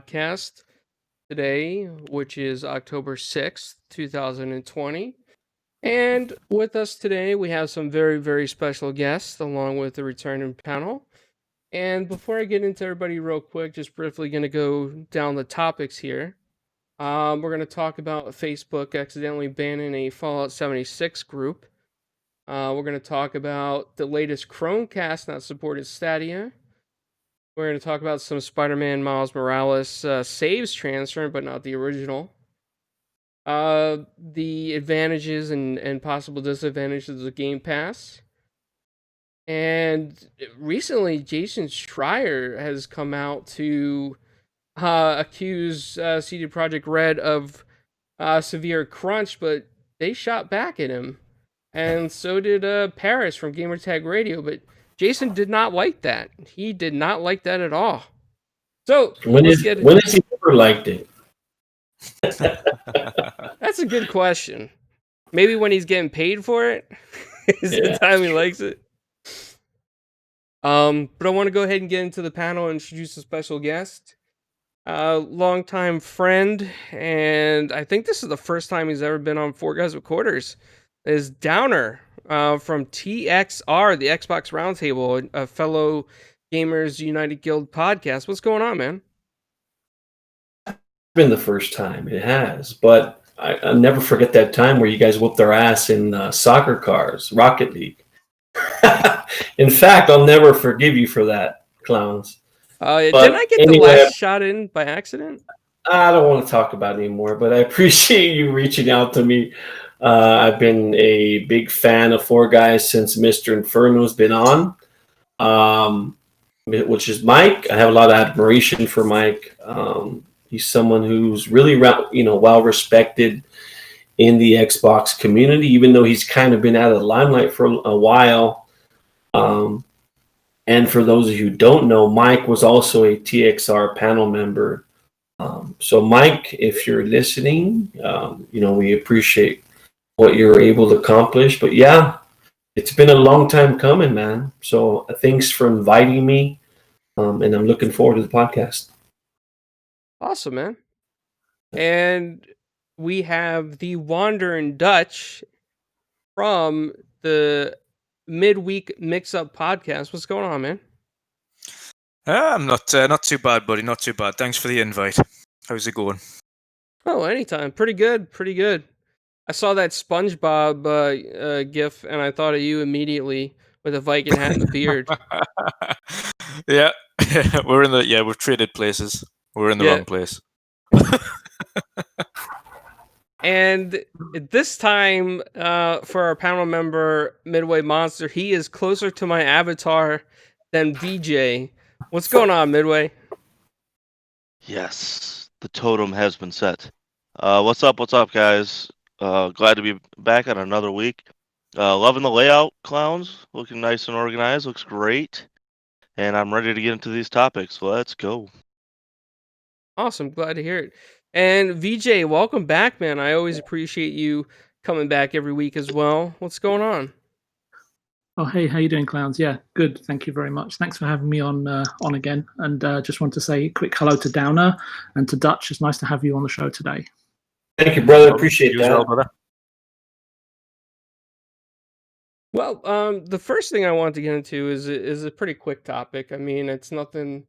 podcast today, which is October 6th, 2020. And with us today, we have some very, very special guests along with the returning panel. And before I get into everybody real quick, just briefly going to go down the topics here. We're going to talk about Facebook accidentally banning a Fallout 76 group. We're going to talk about the latest Chromecast not supported Stadia. We're going to talk about some SpiderMan Miles Morales saves transfer, but not the original. The advantages and possible disadvantages of the Game Pass. And recently, Jason Schreier has come out to accuse CD Projekt Red of severe crunch, but they shot back at him. And so did Paris from Gamertag Radio, but Jason did not like that. He did not like that at all. So when has he ever liked it? That's a good question. Maybe when he's getting paid for it is the time he likes it. But I want to go ahead and get into the panel and introduce a special guest. Longtime friend, and I think this is the first time he's ever been on Four Guys with Quarters, is Downer from TXR, the Xbox Roundtable, a fellow Gamers United Guild podcast. What's going on, man? Been the first time it has, but I'll never forget that time where you guys whooped our ass in soccer cars, Rocket League. In fact, I'll never forgive you for that, clowns. Didn't I get the last shot in by accident? I don't want to talk about it anymore, but I appreciate you reaching out to me. I've been a big fan of Four Guys since Mr. Inferno's been on, which is Mike. I have a lot of admiration for Mike. He's someone who's really, well respected in the Xbox community, even though he's kind of been out of the limelight for a while. And for those of you who don't know, Mike was also a TXR panel member. So, Mike, if you're listening, we appreciate what you're able to accomplish. But yeah, it's been a long time coming, man. So thanks for inviting me, and I'm looking forward to the podcast. Awesome, man. And we have the Wandering Dutch from the Midweek Mix-Up podcast. What's going on, man? I'm not too bad, buddy. Not too bad. Thanks for the invite. How's it going? Oh, anytime. Pretty good. I saw that SpongeBob gif, and I thought of you immediately with a Viking hat and the beard. Yeah, we've traded places. We're in the wrong place. And this time, for our panel member, Midway Monster, he is closer to my avatar than VJ. What's going on, Midway? Yes, the totem has been set. What's up, guys? Glad to be back on another week. Loving the layout, clowns. Looking nice and organized. Looks great. And I'm ready to get into these topics. Let's go. Awesome. Glad to hear it. And VJ, welcome back, man. I always appreciate you coming back every week as well. What's going on? Oh, hey, how you doing, clowns? Yeah, good. Thank you very much. Thanks for having me on again. And just want to say a quick hello to Downer and to Dutch. It's nice to have you on the show today. Thank you, brother. Appreciate that. Brother. Well, the first thing I want to get into is a pretty quick topic. I mean, it's nothing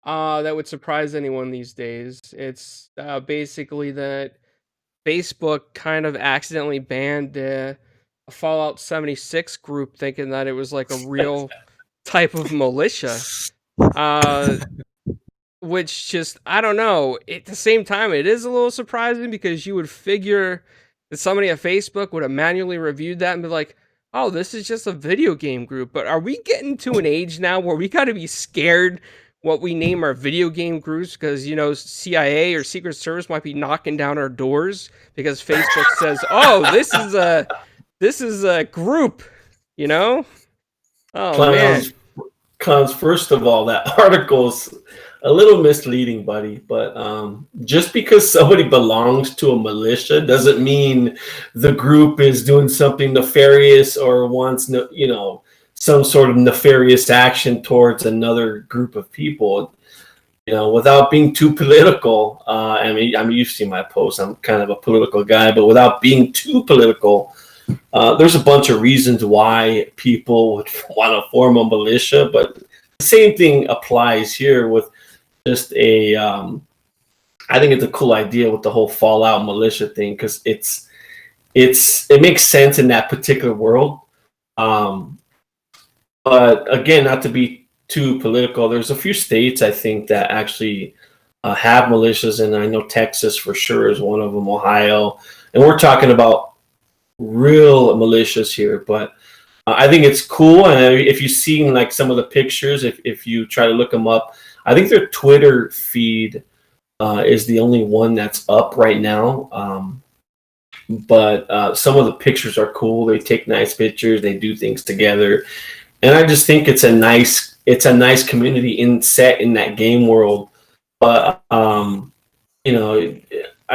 that would surprise anyone these days. It's basically that Facebook kind of accidentally banned a Fallout 76 group, thinking that it was like a real type of militia. Which just, I don't know. At the same time, it is a little surprising because you would figure that somebody at Facebook would have manually reviewed that and be like, oh, this is just a video game group. But are we getting to an age now where we got to be scared what we name our video game groups because, CIA or Secret Service might be knocking down our doors because Facebook says, oh, this is a group, Oh, Clowns, first of all, that article's a little misleading, buddy. But just because somebody belongs to a militia doesn't mean the group is doing something nefarious or wants, some sort of nefarious action towards another group of people. without being too political. I mean, you've seen my posts. I'm kind of a political guy, but without being too political, there's a bunch of reasons why people would want to form a militia. But the same thing applies here with just I think it's a cool idea with the whole Fallout militia thing, because it makes sense in that particular world. But again, not to be too political, there's a few states I think that actually have militias, and I know Texas for sure is one of them, Ohio, and we're talking about real militias here. But I think it's cool, and if you've seen like some of the pictures, if you try to look them up, I think their Twitter feed is the only one that's up right now. But some of the pictures are cool. They take nice pictures. They do things together, and I just think it's a nice community set in that game world. But I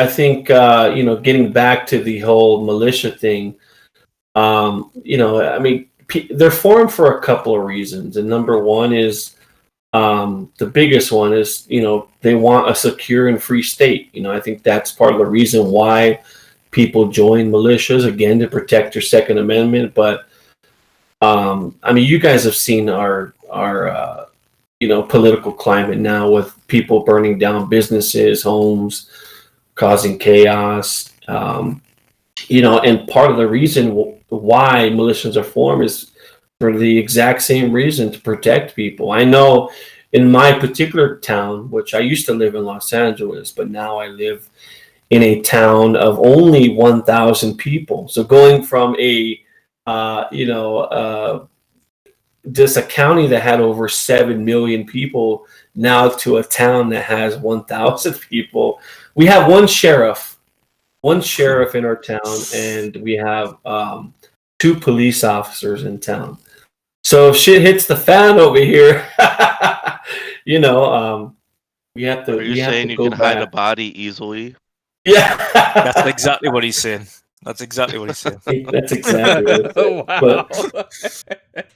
think getting back to the whole militia thing, I mean, they're formed for a couple of reasons, and number one is the biggest one is they want a secure and free state. I think that's part of the reason why people join militias, again, to protect your Second Amendment. But I mean, you guys have seen our political climate now, with people burning down businesses, homes, causing chaos. And part of the reason why militias are formed is for the exact same reason, to protect people. I know in my particular town, which I used to live in Los Angeles, but now I live in a town of only 1,000 people. So going from just a county that had over 7 million people now to a town that has 1,000 people. We have one sheriff in our town, and we have 2 police officers in town. So if shit hits the fan over here, we have to. Are you saying you can hide a body easily? Yeah, That's exactly what he's saying. That's exactly what he's saying. That's exactly what it's saying. Wow.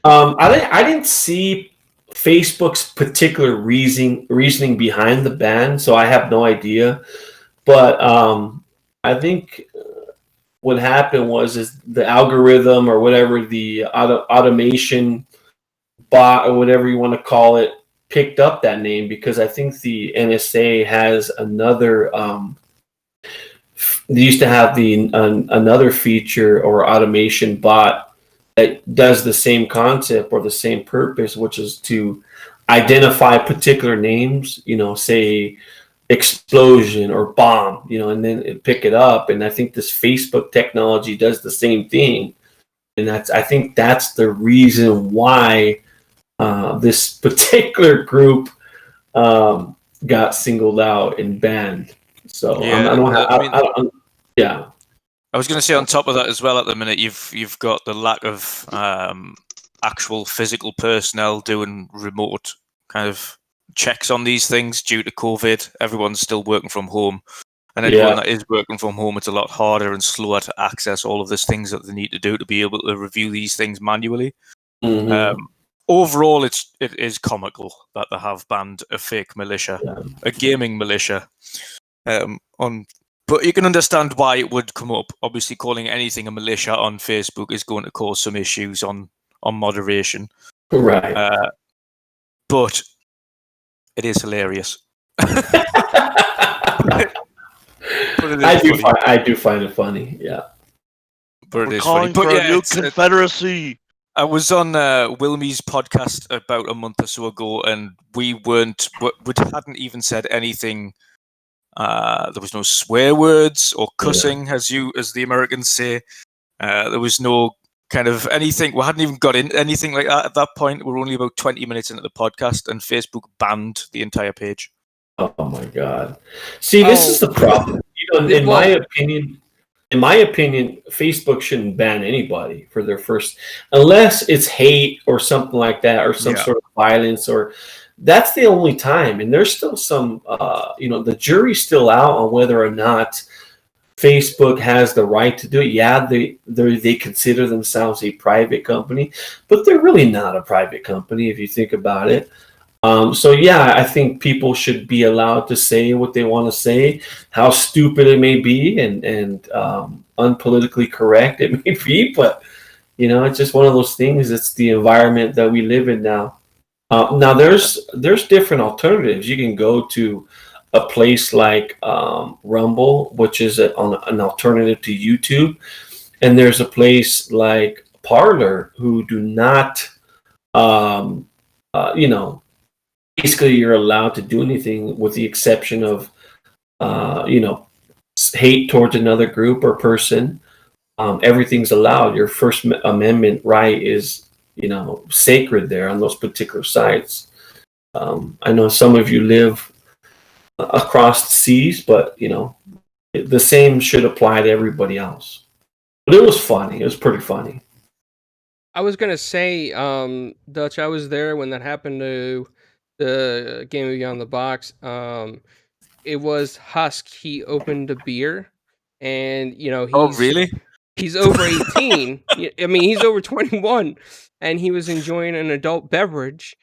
But, I didn't see Facebook's particular reasoning behind the ban, so I have no idea. But I think what happened is the algorithm, or whatever, the automation bot, or whatever you want to call it, picked up that name, because I think the NSA has another. They used to have another feature or automation bot that does the same concept or the same purpose, which is to identify particular names, say explosion or bomb, and then pick it up. And I think this Facebook technology does the same thing. And I think that's the reason why this particular group got singled out and banned. So yeah, I was going to say, on top of that as well, at the minute you've got the lack of actual physical personnel doing remote kind of checks on these things due to COVID. Everyone's still working from home, and anyone that is working from home, it's a lot harder and slower to access all of these things that they need to do to be able to review these things manually. Mm-hmm. Overall, it is comical that they have banned a fake militia, a gaming militia. But you can understand why it would come up. Obviously, calling anything a militia on Facebook is going to cause some issues on moderation. Right. But it is hilarious. I do find it funny. Yeah. But We're calling for a new confederacy. I was on Wilmie's podcast about a month or so ago, and we hadn't even said anything. There was no swear words or cussing, as the Americans say. There was no kind of anything. We hadn't even got in anything like that at that point. We're only about 20 minutes into the podcast, and Facebook banned the entire page. Oh my God! See, this is the problem. In my opinion, Facebook shouldn't ban anybody for their first, unless it's hate or something like that, or some sort of violence, or that's the only time. And there's still some, the jury's still out on whether or not Facebook has the right to do it. Yeah, they consider themselves a private company, but they're really not a private company if you think about it. So yeah, I think people should be allowed to say what they want to say, how stupid it may be, and unpolitically correct it may be. But it's just one of those things. It's the environment that we live in now. Now there's different alternatives. You can go to a place like Rumble, which is an alternative to YouTube, and there's a place like Parler who do not, basically you're allowed to do anything with the exception of, hate towards another group or person. Everything's allowed. Your First Amendment right is, sacred there on those particular sites. I know some of you live across the seas, but the same should apply to everybody else. But it was funny. It was pretty funny. I was gonna say, Dutch, I was there when that happened to the Game of Beyond the Box. It was Husk. He opened a beer, and Oh, really? he's over 18. I mean, he's over 21, and he was enjoying an adult beverage.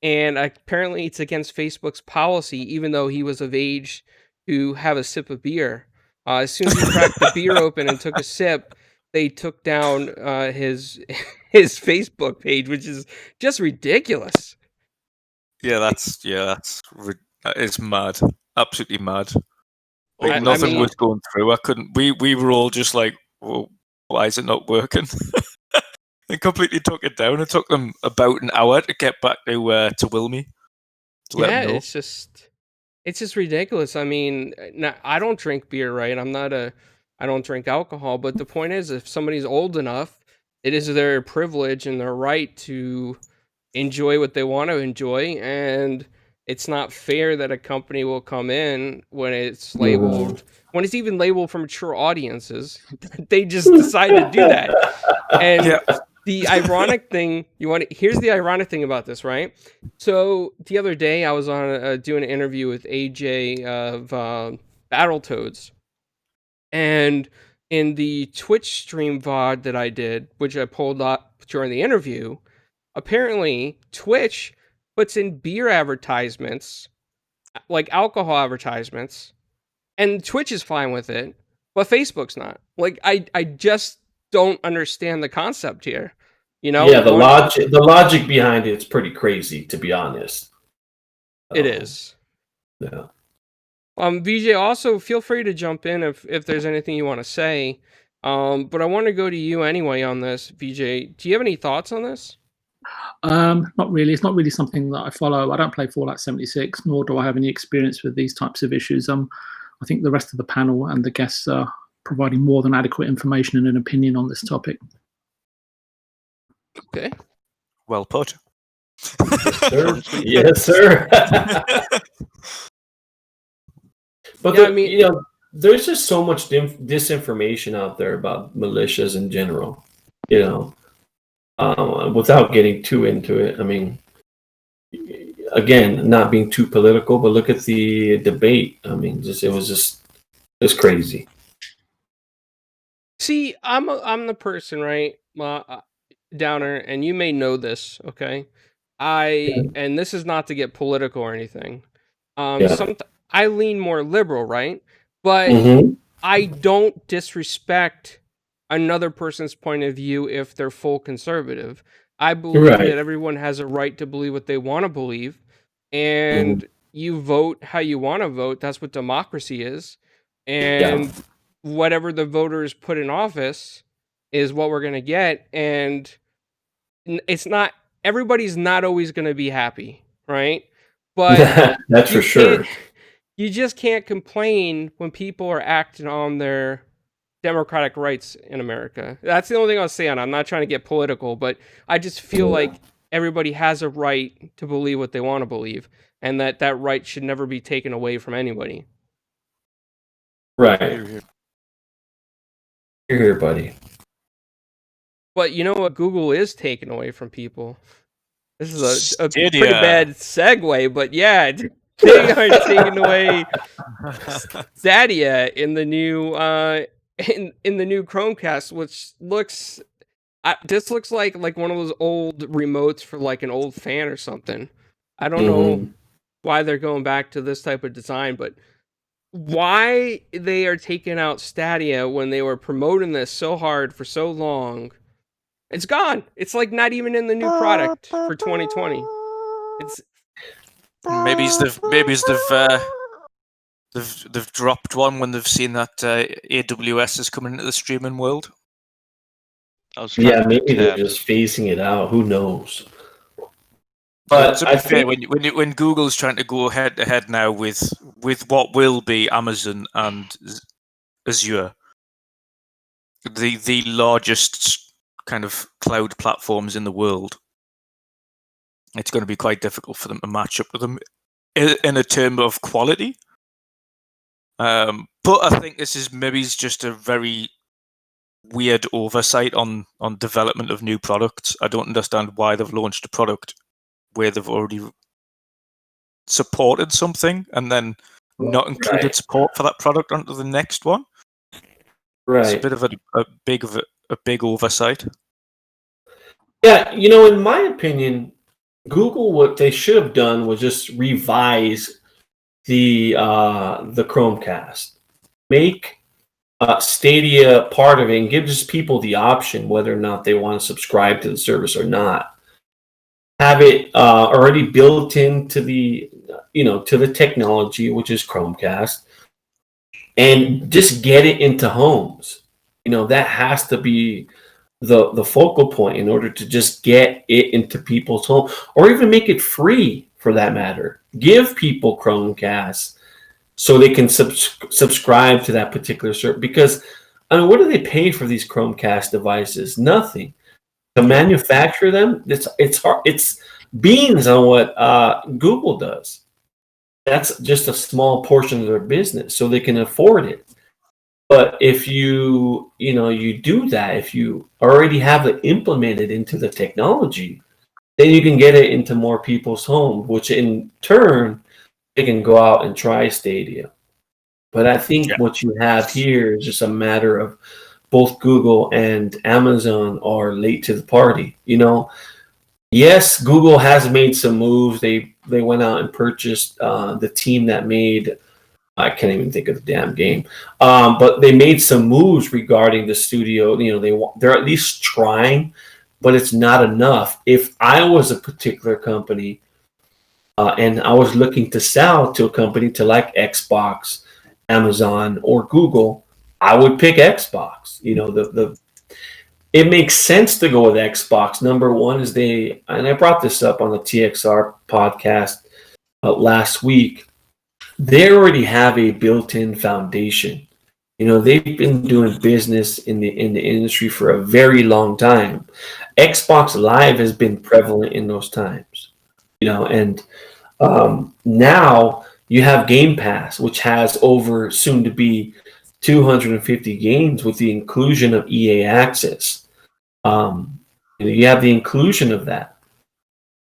And apparently, it's against Facebook's policy, even though he was of age to have a sip of beer. As soon as he cracked the beer open and took a sip, they took down his Facebook page, which is just ridiculous. It's mad, absolutely mad. Like I nothing mean- was going through. I couldn't. We were all just like, well, why is it not working? They completely took it down. It took them about an hour to get back to Wilmy. To let them know. It's just ridiculous. I mean, now, I don't drink beer, right? I don't drink alcohol, but the point is, if somebody's old enough, it is their privilege and their right to enjoy what they want to enjoy, and it's not fair that a company will come in when it's labeled, when it's even labeled for mature audiences. They just decide to do that. And the ironic thing, here's the ironic thing about this, right? So the other day I was on doing an interview with AJ of Battletoads, and in the Twitch stream VOD that I did, which I pulled up during the interview, apparently Twitch puts in beer advertisements, like alcohol advertisements, and Twitch is fine with it, but Facebook's not. Like, I just don't understand the concept here. Yeah, the logic behind it's pretty crazy, to be honest. It is. Yeah. VJ, also feel free to jump in if there's anything you want to say. But I want to go to you anyway on this, VJ. Do you have any thoughts on this? Not really. It's not really something that I follow. I don't play Fallout 76, nor do I have any experience with these types of issues. I think the rest of the panel and the guests are providing more than adequate information and an opinion on this topic. Okay. Well put. Yes, sir. But there's just so much disinformation out there about militias in general. Without getting too into it, I mean, again, not being too political, but look at the debate. I mean, it's crazy. See, I'm the person, right, Downer, and you may know this, okay? And this is not to get political or anything. I lean more liberal, right? But I don't disrespect another person's point of view if they're full conservative. I believe that everyone has a right to believe what they want to believe, and you vote how you want to vote. That's what democracy is. And whatever the voters put in office is what we're going to get. And it's not, everybody's not always going to be happy, right? But that's for sure. You just can't complain when people are acting on their democratic rights in America. That's the only thing I'll say on it. I'm not trying to get political, but I just feel like everybody has a right to believe what they want to believe, and that right should never be taken away from anybody. Right. You're here, buddy. But you know what Google is taking away from people? This is a pretty Stadia. bad segue, but yeah, they are taking away Stadia in the new in the new Chromecast, which looks this looks like one of those old remotes for like an old fan or something. I don't know why they're going back to this type of design, but why they are taking out Stadia when they were promoting this so hard for so long. It's gone. It's like not even in the new product for 2020. It's Maybe they've dropped one when they've seen that AWS is coming into the streaming world. Yeah, maybe they're just phasing it out. Who knows? But to be fair, when Google's trying to go head to head now with what will be Amazon and Azure, the largest kind of cloud platforms in the world, it's going to be quite difficult for them to match up with them in a term of quality. But I think this is maybe just a very weird oversight on development of new products. I don't understand why they've launched a product where they've already supported something and then not included support for that product onto the next one. Right. It's a bit of a big oversight. Yeah, in my opinion, Google, what they should have done was just revise the Chromecast, make Stadia part of it, and give just people the option whether or not they want to subscribe to the service or not. Have it already built into the to the technology, which is Chromecast, and just get it into homes. That has to be the focal point in order to just get it into people's home, or even make it free for that matter. Give people Chromecasts so they can subscribe to that particular service. Because what do they pay for these Chromecast devices? Nothing. To manufacture them, it's hard. It's beans on what Google does. That's just a small portion of their business, so they can afford it. But if you do that, if you already have it implemented into the technology, then you can get it into more people's homes, which in turn they can go out and try Stadia. But I think what you have here is just a matter of both Google and Amazon are late to the party. Yes, Google has made some moves. They went out and purchased the team that made, I can't even think of the damn game, but they made some moves regarding the studio. They're at least trying, but it's not enough. If I was a particular company and I was looking to sell to a company to like Xbox, Amazon, or Google, I would pick Xbox. It makes sense to go with Xbox. Number one is and I brought this up on the TXR podcast last week. They already have a built-in foundation. They've been doing business in the industry for a very long time. Xbox Live has been prevalent in those times. And now you have Game Pass, which has over soon to be 250 games with the inclusion of EA Access. You have the inclusion of that.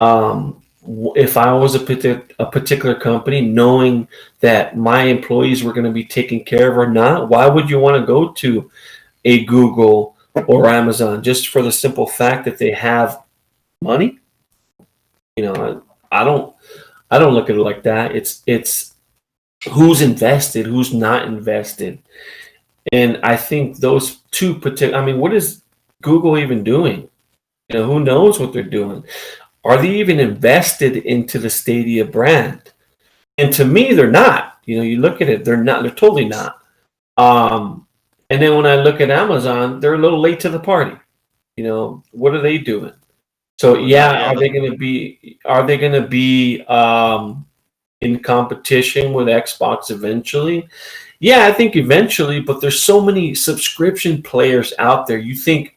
If I was a particular company, knowing that my employees were going to be taken care of or not, why would you want to go to a Google or Amazon just for the simple fact that they have money? I don't look at it like that. It's who's invested, who's not invested. And I think those two what is Google even doing? Who knows what they're doing? Are they even invested into the Stadia brand? And to me, they're not. You look at it, they're not. They're totally not. And then when I look at Amazon, they're a little late to the party. What are they doing? So are they going to be in competition with Xbox eventually? Yeah, I think eventually, but there's so many subscription players out there. You think,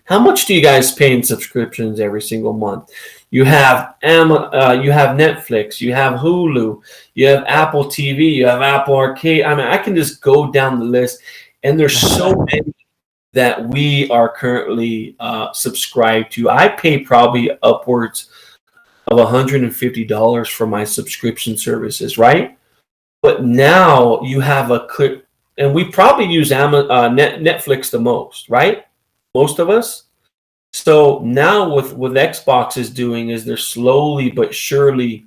how much do you guys pay in subscriptions every single month? You have you have Netflix, you have Hulu, you have Apple TV, you have Apple Arcade. I can just go down the list, and there's so many that we are currently subscribed to. I pay probably upwards of $150 for my subscription services, right? But now you have a clip, and we probably use Netflix the most, right? Most of us. So now what Xbox is doing is they're slowly but surely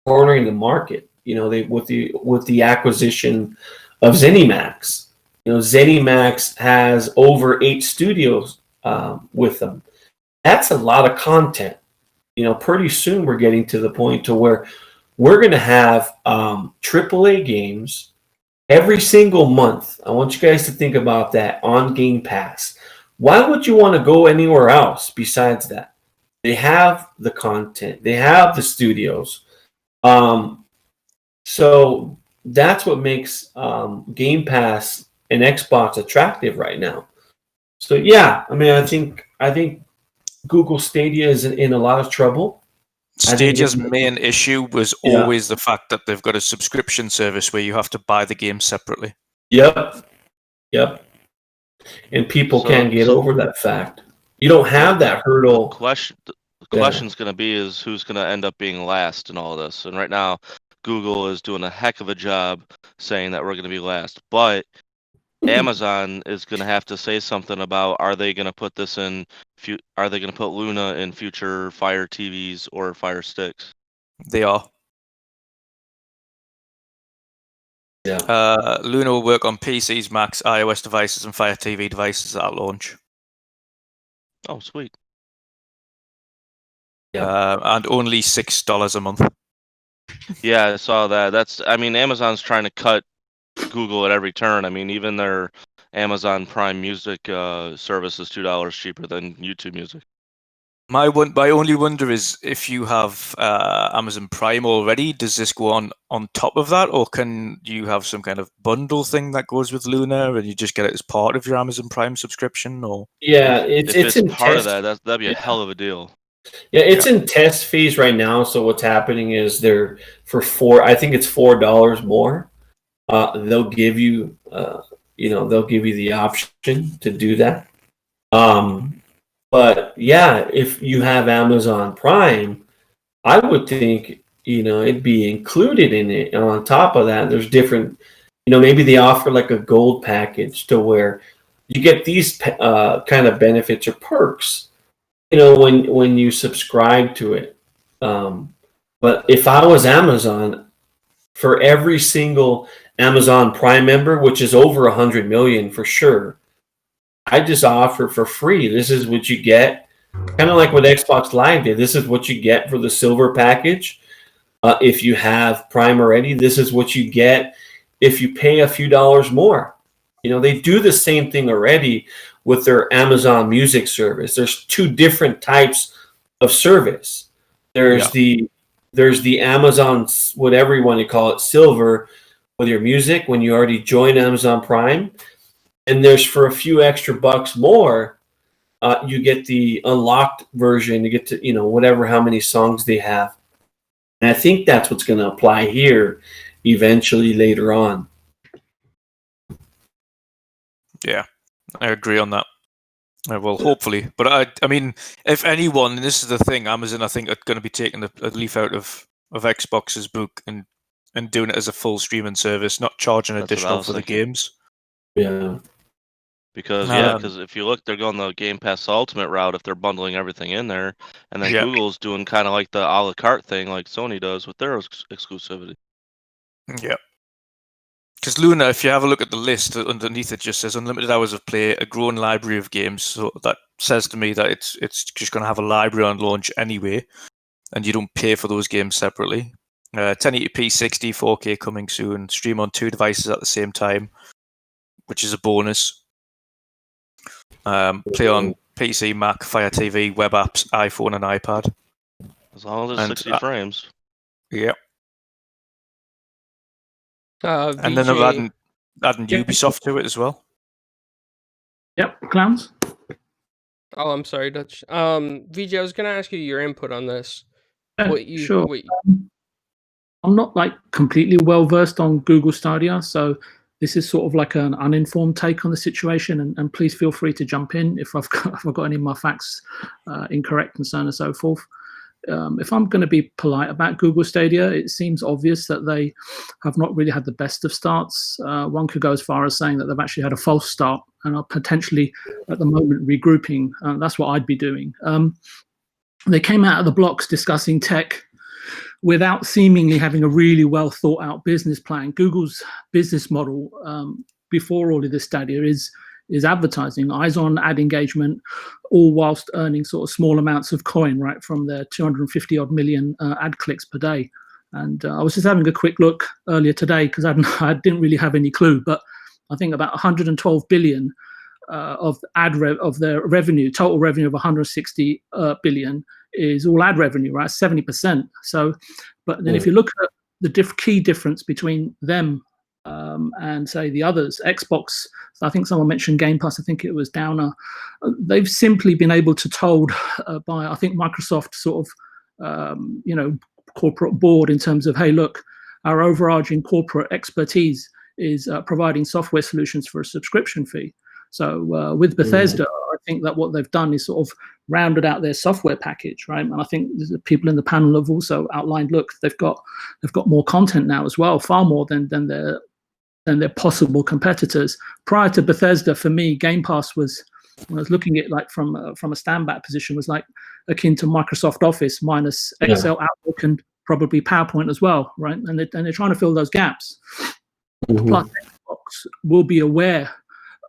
cornering the market. You know, they with the acquisition of ZeniMax. You know, ZeniMax has over 8 studios with them. That's a lot of content. You know, pretty soon we're getting to the point to where we're going to have AAA games every single month. I want you guys to think about that on Game Pass. Why would you want to go anywhere else besides that? They have the content. They have the studios. So that's what makes Game Pass and Xbox attractive right now. So yeah, I mean, I think Google Stadia is in a lot of trouble. Stadia's main issue was always the fact that they've got a subscription service where you have to buy the game separately. Yep. And people can't get over that fact. You don't have that hurdle. The question's going to be is who's going to end up being last in all this. And right now, Google is doing a heck of a job saying that we're going to be last. But Amazon is going to have to say something about, are they going to put this in? Are they going to put Luna in future Fire TVs or Fire Sticks? They are. Yeah. Luna will work on PCs, Macs, iOS devices, and Fire TV devices at launch. Oh, sweet. Yeah. And only $6 a month. Yeah, I saw that. I mean, Amazon's trying to cut Google at every turn. I mean, even their Amazon Prime Music service is $2 cheaper than YouTube Music. My only wonder is if you have Amazon Prime already, does this go on top of that, or can you have some kind of bundle thing that goes with Luna, and you just get it as part of your Amazon Prime subscription? Or if it's in part test, of that'd be a hell of a deal. Yeah, it's in test phase right now. So what's happening is they're I think it's $4 more. They'll give you, they'll give you the option to do that. But yeah, if you have Amazon Prime, I would think, it'd be included in it. And on top of that, there's different, maybe they offer like a gold package to where you get these kind of benefits or perks, when you subscribe to it. But if I was Amazon, for every single Amazon Prime member, which is over 100 million for sure, I just offer for free. This is what you get, kind of like what Xbox Live did. This is what you get for the silver package. If you have Prime already, this is what you get if you pay a few dollars more. They do the same thing already with their Amazon Music service. There's 2 different types of service. There's the Amazon, whatever you want to call it, silver, with your music when you already join Amazon Prime. And there's, for a few extra bucks more, you get the unlocked version. You get to, whatever, how many songs they have. And I think that's what's going to apply here eventually later on. Yeah, I agree on that. Well, hopefully. But I mean, if anyone, and this is the thing, Amazon, I think, are going to be taking a leaf out of Xbox's book and doing it as a full streaming service, not charging additional for the games. Yeah. Because if you look, they're going the Game Pass Ultimate route if they're bundling everything in there, and then Google's doing kind of like the a la carte thing, like Sony does with their exclusivity. Yeah. Because Luna, if you have a look at the list underneath, it just says unlimited hours of play, a growing library of games. So that says to me that it's just going to have a library on launch anyway, and you don't pay for those games separately. 1080p 60, 4K coming soon. Stream on 2 devices at the same time, which is a bonus. Play on PC, Mac, Fire TV, web apps, iPhone, and iPad. As long as it's 60 frames. Yeah. And then they're adding Ubisoft to it as well. Yep, clowns. Oh, I'm sorry, Dutch. VJ, I was going to ask you your input on this. Sure. I'm not completely well versed on Google Stadia, so this is sort of like an uninformed take on the situation. And please feel free to jump in if I've got any of my facts incorrect and so on and so forth. if I'm going to be polite about Google Stadia, it seems obvious that they have not really had the best of starts. One could go as far as saying that they've actually had a false start and are potentially at the moment regrouping. That's what I'd be doing. They came out of the blocks discussing tech without seemingly having a really well thought out business plan. Google's business model before all of this Stadia is advertising, eyes on ad engagement, all whilst earning sort of small amounts of coin, right, from their 250 odd million ad clicks per day. And I was just having a quick look earlier today because I didn't really have any clue, but I think about 112 billion of their revenue, total revenue of 160 billion is all ad revenue, right? 70%. So, but then if you look at the key difference between them and say the others, Xbox, I think someone mentioned Game Pass, I think it was Downer, they've simply been able to told by, I think, Microsoft sort of, corporate board in terms of, hey, look, our overarching corporate expertise is providing software solutions for a subscription fee. So with Bethesda, I think that what they've done is sort of rounded out their software package, right? And I think the people in the panel have also outlined, look, they've got more content now as well, far more than their possible competitors. Prior to Bethesda, for me, Game Pass was, when I was looking at it like from a stand-back position, was like akin to Microsoft Office minus Excel, Outlook, and probably PowerPoint as well, right? And they're trying to fill those gaps. Plus, Xbox will be aware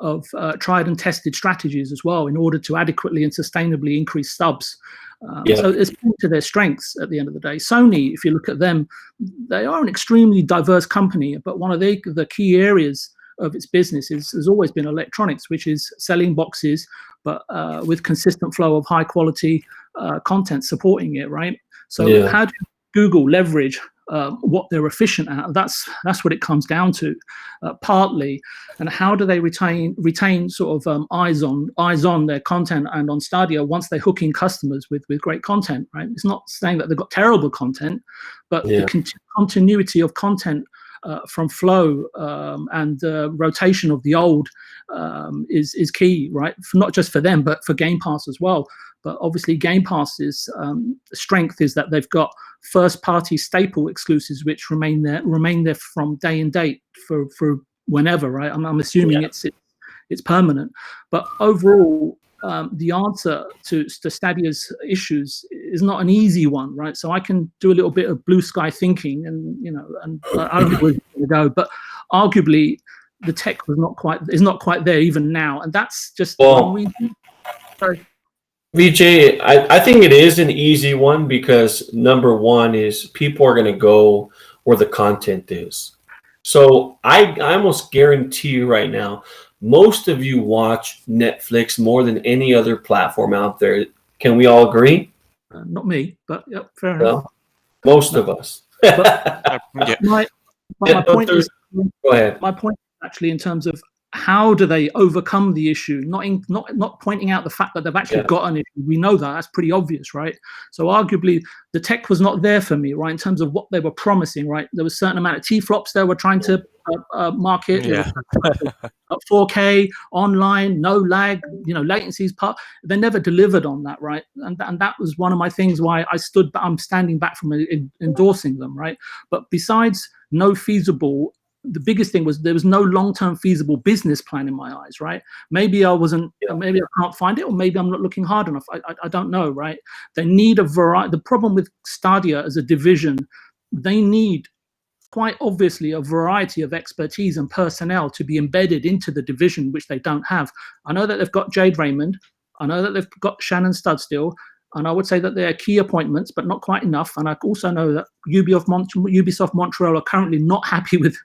of tried and tested strategies as well in order to adequately and sustainably increase subs. So it's to their strengths at the end of the day. Sony, if you look at them, they are an extremely diverse company, but one of the key areas of its business has always been electronics, which is selling boxes, but with consistent flow of high quality content supporting it, right? So how do Google leverage what they're efficient at? That's what it comes down to, partly. And how do they retain sort of eyes on their content and on Stadia once they hook in customers with great content, right? It's not saying that they've got terrible content, but the continuity of content from flow and rotation of the old is key, right? Not just for them, but for Game Pass as well. But obviously, Game Pass's strength is that they've got first-party staple exclusives which remain there from day and date for whenever, right? I'm assuming it's permanent. But overall, the answer to Stadia's issues is not an easy one, right? So I can do a little bit of blue sky thinking, and I don't think we're going to go, but arguably the tech is not quite there even now, and that's just one reason. Sorry. VJ, I think it is an easy one because number one is people are going to go where the content is. So I almost guarantee you right now, most of you watch Netflix more than any other platform out there. Can we all agree? Not me, but yep, fair enough. Most of us. My point is, go ahead. My point is actually in terms of how do they overcome the issue, not pointing out the fact that they've actually got an issue. We know that's pretty obvious, right? So arguably the tech was not there for me, right, in terms of what they were promising, right? There was a certain amount of T-flops they were trying to market, 4K, online, no lag, latency's part. They never delivered on that, right? And that was one of my things why I'm standing back from endorsing them, right? But besides the biggest thing was there was no long-term feasible business plan in my eyes, right? Maybe I can't find it, or maybe I'm not looking hard enough. I don't know, right? They need a variety. The problem with Stadia as a division, they need quite obviously a variety of expertise and personnel to be embedded into the division, which they don't have. I know that they've got Jade Raymond. I know that they've got Shannon Studstill. And I would say that they are key appointments, but not quite enough. And I also know that Ubisoft Montreal are currently not happy with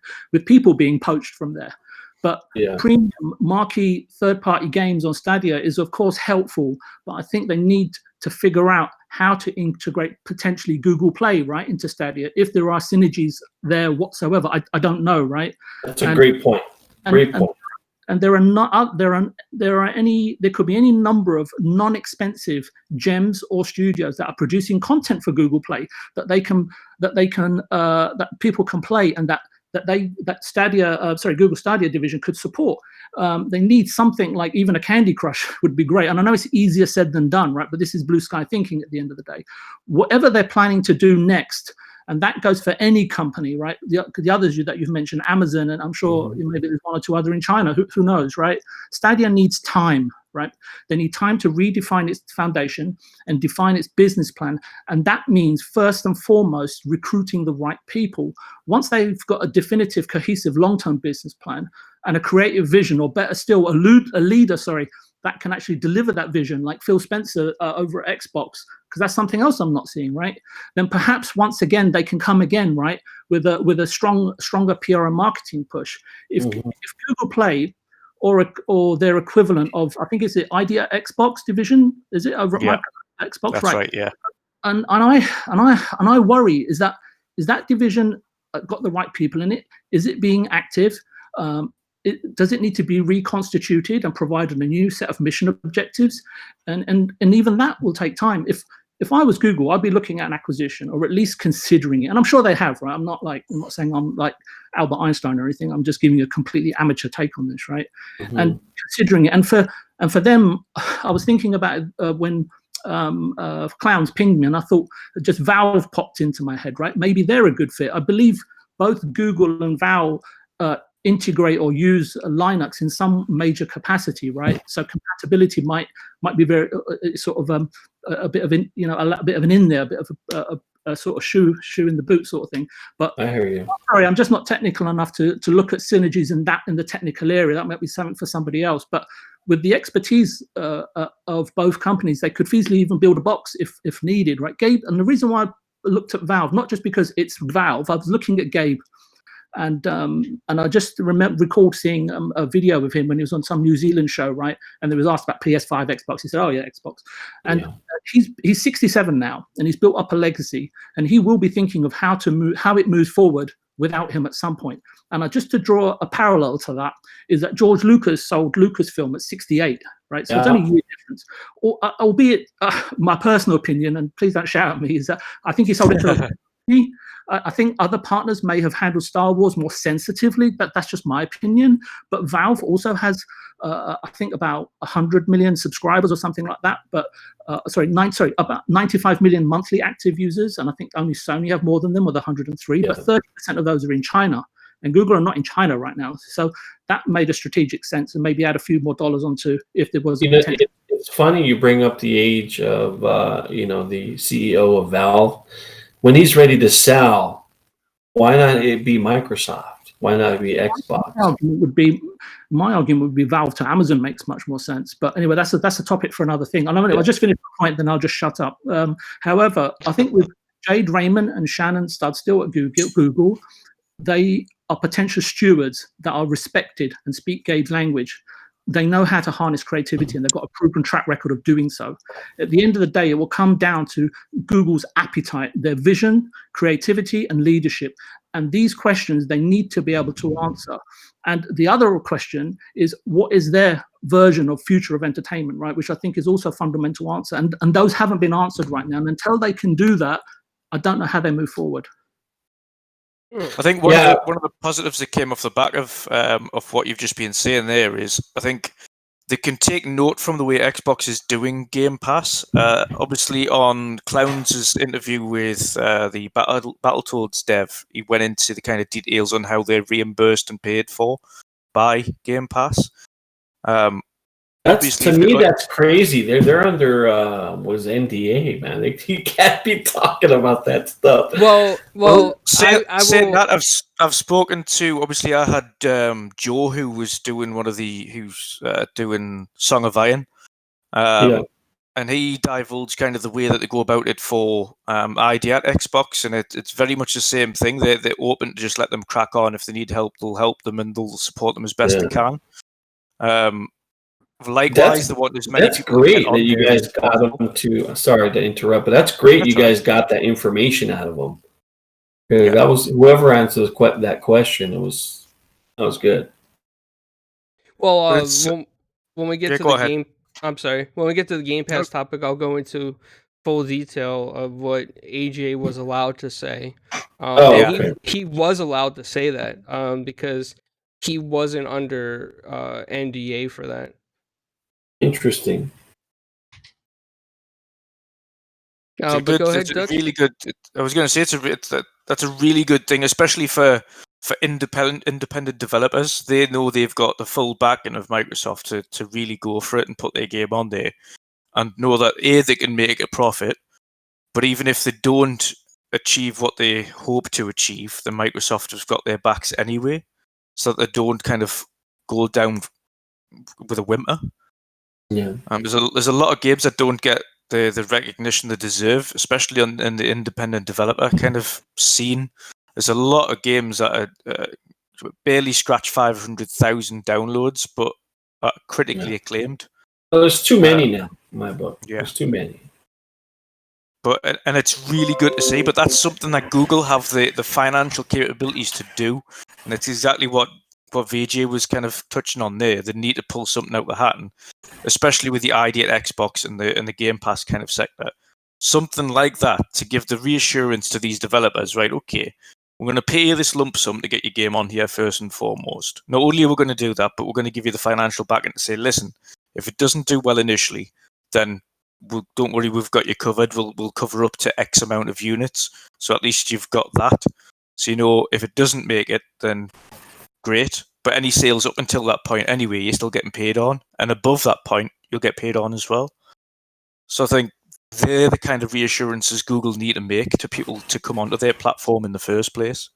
people being poached from there. But premium marquee third-party games on Stadia is, of course, helpful. But I think they need to figure out how to integrate potentially Google Play, right, into Stadia. If there are synergies there whatsoever, I don't know, right? That's a great point. Great point. And there could be any number of non-expensive gems or studios that are producing content for Google Play that people can play, and that that Stadia, Google Stadia division could support. They need something like even a Candy Crush would be great. And I know it's easier said than done, right? But this is blue sky thinking at the end of the day. Whatever they're planning to do next, and that goes for any company, right? The others that you've mentioned, Amazon, and I'm sure maybe there's one or two other in China, who knows, right? Stadia needs time, right? They need time to redefine its foundation and define its business plan. And that means, first and foremost, recruiting the right people. Once they've got a definitive, cohesive, long-term business plan and a creative vision, or better still, a leader, that can actually deliver that vision, like Phil Spencer over at Xbox, because that's something else I'm not seeing, right? Then perhaps once again they can come again, right, with a stronger PR and marketing push. If Google Play or their equivalent of, I think it's the Idea Xbox division, is it over at Xbox? That's right? Right, yeah. And I worry, is that division got the right people in it? Is it being active? Does it need to be reconstituted and provided a new set of mission objectives? And even that will take time. If I was Google, I'd be looking at an acquisition, or at least considering it. And I'm sure they have, right? I'm not saying I'm like Albert Einstein or anything. I'm just giving you a completely amateur take on this, right? And considering it. And for them, I was thinking about when Clowns pinged me, and I thought just Valve popped into my head, right? Maybe they're a good fit. I believe both Google and Valve integrate or use Linux in some major capacity, right? So compatibility might be very sort of a bit of an in there, a bit of a sort of shoe in the boot sort of thing. But I hear you. Sorry, I'm just not technical enough to look at synergies in the technical area. That might be something for somebody else. But with the expertise of both companies, they could feasibly even build a box if needed, right? Gabe, and the reason why I looked at Valve, not just because it's Valve, I was looking at Gabe. And I just recalled seeing a video of him when he was on some New Zealand show, right? And they was asked about PS5, Xbox. He said, "Oh yeah, Xbox." And he's 67 now, and he's built up a legacy, and he will be thinking of how it moves forward without him at some point. And just to draw a parallel to that is that George Lucas sold Lucasfilm at 68, right? So it's only a year difference. Albeit, my personal opinion, and please don't shout at me, is that I think he sold it to I think other partners may have handled Star Wars more sensitively, but that's just my opinion. But Valve also has, I think, about 100 million subscribers or something like that. But about 95 million monthly active users, and I think only Sony have more than them with 103. But 30% of those are in China, and Google are not in China right now. So that made a strategic sense, and maybe add a few more dollars onto if there was. It's funny you bring up the age of the CEO of Valve. When he's ready to sell, why not it be Microsoft? Why not it be Xbox? My argument would be Valve to Amazon makes much more sense. But anyway, that's a topic for another thing. I'll just finish my point, then I'll just shut up. However, I think with Jade Raymond and Shannon Studstill at Google, they are potential stewards that are respected and speak Gabe's language. They know how to harness creativity, and they've got a proven track record of doing so. At the end of the day, it will come down to Google's appetite, their vision, creativity, and leadership. And these questions they need to be able to answer. And the other question is, what is their version of future of entertainment, right? Which I think is also a fundamental answer. And those haven't been answered right now. And until they can do that, I don't know how they move forward. I think one of the positives that came off the back of what you've just been saying there is, I think they can take note from the way Xbox is doing Game Pass. Obviously, on Clowns' interview with the Battletoads dev, he went into the kind of details on how they're reimbursed and paid for by Game Pass. To me, that's crazy. They're under NDA, man. You can't be talking about that stuff. Well. Saying that, I've spoken to. Obviously, I had Joe, who was doing doing Song of Iron, and he divulged kind of the way that they go about it for ID at Xbox, and it's very much the same thing. They're open to just let them crack on. If they need help, they'll help them and they'll support them as best they can. Likewise, that's great that you guys got them to. Sorry to interrupt, but that's great. You guys got that information out of them. That was whoever answered that question. That was good. Well, when we get to the game, I'm sorry. When we get to the Game Pass topic, I'll go into full detail of what AJ was allowed to say. Oh, and okay. he was allowed to say that because he wasn't under NDA for that. Interesting. But go ahead, it's a Dutch. really good. I was going to say that's a really good thing, especially for independent developers. They know they've got the full backing of Microsoft to really go for it and put their game on there, and know that they can make a profit. But even if they don't achieve what they hope to achieve, then Microsoft has got their backs anyway, so that they don't kind of go down with a whimper. Yeah. There's a lot of games that don't get the recognition they deserve, especially in the independent developer kind of scene. There's a lot of games that are barely scratch 500,000 downloads, but are critically acclaimed. Well, there's too many now in my book. Yeah. There's too many. And it's really good to see, but that's something that Google have the financial capabilities to do, and it's exactly what VJ was kind of touching on there. They need to pull something out of the hat, and especially with the ID at Xbox and the Game Pass kind of sector, something like that to give the reassurance to these developers, right? Okay, we're going to pay you this lump sum to get your game on here first and foremost. Not only are we going to do that, but we're going to give you the financial backing to say, listen, if it doesn't do well initially, then don't worry, we've got you covered. We'll cover up to X amount of units, so at least you've got that. So if it doesn't make it, then great. But any sales up until that point anyway, you're still getting paid on, and above that point, you'll get paid on as well. So I think they're the kind of reassurances Google need to make to people to come onto their platform in the first place,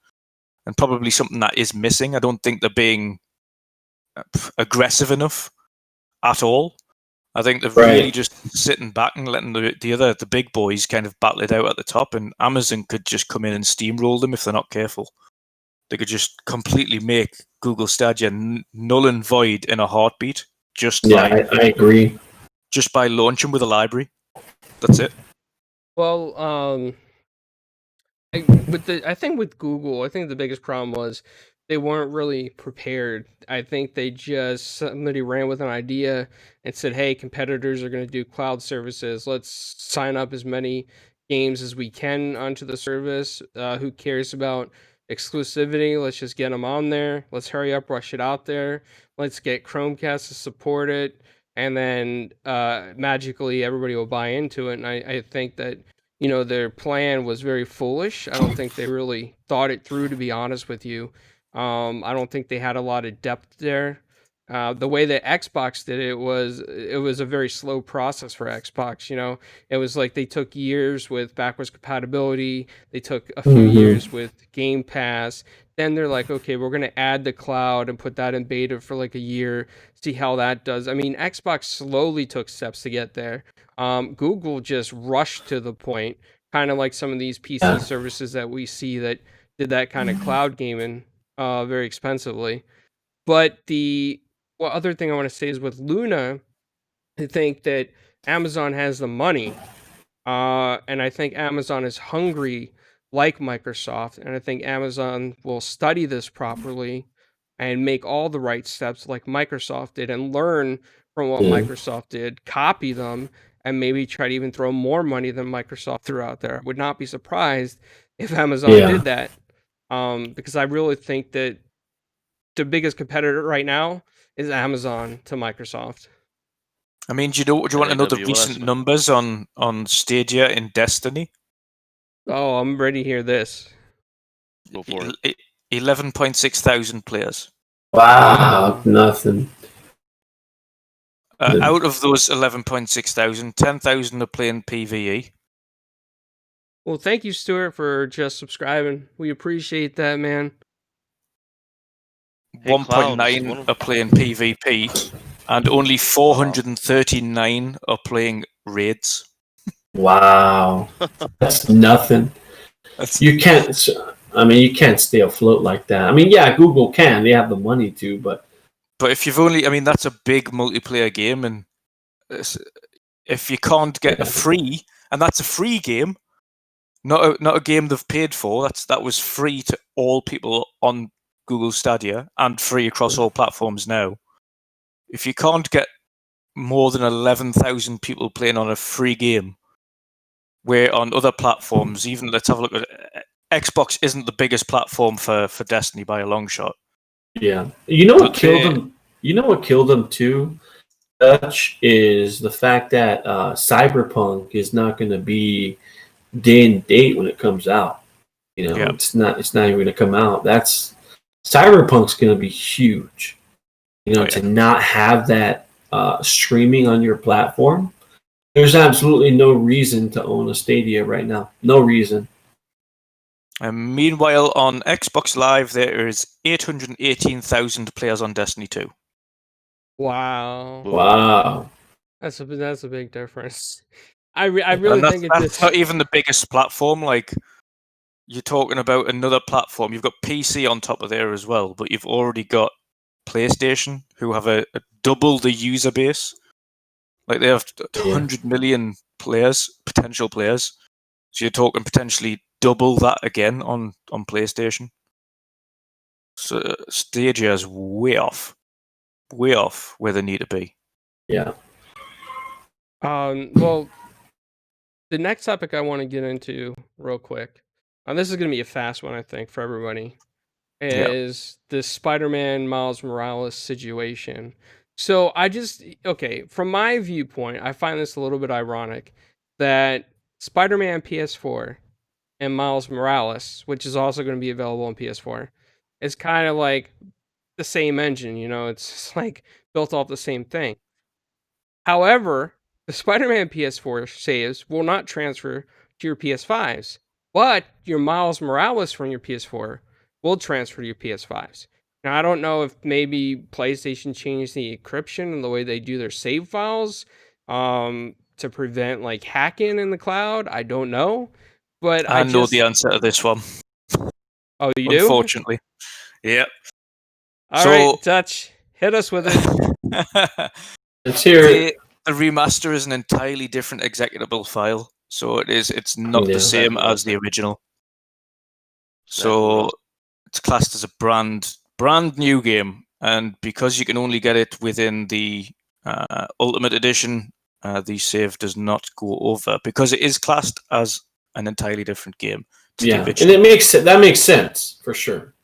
and probably something that is missing. I don't think they're being aggressive enough at all. I think they're really just sitting back and letting the big boys kind of battle it out at the top, and Amazon could just come in and steamroll them if they're not careful. They could just completely make Google Stadia null and void in a heartbeat. I agree. Just by launching with a library. That's it. Well, I think with Google, I think the biggest problem was they weren't really prepared. I think somebody ran with an idea and said, hey, competitors are going to do cloud services. Let's sign up as many games as we can onto the service. Who cares about exclusivity? Let's just get them on there. Let's hurry up, rush it out there. Let's get Chromecast to support it. And then magically everybody will buy into it. And I think that their plan was very foolish. I don't think they really thought it through, to be honest with you. I don't think they had a lot of depth there. The way that Xbox did it was a very slow process for Xbox. It was like they took years with backwards compatibility. They took a few years with Game Pass. Then they're like, okay, we're going to add the cloud and put that in beta for like a year, see how that does. I mean, Xbox slowly took steps to get there. Google just rushed to the point, kind of like some of these PC services that we see that did that kind of cloud gaming very expensively. But the other thing I want to say is with Luna, I think that Amazon has the money, and I think Amazon is hungry like Microsoft, and I think Amazon will study this properly and make all the right steps like Microsoft did and learn from what Microsoft did, copy them, and maybe try to even throw more money than Microsoft threw out there. I would not be surprised if Amazon did that, because I really think that the biggest competitor right now is Amazon to Microsoft. I mean, do you want to know the recent numbers on Stadia in Destiny? Oh, I'm ready to hear this. Go for it. 11.6 thousand players. Wow, nothing. Out of those 11.6 thousand, 10,000 are playing PvE. Well, thank you, Stuart, for just subscribing. We appreciate that, man. 1.9 are playing PvP, and only 439 are playing raids. Wow, that's nothing. You can't stay afloat like that. I mean, yeah, Google can. They have the money to, but if you've only, that's a big multiplayer game, and if you can't get a free, and that's a free game, not a game they've paid for. That was free to all people on Google Stadia and free across all platforms now. If you can't get more than 11,000 people playing on a free game, Where on other platforms, even let's have a look at Xbox isn't the biggest platform for Destiny by a long shot. Yeah. You know what But killed them? You know what killed them too? Dutch is the fact that Cyberpunk is not going to be day and date when it comes out. You know, Yeah. it's not even going to come out. That's Cyberpunk's going to be huge. You know, Oh, yeah. to not have that streaming on your platform, there's absolutely no reason to own a Stadia right now. No reason. And meanwhile, on Xbox Live, there is 818,000 players on Destiny 2. Wow, Wow. that's a big difference. I really And think that's not even the biggest platform. Like, you're talking about another platform. You've got PC on top of there as well, but you've already got PlayStation, who have a double the user base. Like, they have 100 million players, potential players. So you're talking potentially double that again on PlayStation. So Stadia is way off where they need to be. Yeah. Well, the next topic I want to get into real quick, and this is going to be a fast one, I think, for everybody, is this Spider-Man Miles Morales situation. So from my viewpoint, I find this a little bit ironic that Spider-Man PS4 and Miles Morales, which is also going to be available on PS4, is kind of like the same engine, you know, it's just like built off the same thing. However, the Spider-Man PS4 saves will not transfer to your PS5s, but your Miles Morales from your PS4 will transfer to your PS5s. Now, I don't know if maybe PlayStation changed the encryption and the way they do their save files to prevent like hacking in the cloud. I don't know, but I know the answer to this one. Oh, you do? Unfortunately. Yep. All right, Dutch, hit us with it. Let's hear it. The remaster is an entirely different executable file, so it's not the same as the original. So it's classed as a brand new game, and because you can only get it within the Ultimate Edition, the save does not go over because it is classed as an entirely different game. Yeah, and that makes sense for sure.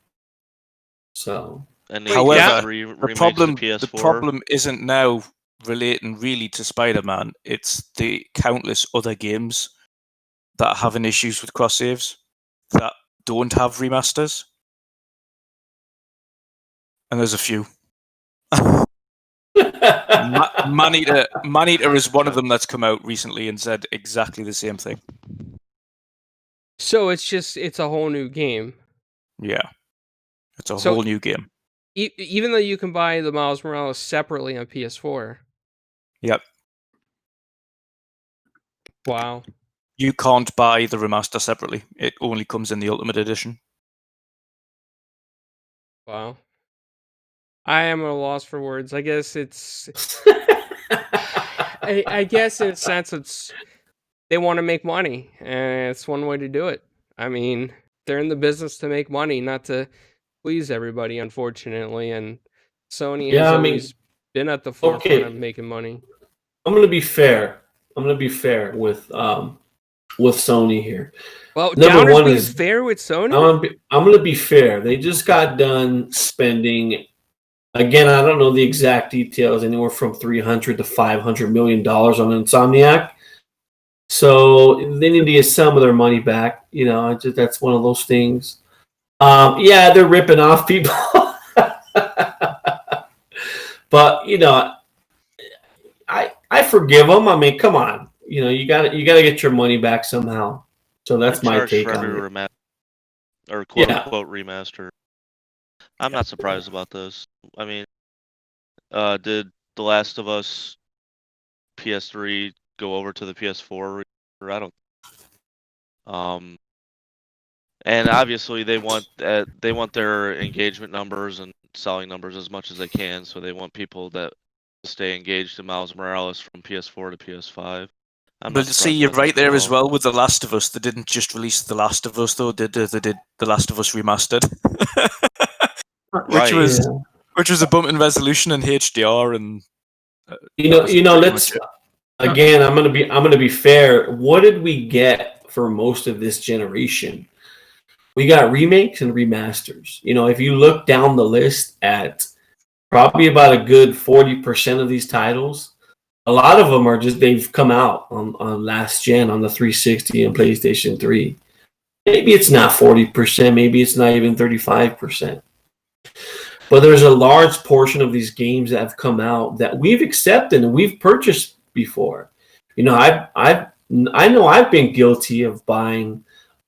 So, however, the problem isn't now relating really to Spider-Man. It's the countless other games that are having issues with cross saves that don't have remasters, and there's a few. Maneater is one of them that's come out recently and said exactly the same thing. So it's a whole new game. Yeah, it's a whole new game. Even though you can buy the Miles Morales separately on PS4. Yep. Wow. You can't buy the remaster separately. It only comes in the Ultimate Edition. Wow. I am at a loss for words. I guess it's... I guess in a sense they want to make money, and it's one way to do it. I mean, they're in the business to make money, not to please everybody, unfortunately, and Sony has always been at the forefront of making money. I'm going to be fair. With Sony here. Well, Downers being fair with Sony? I'm going to be fair. They just got done spending, again, I don't know the exact details, anywhere from $300 to $500 million on Insomniac. So they need to get some of their money back. You know, that's one of those things. Yeah, they're ripping off people. But, you know, I forgive them. I mean, come on. You know, you got to get your money back somehow. So that's my take on it. Or quote-unquote remaster. I'm not surprised about this. I mean, did The Last of Us PS3 go over to the PS4? I don't. And obviously they want their engagement numbers and selling numbers as much as they can. So they want people that stay engaged in Miles Morales from PS4 to PS5. But see, you're right there as well with The Last of Us. They didn't just release The Last of Us, though. They did The Last of Us Remastered, which was a bump in resolution in HDR and. again, I'm gonna be fair. What did we get for most of this generation? We got remakes and remasters. You know, if you look down the list at probably about a good 40% of these titles, a lot of them are just they've come out on last gen on the 360 and PlayStation 3. Maybe it's not 40%, maybe it's not even 35%. But there's a large portion of these games that have come out that we've accepted and we've purchased before. You know, I know I've been guilty of buying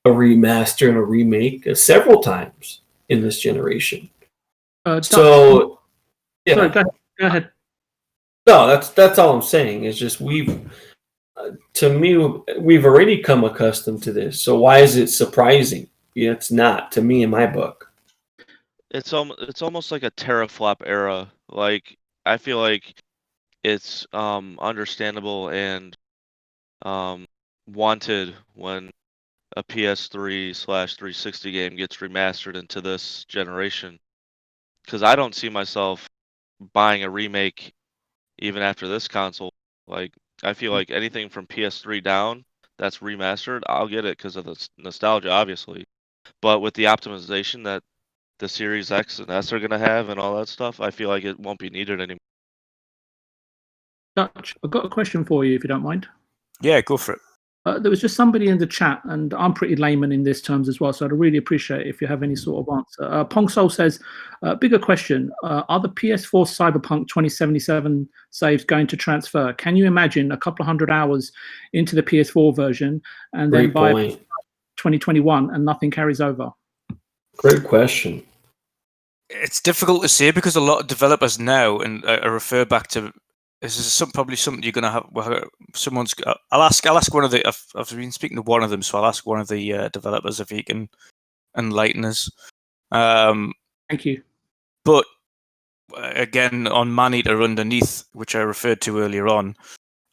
a remaster and a remake several times in this generation. So, yeah. Sorry, go ahead. No, that's all I'm saying. It's just we've already come accustomed to this. So why is it surprising? Yeah, it's not to me in my book. It's almost like a teraflop era. Like I feel like it's understandable and wanted when a PS3/360 game gets remastered into this generation. Because I don't see myself buying a remake even after this console. Like I feel like anything from PS3 down that's remastered, I'll get it because of the nostalgia, obviously. But with the optimization that the Series X and S are going to have and all that stuff, I feel like it won't be needed anymore. Dutch, I've got a question for you, if you don't mind. Yeah, go for it. There was just somebody in the chat, and I'm pretty layman in this terms as well, so I'd really appreciate if you have any sort of answer. Pong Soul says, bigger question, are the PS4 Cyberpunk 2077 saves going to transfer? Can you imagine a couple of hundred hours into the PS4 version and then by 2021 and nothing carries over? Great question. It's difficult to say because a lot of developers now, and I refer back to this is probably something you're going to have. Someone's. I'll ask one of the. I've been speaking to one of them, so I'll ask one of the developers if he can enlighten us. Thank you. But again, on Maneater underneath, which I referred to earlier on,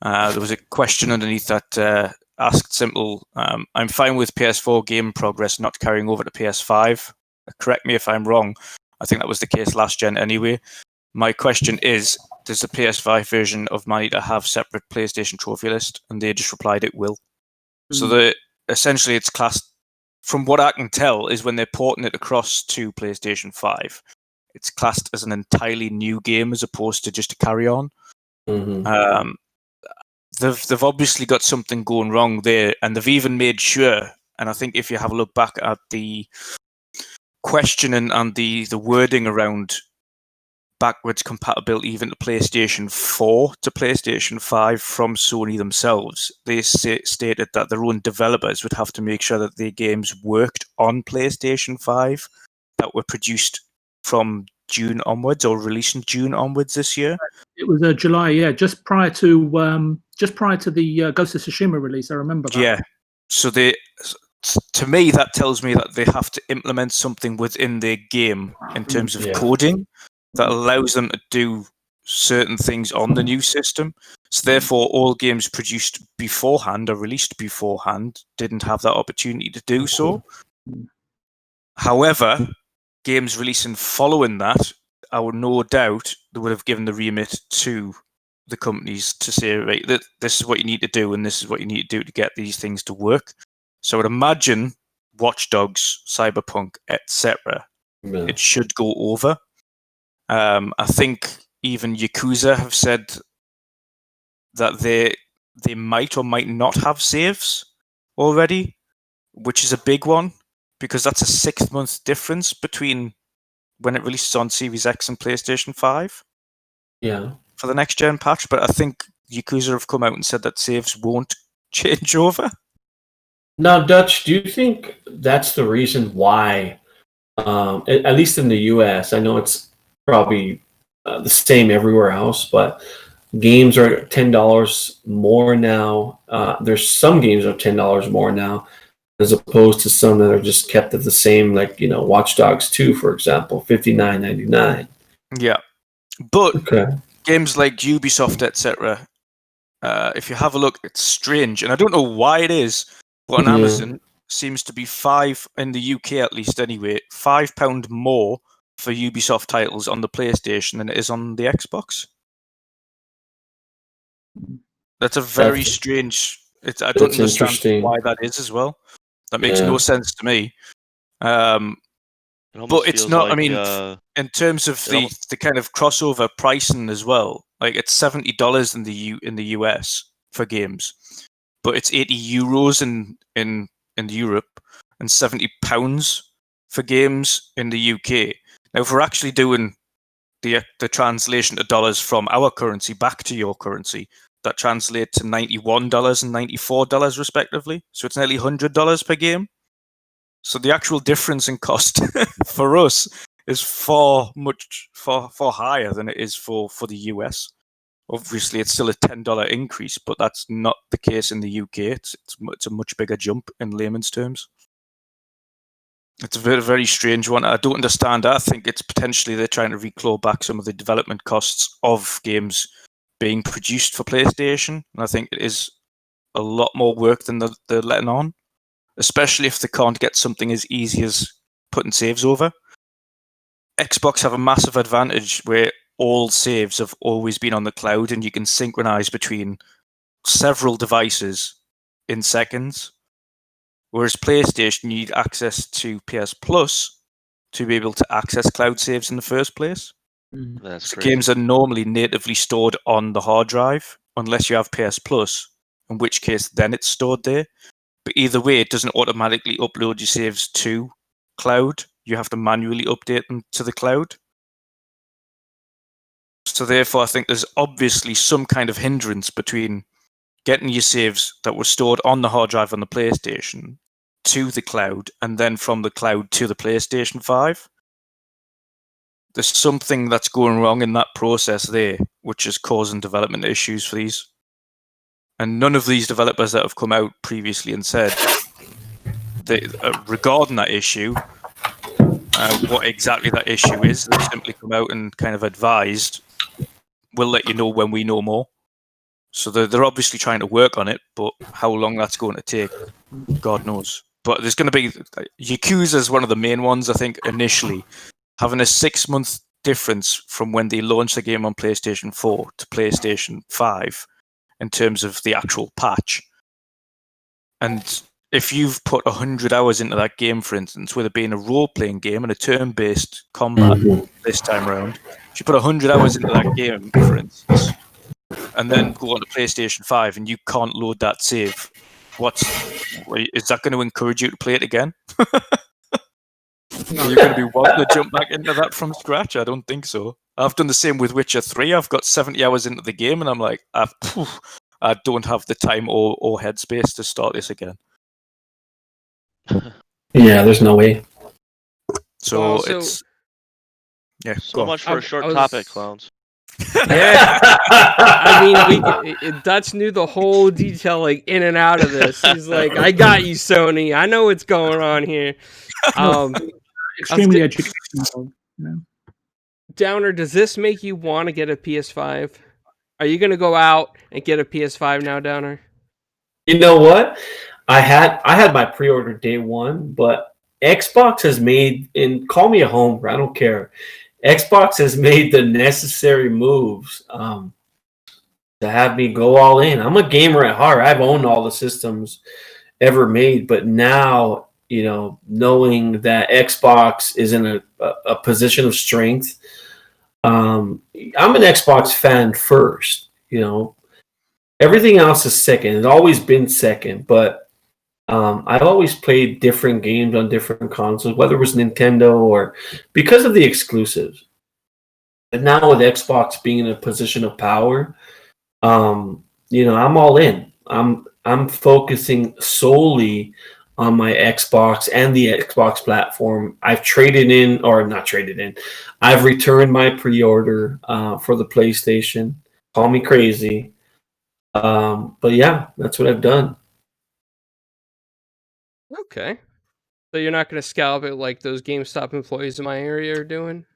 there was a question underneath that asked simple. I'm fine with PS4 game progress not carrying over to PS5. Correct me if I'm wrong. I think that was the case last gen anyway. My question is, does the PS5 version of Maneater have separate PlayStation trophy list? And they just replied it will. So essentially it's classed, from what I can tell, is when they're porting it across to PlayStation 5, it's classed as an entirely new game as opposed to just a carry on. Mm-hmm. They've obviously got something going wrong there, and they've even made sure, and I think if you have a look back at the questioning and the wording around backwards compatibility even to PlayStation 4 to PlayStation 5 from Sony themselves, they stated that their own developers would have to make sure that their games worked on PlayStation 5 that were produced from June onwards or released in June onwards this year. It was July, yeah, just prior to the Ghost of Tsushima release. I remember that. Yeah, so to me that tells me that they have to implement something within their game in terms of coding that allows them to do certain things on the new system. So therefore, all games produced beforehand or released beforehand didn't have that opportunity to do so. However, games releasing following that, I would no doubt they would have given the remit to the companies to say, right, that this is what you need to do and this is what you need to do to get these things to work. So I would imagine Watch Dogs, Cyberpunk, etc. It should go over. I think even Yakuza have said that they might or might not have saves already, which is a big one because that's a 6-month difference between when it releases on Series X and PlayStation 5. Yeah. For the next gen patch, but I think Yakuza have come out and said that saves won't change over. Now, Dutch, do you think that's the reason why, at least in the US, I know it's probably the same everywhere else, but games are $10 more now. There's some games are $10 more now, as opposed to some that are just kept at the same, like, Watch Dogs 2, for example, $59.99. Yeah, but games like Ubisoft, etc., if you have a look, it's strange, and I don't know why it is, but on Amazon seems to be in the UK at least anyway, £5 more for Ubisoft titles on the PlayStation than it is on the Xbox. That's a very That's- strange. I don't That's understand interesting. why that is as well. That makes Yeah. no sense to me. It almost But it's feels not. like, I mean, in terms of it almost- the kind of crossover pricing as well, like it's $70 in the US for games, but it's €80 in Europe and £70 for games in the UK. Now, if we're actually doing the translation to dollars from our currency back to your currency, that translates to $91 and $94 respectively. So it's nearly $100 per game. So the actual difference in cost for us is far higher than it is for the US. Obviously, it's still a $10 increase, but that's not the case in the UK. It's a much bigger jump in layman's terms. It's a very, very strange one. I don't understand that. I think it's potentially they're trying to reclaw back some of the development costs of games being produced for PlayStation. And I think it is a lot more work than they're letting on, especially if they can't get something as easy as putting saves over. Xbox have a massive advantage where all saves have always been on the cloud and you can synchronize between several devices in seconds. Whereas PlayStation, you need access to PS Plus to be able to access cloud saves in the first place. That's So crazy. games are normally natively stored on the hard drive, unless you have PS Plus, in which case then it's stored there. But either way, it doesn't automatically upload your saves to cloud. You have to manually update them to the cloud. So therefore, I think there's obviously some kind of hindrance between getting your saves that were stored on the hard drive on the PlayStation to the cloud, and then from the cloud to the PlayStation 5. There's something that's going wrong in that process there, which is causing development issues for these. And none of these developers that have come out previously and said regarding that issue, what exactly that issue is, they've simply come out and kind of advised, we'll let you know when we know more. So they're obviously trying to work on it, but how long that's going to take, God knows. But there's going to be Yakuza is one of the main ones, I think, initially. Having a 6-month difference from when they launched the game on PlayStation 4 to PlayStation 5 in terms of the actual patch. And if you've put 100 hours into that game, for instance, with it being a role-playing game and a turn-based combat this time around, if you put 100 hours into that game, for instance, and then go on to PlayStation 5 and you can't load that save, is that going to encourage you to play it again? You're going to be wanting to jump back into that from scratch? I don't think so. I've done the same with Witcher 3. I've got 70 hours into the game and I'm like, I don't have the time or headspace to start this again. Yeah, there's no way. So Also- it's... Yeah, So much for a short topic, clowns. Yeah, I mean, Dutch knew the whole detail, like in and out of this. He's like, "I got you, Sony. I know what's going on here." Extremely educational. Downer, does this make you want to get a PS5? Are you gonna go out and get a PS5 now, Downer? You know what? I had my pre-order day one, but Xbox has made, and call me a homer, I don't care. Xbox has made the necessary moves to have me go all in. I'm a gamer at heart. I've owned all the systems ever made, but now, knowing that Xbox is in a position of strength, I'm an Xbox fan first. Everything else is second. It's always been second, but I've always played different games on different consoles, whether it was Nintendo or because of the exclusives. And now with Xbox being in a position of power, I'm all in. I'm focusing solely on my Xbox and the Xbox platform. I've I've returned my pre-order for the PlayStation. Call me crazy. But yeah, that's what I've done. Okay, so you're not gonna scalp it like those GameStop employees in my area are doing?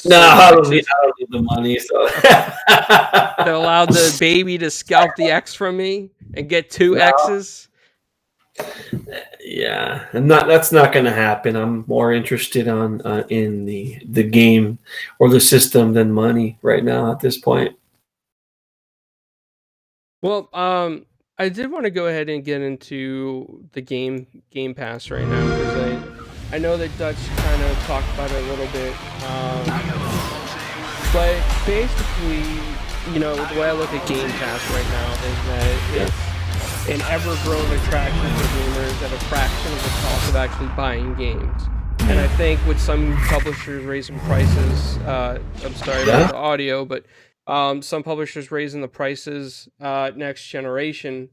No, I don't need the money. So They allowed the baby to scalp the X from me and get two X's. Yeah, that's not going to happen. I'm more interested in the game or the system than money right now at this point. Well, I did want to go ahead and get into the Game Pass right now because I know that Dutch kind of talked about it a little bit, but basically, the way I look at Game Pass right now is that it's an ever-growing attraction for gamers at a fraction of the cost of actually buying games. And I think with some publishers raising prices, I'm sorry about the audio, but some publishers raising the prices next generation,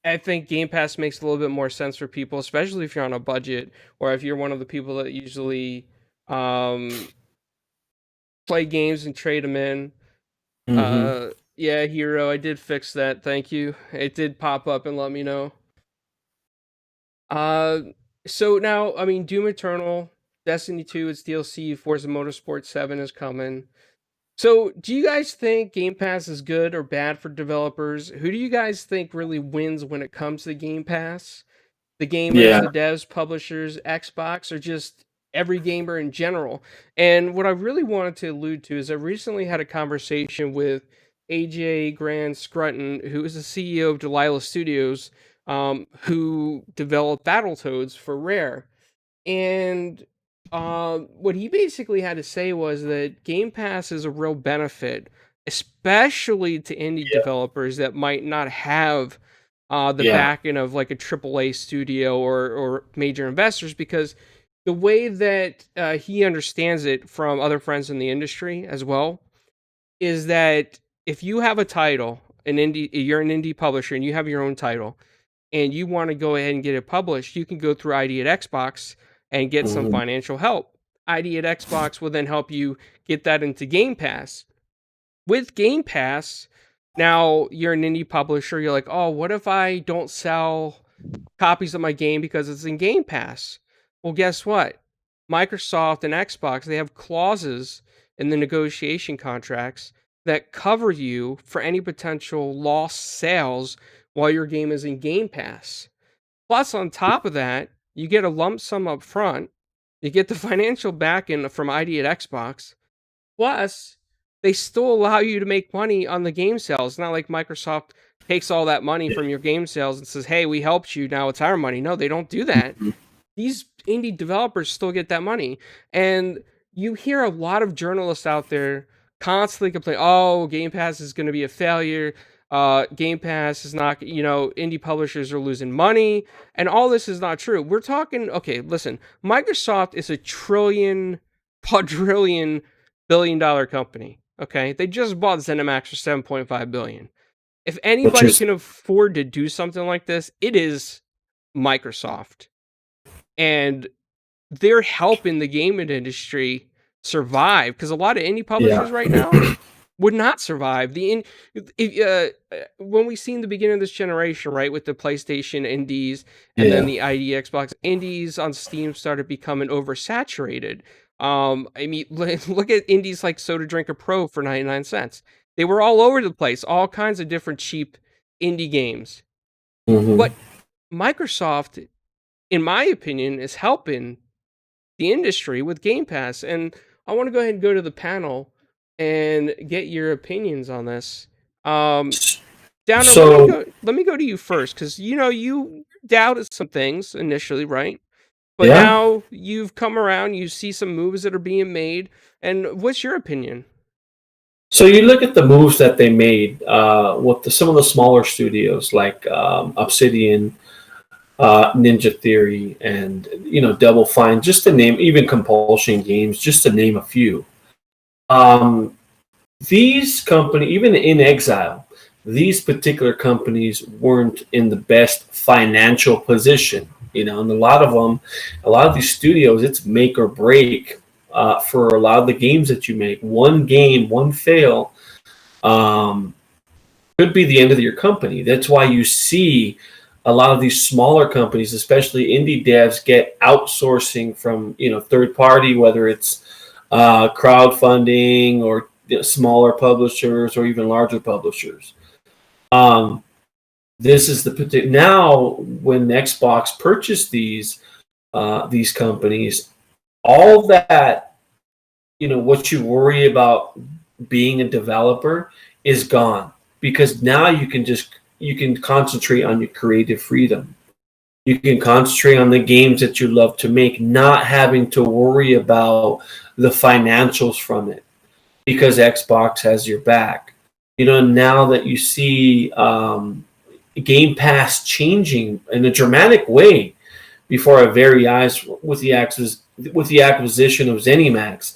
I think Game Pass makes a little bit more sense for people, especially if you're on a budget or if you're one of the people that usually play games and trade them in. Yeah, Hero, I did fix that. Thank you. It did pop up and let me know. So now, I mean, Doom Eternal, Destiny 2, its DLC, Forza Motorsport 7 is coming. So, do you guys think Game Pass is good or bad for developers? Who do you guys think really wins when it comes to Game Pass? The gamers, the devs, publishers, Xbox, or just every gamer in general? And what I really wanted to allude to is I recently had a conversation with AJ Grand Scrutton, who is the CEO of Delilah Studios, who developed Battletoads for Rare. And what he basically had to say was that Game Pass is a real benefit, especially to indie developers that might not have the backing of like a AAA studio or major investors, because the way that he understands it from other friends in the industry as well is that if you have a title, you're an indie publisher and you have your own title, and you want to go ahead and get it published, you can go through ID at Xbox and get some financial help. ID at Xbox will then help you get that into Game Pass. With Game Pass, now you're an indie publisher, you're like, oh, what if I don't sell copies of my game because it's in Game Pass? Well, guess what? Microsoft and Xbox, they have clauses in the negotiation contracts that cover you for any potential lost sales while your game is in Game Pass. Plus, on top of that, you get a lump sum up front. You get the financial backing from ID at Xbox. Plus, they still allow you to make money on the game sales. It's not like Microsoft takes all that money from your game sales and says, hey, we helped you, now it's our money. No, they don't do that. These indie developers still get that money. And you hear a lot of journalists out there constantly complain, oh, Game Pass is going to be a failure. Game Pass is not, indie publishers are losing money, and all this is not true. We're talking, okay, listen, Microsoft is a quadrillion billion-dollar company, okay? They just bought ZeniMax for $7.5 billion. If anybody can afford to do something like this, it is Microsoft. And they're helping the gaming industry survive, because a lot of indie publishers right now would not survive. When we see in the beginning of this generation, right, with the PlayStation indies and then the ID Xbox indies on Steam started becoming oversaturated. I mean, look at indies like Soda Drinker Pro for 99 cents. They were all over the place, all kinds of different cheap indie games. But Microsoft, in my opinion, is helping the industry with Game Pass. And I want to go ahead and go to the panel and get your opinions on this. Downer, let me go to you first, because you doubted some things initially, right? But now you've come around, you see some moves that are being made, and what's your opinion? So you look at the moves that they made with some of the smaller studios like Obsidian, Ninja Theory, and Double Fine, just to name, even Compulsion Games, just to name a few. These companies, even in exile, these particular companies weren't in the best financial position, and a lot of these studios, it's make or break for a lot of the games that you make. One game, one fail, could be the end of your company. That's why you see a lot of these smaller companies, especially indie devs, get outsourcing from third party, whether it's crowdfunding or smaller publishers or even larger publishers. This is the now when Xbox purchased these companies, all that what you worry about being a developer is gone. because now you can concentrate on your creative freedom. You can concentrate on the games that you love to make, not having to worry about the financials from it, because Xbox has your back. Now that you see Game Pass changing in a dramatic way before our very eyes with the acquisition of ZeniMax,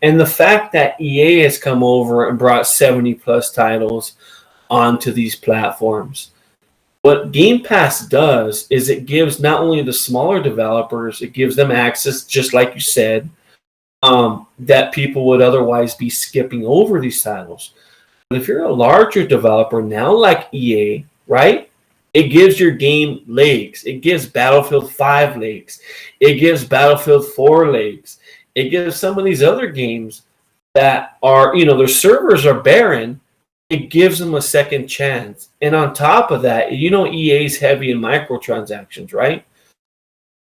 and the fact that EA has come over and brought 70 plus titles onto these platforms. What Game Pass does is it gives not only the smaller developers, it gives them access, just like you said, that people would otherwise be skipping over these titles. But if you're a larger developer now, like EA, right? It gives your game legs. It gives Battlefield 5 legs. It gives Battlefield 4 legs. It gives some of these other games that are, their servers are barren. It gives them a second chance. And on top of that, EA's heavy in microtransactions, right?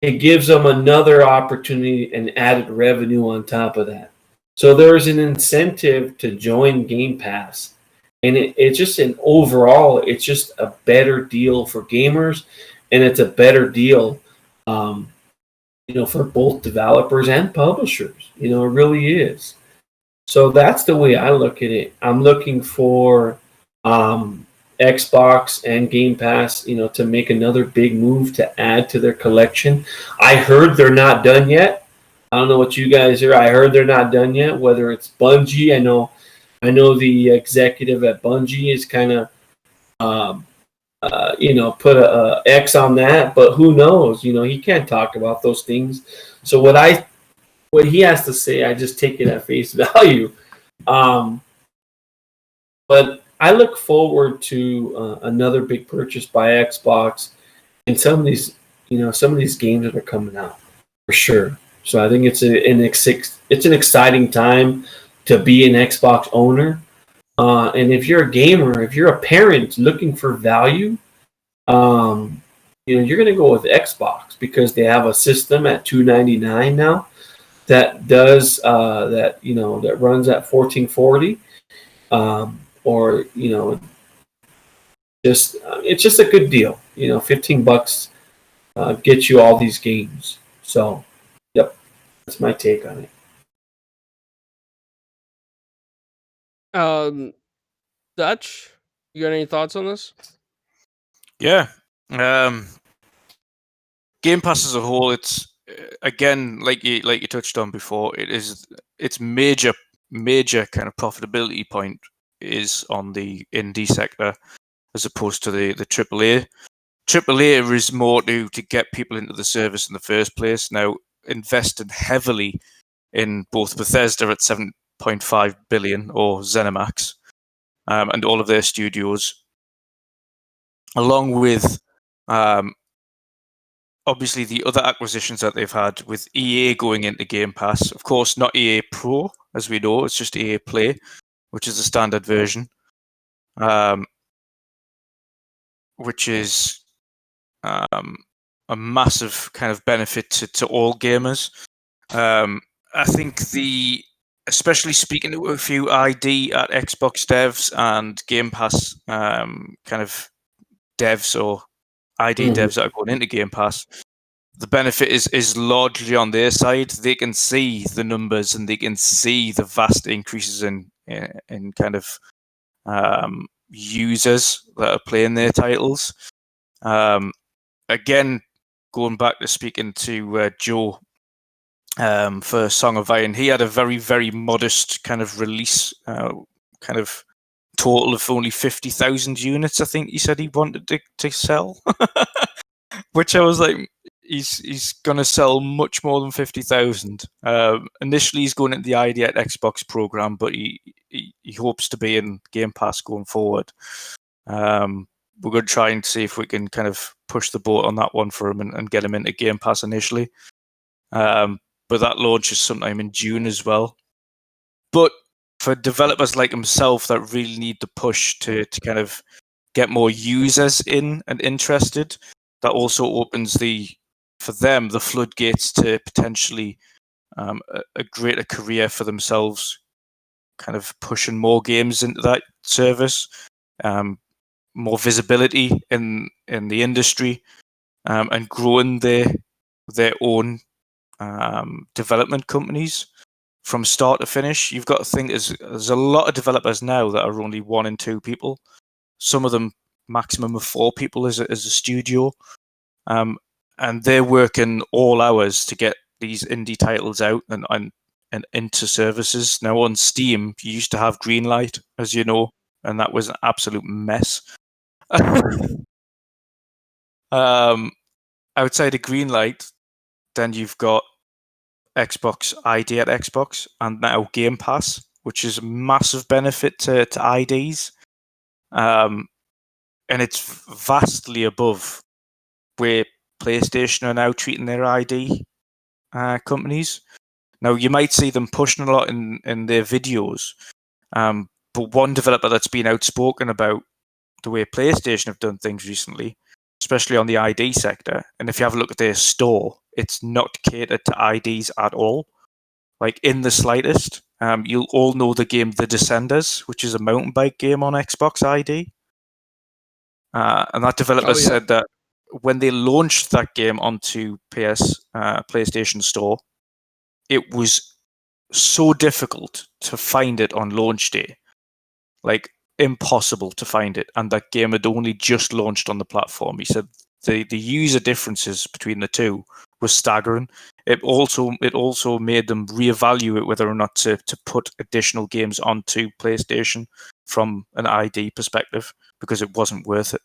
It gives them another opportunity and added revenue on top of that. So there's an incentive to join Game Pass. And it's just it's just a better deal for gamers. And it's a better deal, for both developers and publishers. It really is. So that's the way I look at it. I'm looking for Xbox and Game Pass, to make another big move to add to their collection. I heard they're not done yet. I don't know what you guys hear. I heard they're not done yet. Whether it's Bungie, I know the executive at Bungie is kind of, put a X on that. But who knows? He can't talk about those things. So what he has to say, I just take it at face value. But I look forward to another big purchase by Xbox and some of these games that are coming out for sure. So I think it's an exciting time to be an Xbox owner. And if you're a gamer, if you're a parent looking for value, you're going to go with Xbox because they have a system at $299 now that does that runs at 1440, or it's just a good deal. $15 gets you all these games. So, yep, that's my take on it. Dutch, you got any thoughts on this? Yeah. Game Pass as a whole, it's again like you touched on before. Its major kind of profitability point is on the indie sector as opposed to the AAA. AAA is more to get people into the service in the first place. Now, invested heavily in both Bethesda at $7.5 billion or ZeniMax, and all of their studios, along with obviously the other acquisitions that they've had with EA going into Game Pass. Of course, not EA Pro, as we know, it's just EA Play, which is the standard version, which is a massive kind of benefit to all gamers. I think especially speaking to a few ID at Xbox devs and Game Pass kind of devs or ID devs that are going into Game Pass, the benefit is largely on their side. They can see the numbers and they can see the vast increases in kind of users that are playing their titles. Again, going back to speaking to Joe for Song of Iron, he had a very, very modest kind of release, kind of total of only 50,000 units, I think he said he wanted to sell. Which I was like, he's going to sell much more than 50,000. Initially, he's going into the ID at Xbox program, but he hopes to be in Game Pass going forward. We're going to try and see if we can kind of push the boat on that one for him and get him into Game Pass initially. But that launches sometime in June as well. But for developers like himself that really need to push to kind of get more users in and interested, that also opens for them the floodgates to potentially a greater career for themselves, kind of pushing more games into that service. more visibility in the industry, and growing their own development companies from start to finish. You've got to think there's a lot of developers now that are only 1 and 2 people. Some of them maximum of 4 people as a studio, and they're working all hours to get these indie titles out and into services. Now on Steam, you used to have Greenlight, as you know, and that was an absolute mess. Outside of Greenlight, then you've got Xbox ID at Xbox, and now Game Pass, which is a massive benefit to IDs. And it's vastly above where PlayStation are now treating their ID companies. Now, you might see them pushing a lot in their videos, but one developer that's been outspoken about the way PlayStation have done things recently, especially on the ID sector, and if you have a look at their store, it's not catered to IDs at all, like in the slightest. You'll all know the game The Descenders, which is a mountain bike game on Xbox ID. And that developer said that when they launched that game onto PlayStation Store, it was so difficult to find it on launch day, like impossible to find it, and that game had only just launched on the platform. He said the user differences between the two was staggering. It also made them reevaluate whether or not to put additional games onto PlayStation from an ID perspective, because it wasn't worth it.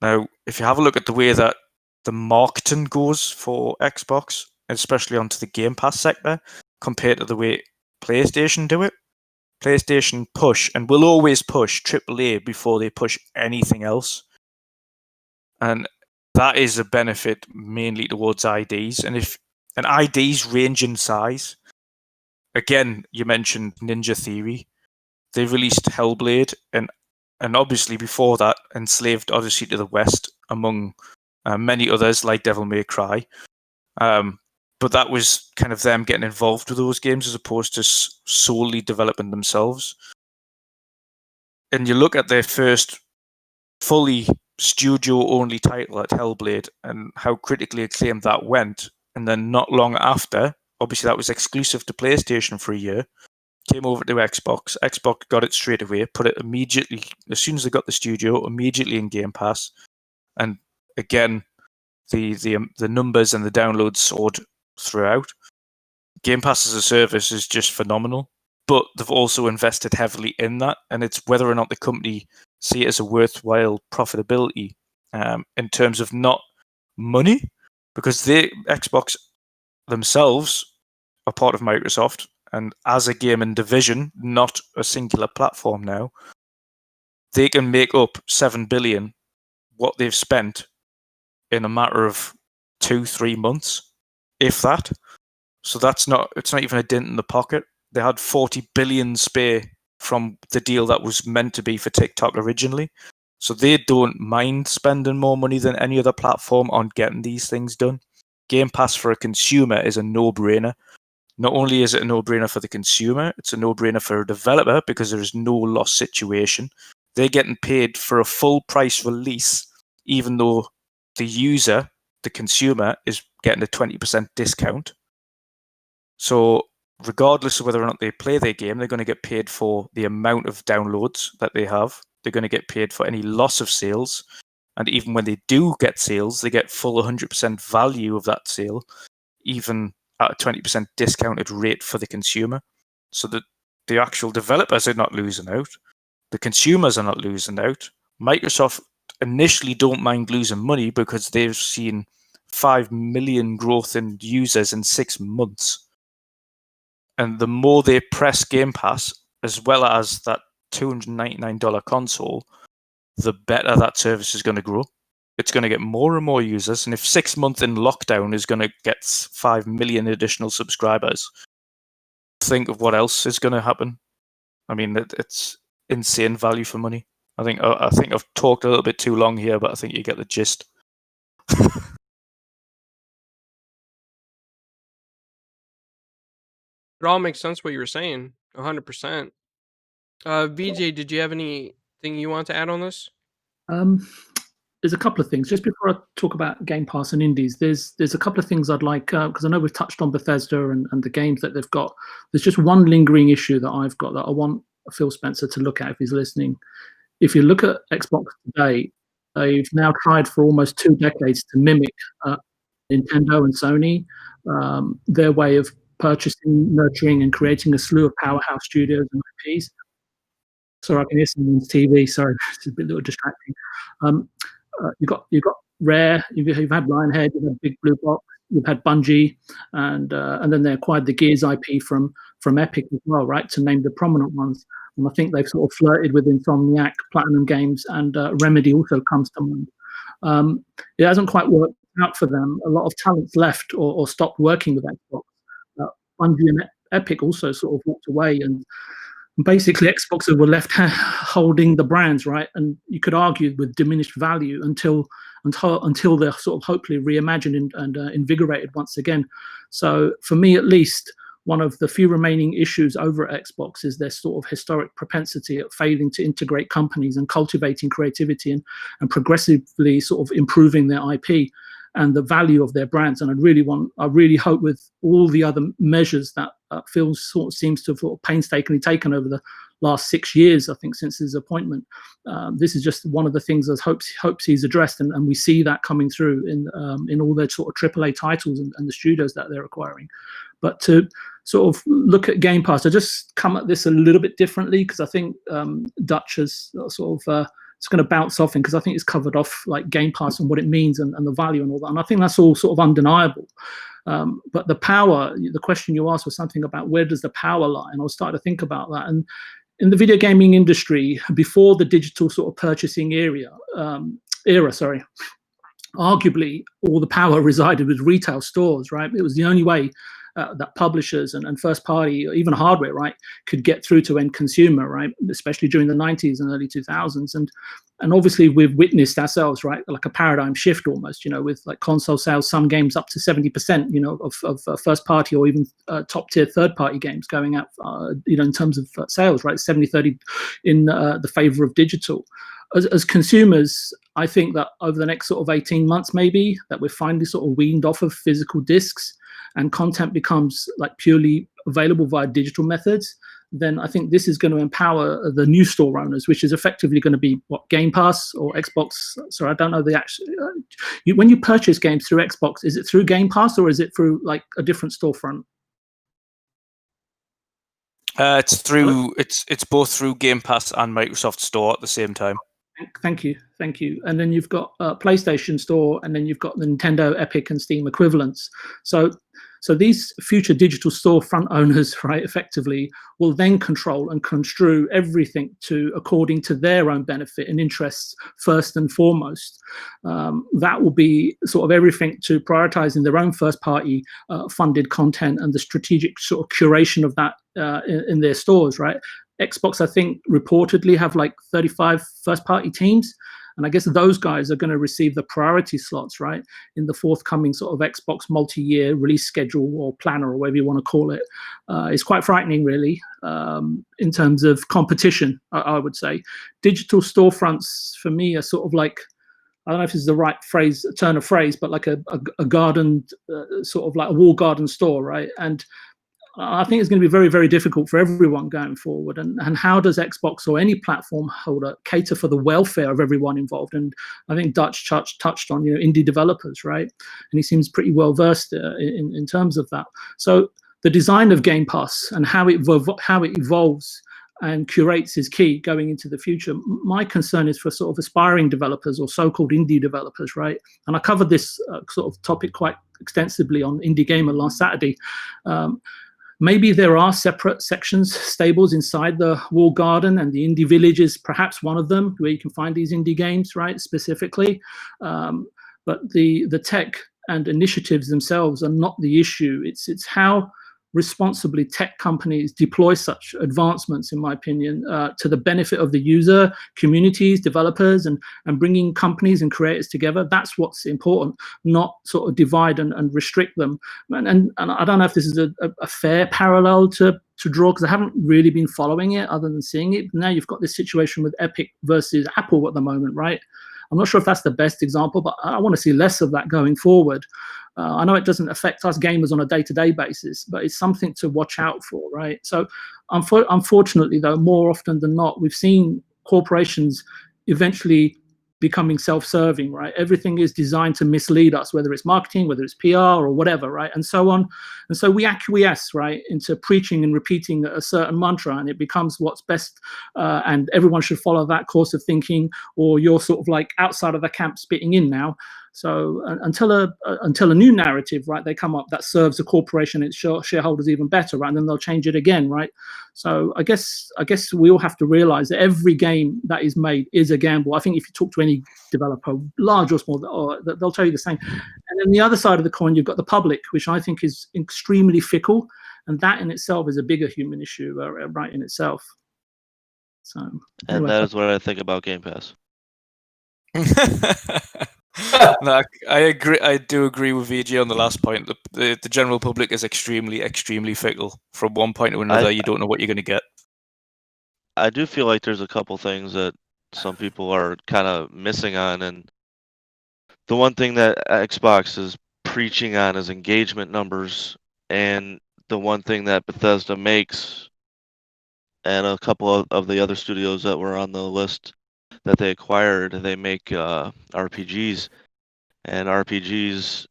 Now, if you have a look at the way that the marketing goes for Xbox, especially onto the Game Pass sector, compared to the way PlayStation do it, PlayStation push and will always push AAA before they push anything else. And that is a benefit mainly towards IDs. And IDs range in size. Again, you mentioned Ninja Theory. They released Hellblade, and obviously before that, Enslaved Odyssey to the West, among many others like Devil May Cry. But that was kind of them getting involved with those games as opposed to solely developing themselves. And you look at their first fully studio-only title at Hellblade and how critically acclaimed that went. And then not long after, obviously that was exclusive to PlayStation for a year, came over to Xbox. Xbox got it straight away, put it immediately, as soon as they got the studio, immediately in Game Pass. And again, the numbers and the downloads soared throughout. Game Pass as a service is just phenomenal, but they've also invested heavily in that, and it's whether or not the company see it as a worthwhile profitability in terms of not money, because Xbox themselves are part of Microsoft, and as a gaming division, not a singular platform now, they can make up $7 billion what they've spent in a matter of 2-3 months, if that. So it's not even a dent in the pocket. They had 40 billion spare from the deal that was meant to be for TikTok originally. So they don't mind spending more money than any other platform on getting these things done. Game Pass for a consumer is a no-brainer. Not only is it a no-brainer for the consumer, it's a no-brainer for a developer because there is no loss situation. They're getting paid for a full price release, even though the user, the consumer, is getting a 20% discount. So regardless of whether or not they play their game, they're going to get paid for the amount of downloads that they have. They're going to get paid for any loss of sales. And even when they do get sales, they get full 100% value of that sale, even at a 20% discounted rate for the consumer. So that the actual developers are not losing out. The consumers are not losing out. Microsoft initially don't mind losing money because they've seen 5 million growth in users in 6 months. And the more they press Game Pass, as well as that $299 console, the better that service is going to grow. It's going to get more and more users. And if 6 months in lockdown is going to get 5 million additional subscribers, think of what else is going to happen. I mean, it's insane value for money. I think I've talked a little bit too long here, but I think you get the gist. It all makes sense what you were saying, 100%. VJ, did you have any thing you want to add on this? There's a couple of things. Just before I talk about Game Pass and indies, there's a couple of things I'd like, because I know we've touched on Bethesda and the games that they've got. There's just one lingering issue that I've got that I want Phil Spencer to look at if he's listening. If you look at Xbox today, they've now tried for almost 2 decades to mimic Nintendo and Sony, their way of purchasing, nurturing, and creating a slew of powerhouse studios and IPs. Sorry, I can hear someone's TV. Sorry, it's a bit little distracting. You've got Rare, you've had Lionhead, you've had Big Blue Box, you've had Bungie, and then they acquired the Gears IP from Epic as well, right? To name the prominent ones. And I think they've sort of flirted with Insomniac, Platinum Games, and Remedy also comes to mind. It hasn't quite worked out for them. A lot of talent's left or stopped working with Xbox. Bungie and Epic also sort of walked away, and basically Xbox were left holding the brands, right? And you could argue with diminished value until they're sort of hopefully reimagined and invigorated once again. So for me, at least, one of the few remaining issues over at Xbox is their sort of historic propensity at failing to integrate companies and cultivating creativity and progressively sort of improving their IP and the value of their brands. And I really hope with all the other measures that Phil sort of seems to have sort of painstakingly taken over the last 6 years, I think, since his appointment. This is just one of the things I hopes he's addressed, and we see that coming through in all their sort of AAA titles and the studios that they're acquiring. But to sort of look at Game Pass, I just come at this a little bit differently, because I think Dutch has sort of it's going to bounce off in, because I think it's covered off like Game Pass and what it means and the value and all that. And I think that's all sort of undeniable. But the power, the question you asked was something about where does the power lie? And I was starting to think about that. And in the video gaming industry, before the digital sort of purchasing era, arguably all the power resided with retail stores, right? It was the only way that publishers and first party, or even hardware, right, could get through to end consumer, right, especially during the 90s and early 2000s. And obviously we've witnessed ourselves, right, like a paradigm shift almost, with like console sales, some games up to 70%, of first party or even top tier third party games going out, in terms of sales, right, 70-30 in the favor of digital. As consumers, I think that over the next sort of 18 months, maybe, that we're finally sort of weaned off of physical discs and content becomes like purely available via digital methods, then I think this is going to empower the new store owners, which is effectively going to be what, Game Pass or Xbox. Sorry, I don't know the actual. When you purchase games through Xbox, is it through Game Pass or is it through like a different storefront? It's both through Game Pass and Microsoft Store at the same time. Thank you. And then you've got PlayStation Store, and then you've got the Nintendo, Epic, and Steam equivalents. So these future digital storefront owners, right, effectively will then control and construe everything according to their own benefit and interests first and foremost. That will be sort of everything to prioritizing their own first party funded content and the strategic sort of curation of that in their stores, right? Xbox, I think, reportedly have like 35 first-party teams, and I guess those guys are going to receive the priority slots, right, in the forthcoming sort of Xbox multi-year release schedule or planner or whatever you want to call it. It's quite frightening, really, in terms of competition, I would say. Digital storefronts, for me, are sort of like, I don't know if this is the right turn of phrase, but like a garden, sort of like a wall garden store, right? And I think it's going to be very, very difficult for everyone going forward. And how does Xbox or any platform holder cater for the welfare of everyone involved? And I think Dutch touched on, indie developers, right? And he seems pretty well versed in terms of that. So the design of Game Pass and how it evolves and curates is key going into the future. My concern is for sort of aspiring developers or so-called indie developers, right? And I covered this sort of topic quite extensively on Indie Gamer last Saturday. Maybe there are separate sections, stables inside the walled garden, and the indie village is perhaps one of them where you can find these indie games, right, specifically. But the tech and initiatives themselves are not the issue. It's how responsibly tech companies deploy such advancements, in my opinion, to the benefit of the user, communities, developers, and bringing companies and creators together. That's what's important, not sort of divide and restrict them. And I don't know if this is a fair parallel to draw, because I haven't really been following it other than seeing it. Now you've got this situation with Epic versus Apple at the moment, right? I'm not sure if that's the best example, but I want to see less of that going forward. I know it doesn't affect us gamers on a day-to-day basis, but it's something to watch out for, right? So unfortunately, though, more often than not, we've seen corporations eventually becoming self-serving, right? Everything is designed to mislead us, whether it's marketing, whether it's PR or whatever, right? And so on. And so we acquiesce, right, into preaching and repeating a certain mantra, and it becomes what's best, and everyone should follow that course of thinking, or you're sort of like outside of the camp spitting in now. So until a new narrative, right, they come up that serves a corporation and its shareholders even better, right, and then they'll change it again, right? So I guess we all have to realize that every game that is made is a gamble. I think if you talk to any developer, large or small, they'll tell you the same. And then the other side of the coin, you've got the public, which I think is extremely fickle, and that in itself is a bigger human issue, right, in itself. So And that is what I think about Game Pass. No, I agree. I do agree with VG on the last point. The general public is extremely, extremely fickle. From one point to another, you don't know what you're going to get. I do feel like there's a couple things that some people are kind of missing on, and the one thing that Xbox is preaching on is engagement numbers, and the one thing that Bethesda makes, and a couple of the other studios that were on the list that they acquired, they make RPGs, and RPGs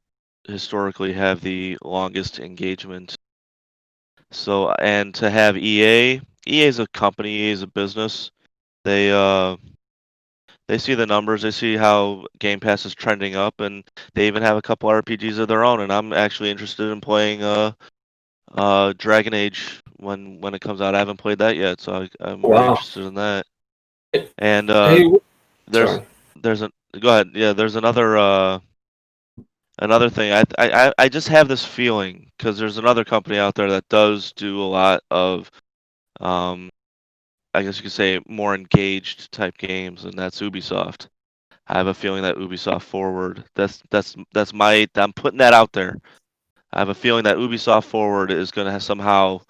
historically have the longest engagement. So, and to have EA is a company, EA is a business. They see the numbers, they see how Game Pass is trending up, and they even have a couple RPGs of their own. And I'm actually interested in playing Dragon Age when it comes out. I haven't played that yet, so I'm very interested in that. And there's go ahead. Yeah, there's another thing. I just have this feeling, because there's another company out there that does do a lot of I guess you could say more engaged type games, and that's Ubisoft. I have a feeling that Ubisoft Forward, I'm putting that out there. I have a feeling that Ubisoft Forward is going to somehow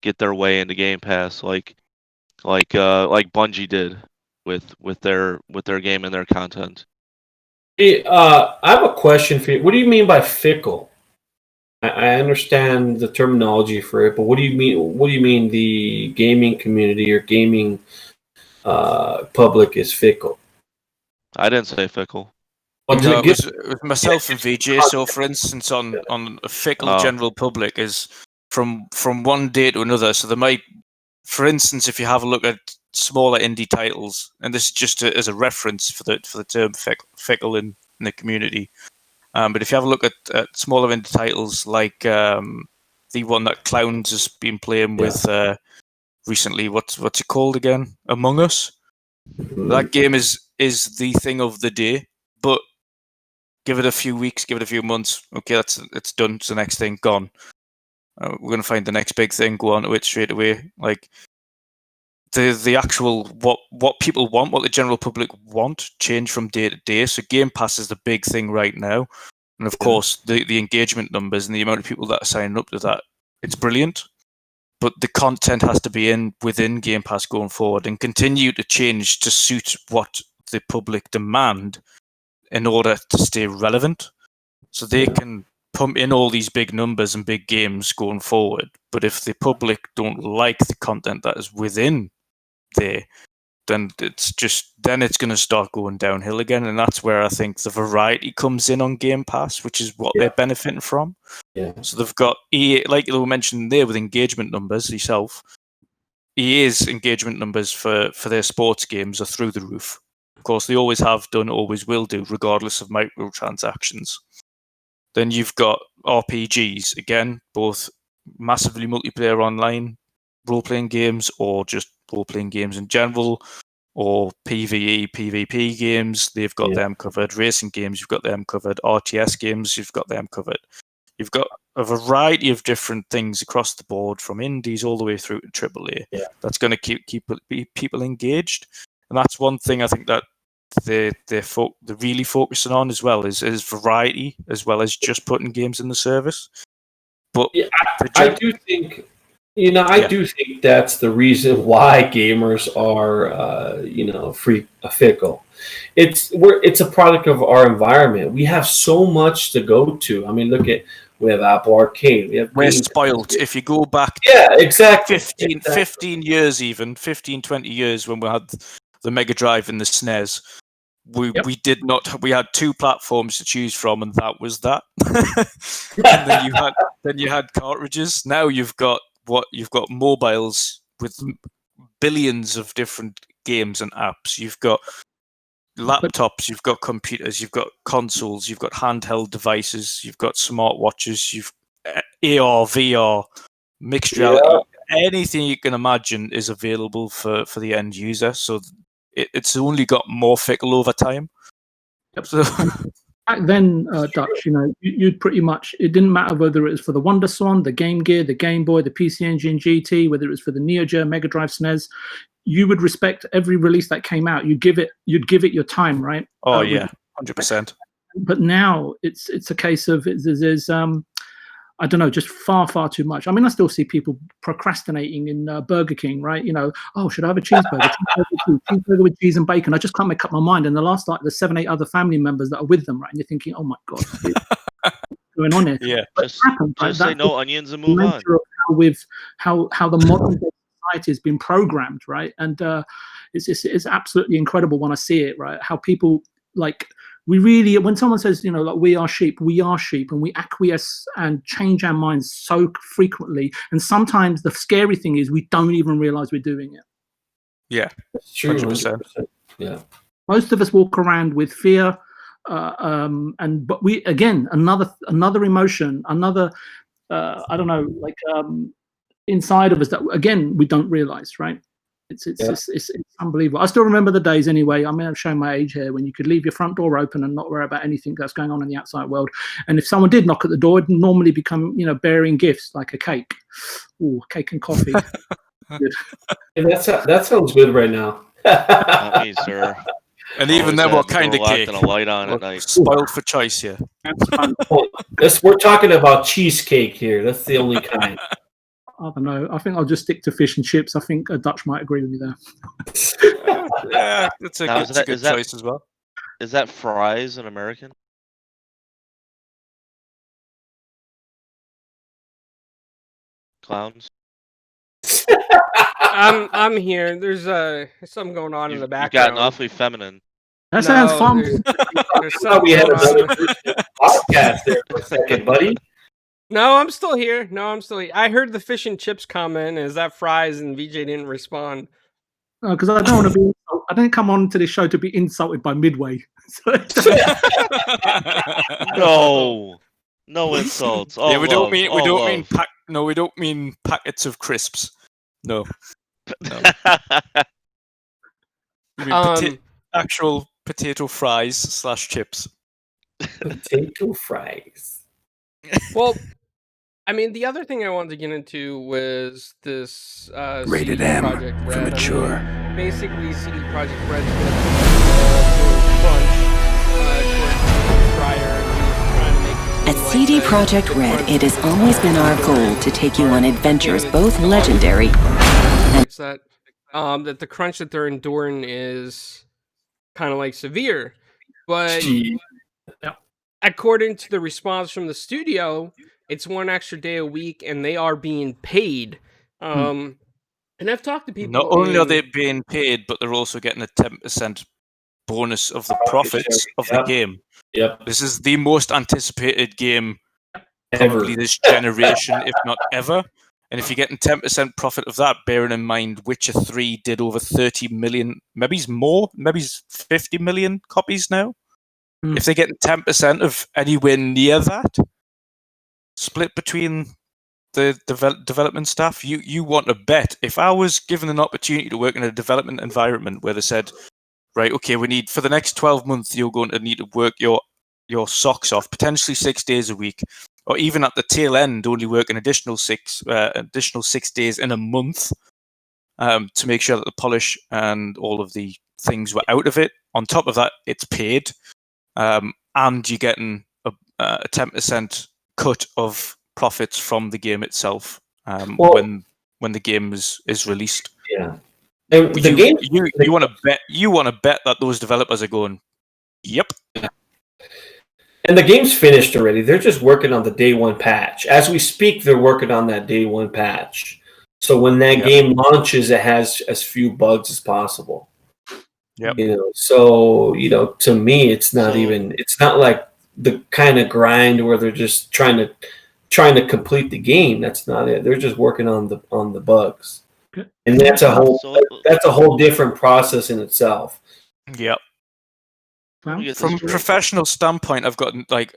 get their way into Game Pass, like Bungie did with their game and their content. Hey, I have a question for you. What do you mean by fickle? I understand the terminology for it, but what do you mean? What do you mean the gaming community or gaming public is fickle? I didn't say fickle. No, it was myself and VJ. So, for instance, on a fickle general public is from one day to another. So there might, for instance, if you have a look at smaller indie titles, and this is just as a reference for the term fickle in the community. But if you have a look at smaller indie titles like the one that Clowns has been playing with recently, what's it called again? Among Us. That game is the thing of the day, but give it a few weeks, give it a few months. Okay, it's done. It's the next thing gone. We're gonna find the next big thing. Go on to it straight away. Like the actual what people want, what the general public want, change from day to day. So Game Pass is the big thing right now, and of course the engagement numbers and the amount of people that are signing up to that, it's brilliant. But the content has to be within Game Pass going forward and continue to change to suit what the public demand in order to stay relevant. So they can pump in all these big numbers and big games going forward. But if the public don't like the content that is within there, then it's going to start going downhill again. And that's where I think the variety comes in on Game Pass, which is what they're benefiting from. Yeah. So they've got EA, like you mentioned there with engagement numbers yourself. EA's engagement numbers for their sports games are through the roof. Of course, they always have done, always will do, regardless of microtransactions. Then you've got RPGs, again, both massively multiplayer online role-playing games or just role-playing games in general, or PvE, PvP games, they've got them covered. Racing games, you've got them covered. RTS games, you've got them covered. You've got a variety of different things across the board, from indies all the way through to AAA. Yeah. That's going to keep people engaged, and that's one thing I think that they're really focusing on as well is variety, as well as just putting games in the service. But yeah, I do think, I do think that's the reason why gamers are, fickle. It's a product of our environment. We have so much to go to. I mean, we have Apple Arcade. We're spoiled. If you go back, yeah, exactly. 15 years, even 15, 20 years, when we had the Mega Drive and the SNES, we had two platforms to choose from, and that was that. And then you had cartridges. Now you've got mobiles with billions of different games and apps. You've got laptops, you've got computers, you've got consoles, you've got handheld devices, you've got smartwatches, you've AR, VR, mixed reality. Anything you can imagine is available for the end user. So it's only got more fickle over time. Yep. So back then, Dutch, you'd pretty much, it didn't matter whether it was for the WonderSwan, the Game Gear, the Game Boy, the PC Engine GT, whether it was for the Neo Geo, Mega Drive, SNES. You would respect every release that came out. You'd give it your time, right? Oh yeah, 100%. But now it's a case of there's I don't know, just far too much. I mean, I still see people procrastinating in Burger King, right? Should I have a cheeseburger? Cheeseburger with cheese and bacon. I just can't make up my mind. And the last, the 7-8 other family members that are with them, right? And you're thinking, oh my God, what's going on here? Yeah, just say no onions and move on. How the modern society has been programmed, right? And it's absolutely incredible when I see it, right? How people we really, when someone says, we are sheep, and we acquiesce and change our minds so frequently. And sometimes the scary thing is we don't even realize we're doing it. Yeah, it's true. 100%. Yeah. Most of us walk around with fear, but we, again, another emotion, inside of us that, again, we don't realize, right? It's unbelievable. I still remember the days anyway. I mean, I'm showing my age here, when you could leave your front door open and not worry about anything that's going on in the outside world. And if someone did knock at the door, it'd normally become, bearing gifts like a cake. Ooh, cake and coffee. That sounds good right now. Not me, sir. And even then, what kind of cake? And a light on at night. Spoiled for choice here. We're talking about cheesecake here. That's the only kind. I don't know. I think I'll just stick to fish and chips. I think Dutch might agree with me there. Yeah, that's a good choice as well. Is that fries an American? Clowns? I'm here. There's something going on in the background. You've gotten awfully feminine. That sounds fun. There's something we had going another podcast there for a second, buddy. No, I'm still here. I heard the fish and chips comment. Is that fries? And VJ didn't respond. Because I don't want to be. I didn't come on to this show to be insulted by Midway. No insults. Yeah, we don't mean packets of crisps. No. We mean actual potato fries / chips. Potato fries. Well, I mean, the other thing I wanted to get into was this Rated CD M Projekt for Red. mature. I mean, basically, CD Projekt Red's going to crunch prior. At CD Projekt Red, it has always been our goal to take you on adventures both legendary. It's that the crunch that they're enduring is kind of severe, but according to the response from the studio, it's one extra day a week, and they are being paid. And I've talked to people. Not only are they being paid, but they're also getting a 10% bonus of the profits of the game. Yep. This is the most anticipated game probably Ever. this generation, if not ever. And if you're getting 10% profit of that, bearing in mind Witcher 3 did over 30 million, maybe more, maybe 50 million copies now. If they're getting 10% of anywhere near that, split between the development staff, you want to bet. If I was given an opportunity to work in a development environment where they said, right, okay, we need, for the next 12 months, you're going to need to work your socks off, potentially 6 days a week, or even at the tail end, only work an additional 6 days in a month to make sure that the polish and all of the things were out of it. On top of that, it's paid, and you're getting a 10% cut of profits from the game itself when the game is released. Yeah, and But the game you want to bet that those developers are going, yep. And the game's finished already. They're just working on the day one patch. As we speak, they're working on that day one patch. So when that game launches, it has as few bugs as possible. Yep. So to me, it's not like the kind of grind where they're just trying to complete the game. That's not it. They're just working on the bugs. Okay. And that's a whole different process in itself. Yep. Well, From a professional standpoint, I've got the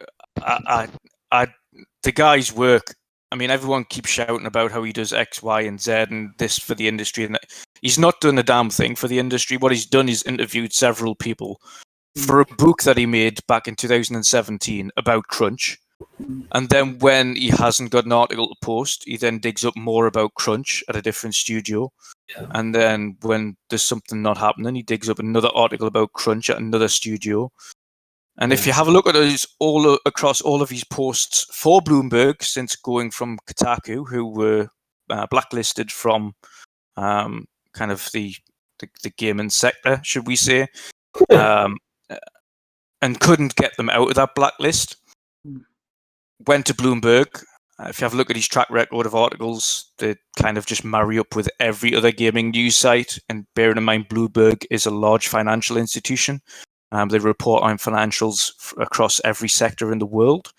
guy's work. I mean, everyone keeps shouting about how he does X, Y, and Z, and this for the industry, and that. He's not done a damn thing for the industry. What he's done is interviewed several people for a book that he made back in 2017 about crunch. And then when he hasn't got an article to post, he then digs up more about crunch at a different studio. Yeah. And then when there's something not happening, he digs up another article about crunch at another studio. And if you have a look at those all across all of his posts for Bloomberg, since going from Kotaku, who were blacklisted from kind of the gaming sector, should we say, and couldn't get them out of that blacklist, went to Bloomberg. If you have a look at his track record of articles, they kind of just marry up with every other gaming news site. And bearing in mind, Bloomberg is a large financial institution. They report on financials across every sector in the world.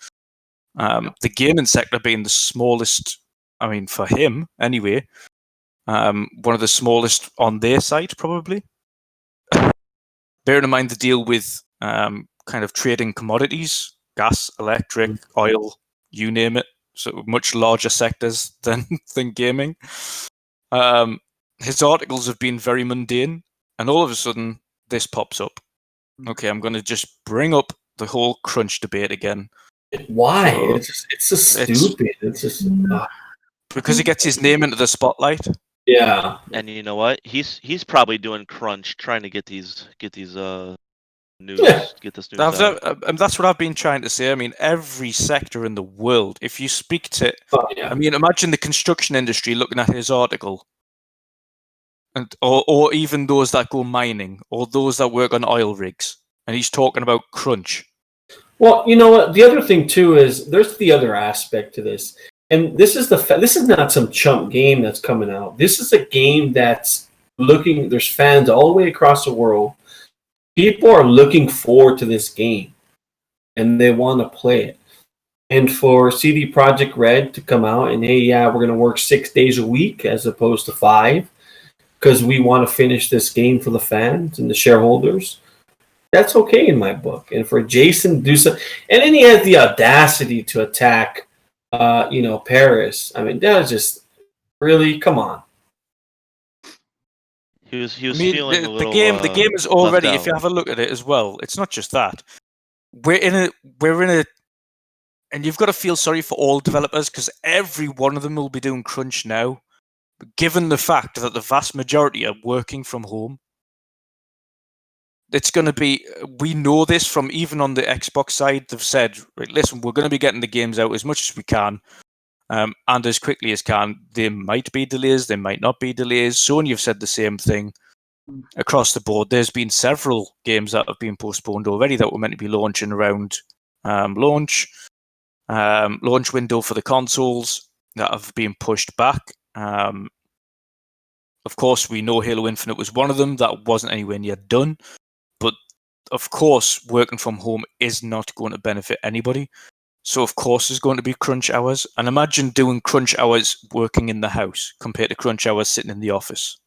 The gaming sector being the smallest, I mean, for him anyway, one of the smallest on their site, probably. Bearing in mind the deal with kind of trading commodities, gas, electric, oil, you name it. So much larger sectors than gaming. His articles have been very mundane, and all of a sudden this pops up. Okay, I'm going to just bring up the whole crunch debate again. Why? It's just stupid. It's just because he gets his name into the spotlight. Yeah, and you know what? He's probably doing crunch, trying to get these news, get this news out. And that's what I've been trying to say. I mean, every sector in the world, if you speak to, I mean, imagine the construction industry looking at his article, and or even those that go mining, or those that work on oil rigs, and he's talking about crunch. Well, you know what? The other thing too is there's the other aspect to this, and this is this is not some chump game that's coming out. This is a game that's looking. There's fans all the way across the world. People are looking forward to this game, and they want to play it. And for CD Projekt Red to come out and, hey, yeah, we're going to work 6 days a week as opposed to 5 because we want to finish this game for the fans and the shareholders, that's okay in my book. And for Jason to do so, and then he has the audacity to attack, Paris. I mean, that was just really, come on. He was feeling a little. The game is already. If you have a look at it as well, it's not just that. We're in a, and you've got to feel sorry for all developers because every one of them will be doing crunch now, given the fact that the vast majority are working from home. It's going to be. We know this from even on the Xbox side. They've said, right, listen, we're going to be getting the games out as much as we can. And as quickly as can. There might be delays, there might not be delays. Sony have said the same thing across the board. There's been several games that have been postponed already that were meant to be launching around launch window for the consoles that have been pushed back. Of course, we know Halo Infinite was one of them that wasn't anywhere near done. But of course, working from home is not going to benefit anybody. So, of course, there's going to be crunch hours. And imagine doing crunch hours working in the house compared to crunch hours sitting in the office.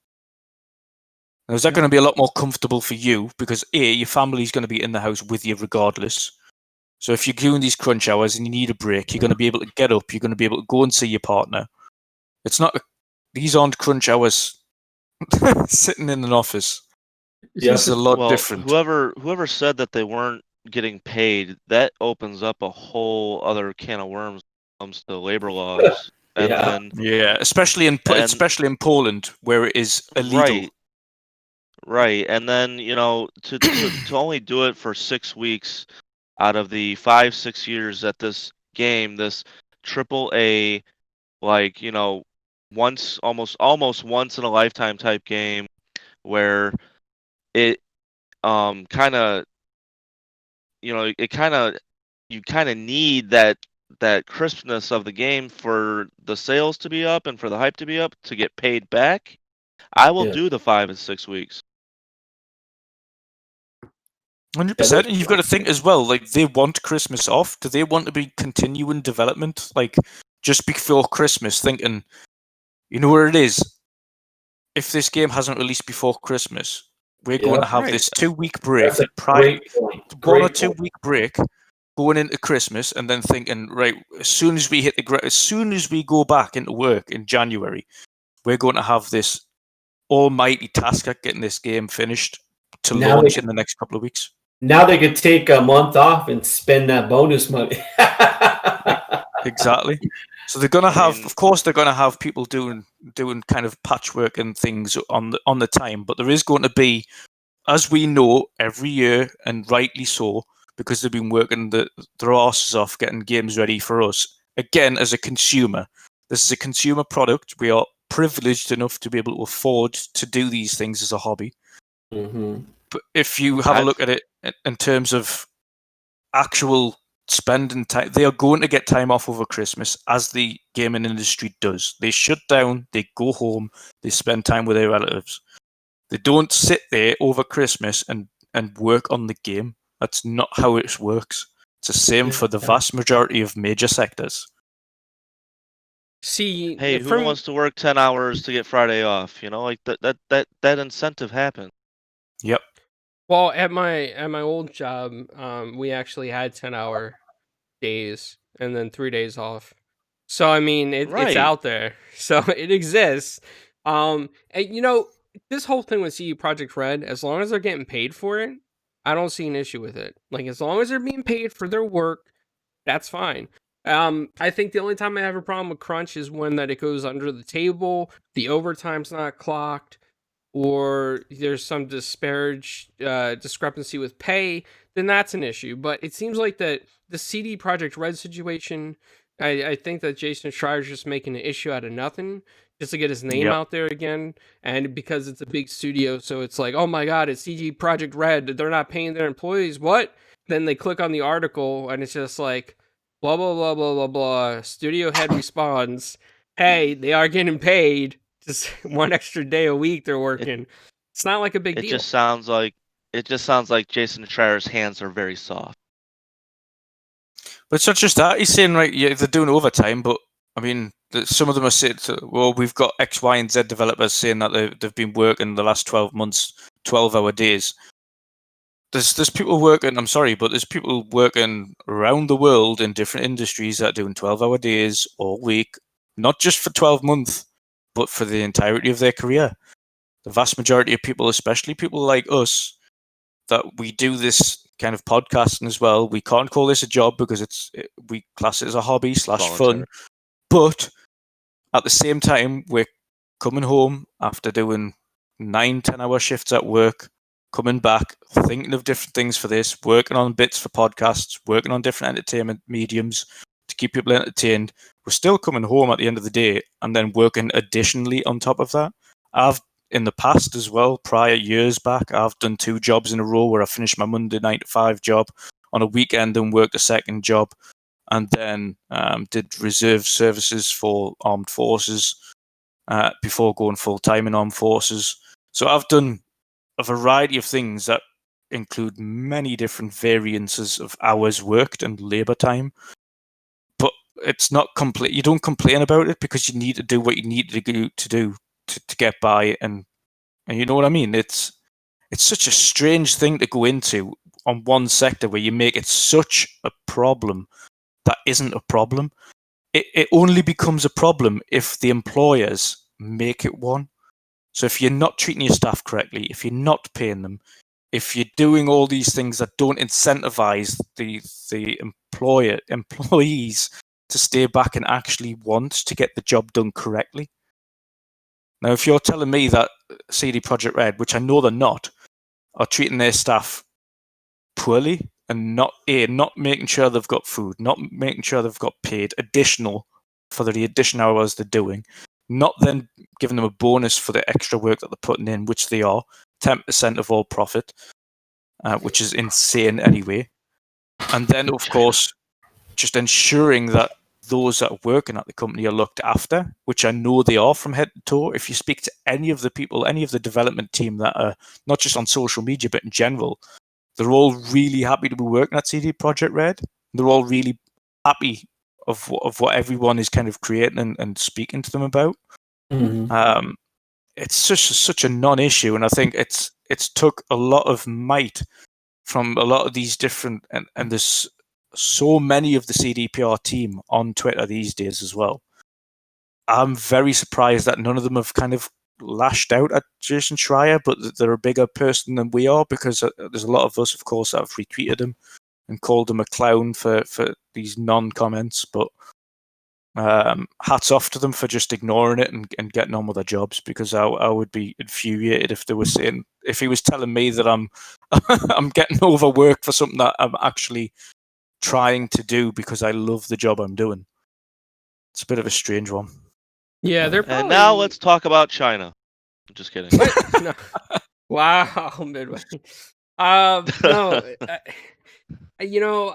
Now, is that going to be a lot more comfortable for you? Because, A, your family's going to be in the house with you regardless. So if you're doing these crunch hours and you need a break, you're going to be able to get up. You're going to be able to go and see your partner. These aren't crunch hours sitting in an office. It's a lot different. Whoever said that they weren't getting paid, that opens up a whole other can of worms comes to labor laws. And Yeah. then Yeah, especially in Poland where it is illegal. Right. And then, to only do it for 6 weeks out of the 5-6 years that this game, this AAA, like, almost once in a lifetime type game where it kind of, it kind of, you kind of need that crispness of the game for the sales to be up and for the hype to be up to get paid back. I will do the 5 and 6 weeks. 100%. And you've got to think as well, like, they want Christmas off. Do they want to be continuing development? Like, just before Christmas, thinking, you know where it is? If this game hasn't released before Christmas, we're going to have this 2-week break, That's a great point. 1 or 2 week break going into Christmas, and then thinking, right, as soon as we go back into work in January, we're going to have this almighty task at getting this game finished to launch in the next couple of weeks. Now they could take a month off and spend that bonus money. Exactly. So they're going to have, of course, they're going to have people doing kind of patchwork and things on the time, but there is going to be, as we know, every year, and rightly so, because they've been working their asses off getting games ready for us. Again, as a consumer, this is a consumer product. We are privileged enough to be able to afford to do these things as a hobby. Mm-hmm. But if you have a look at it in terms of actual spending time, they are going to get time off over Christmas, as the gaming industry does. They shut down, they go home, they spend time with their relatives. They don't sit there over Christmas and work on the game. That's not how it works. It's the same for the vast majority of major sectors. See, hey, who wants to work 10 hours to get Friday off? Like that incentive happens. Yep. Well, at my old job, we actually had 10-hour days and then 3 days off. So I mean, it's out there. So it exists. And this whole thing with CD Projekt Red, as long as they're getting paid for it, I don't see an issue with it. Like, as long as they're being paid for their work, that's fine. I think the only time I have a problem with crunch is when that it goes under the table, the overtime's not clocked, or there's some discrepancy with pay, then that's an issue. But it seems like that the CD Projekt Red situation, I think that Jason Schreier's just making an issue out of nothing, just to get his name out there again. And because it's a big studio, so it's like, oh my god, it's CD Projekt Red, they're not paying their employees, what? Then they click on the article, and it's just like, blah, blah, blah, blah, blah, blah. Studio head responds, hey, they are getting paid. Just one extra day a week they're working. It's not like a big deal. It just sounds like Jason Schreier's hands are very soft. But it's not just that. He's saying, right, yeah, they're doing overtime, but I mean, some of them are saying, well, we've got X, Y, and Z developers saying that they've been working the last 12 months, 12-hour days. There's people working, I'm sorry, but there's people working around the world in different industries that are doing 12-hour days all week, not just for 12 months, but for the entirety of their career. The vast majority of people, especially people like us, that we do this kind of podcasting as well, we can't call this a job because we class it as a hobby / fun. But at the same time, we're coming home after doing 9-10-hour shifts at work, coming back, thinking of different things for this, working on bits for podcasts, working on different entertainment mediums to keep people entertained. We're still coming home at the end of the day and then working additionally on top of that. I've, in the past as well, prior years back, I've done 2 jobs in a row where I finished my Monday 9 to 5 job on a weekend and worked a second job, and then did reserve services for armed forces before going full-time in armed forces. So I've done a variety of things that include many different variances of hours worked and labor time. But it's not complete. You don't complain about it because you need to do what you need to do to get by, and you know what I mean. It's such a strange thing to go into on one sector where you make it such a problem that isn't a problem. It only becomes a problem if the employers make it one. So if you're not treating your staff correctly, if you're not paying them, if you're doing all these things that don't incentivize the employees to stay back and actually want to get the job done correctly. Now, if you're telling me that CD Projekt Red, which I know they're not, are treating their staff poorly and not making sure they've got food, not making sure they've got paid additional for the additional hours they're doing, not then giving them a bonus for the extra work that they're putting in, which they are, 10% of all profit, which is insane anyway. And then, of course, just ensuring that those that are working at the company are looked after, which I know they are from head to toe. If you speak to any of the people, any of the development team that are not just on social media, but in general, they're all really happy to be working at CD Projekt Red. They're all really happy of what everyone is kind of creating and speaking to them about. Mm-hmm. It's such a non-issue, and I think it's took a lot of might from a lot of these different, and there's so many of the CDPR team on Twitter these days as well. I'm very surprised that none of them have kind of lashed out at Jason Schreier, but they're a bigger person than we are, because there's a lot of us, of course, that have retweeted him and called him a clown for these non-comments. But hats off to them for just ignoring it and getting on with their jobs, because I would be infuriated if he was telling me that I'm getting overworked for something that I'm actually trying to do because I love the job I'm doing. It's a bit of a strange one. Yeah, they're probably... And now let's talk about China. Just kidding. No. Wow, Midway. No,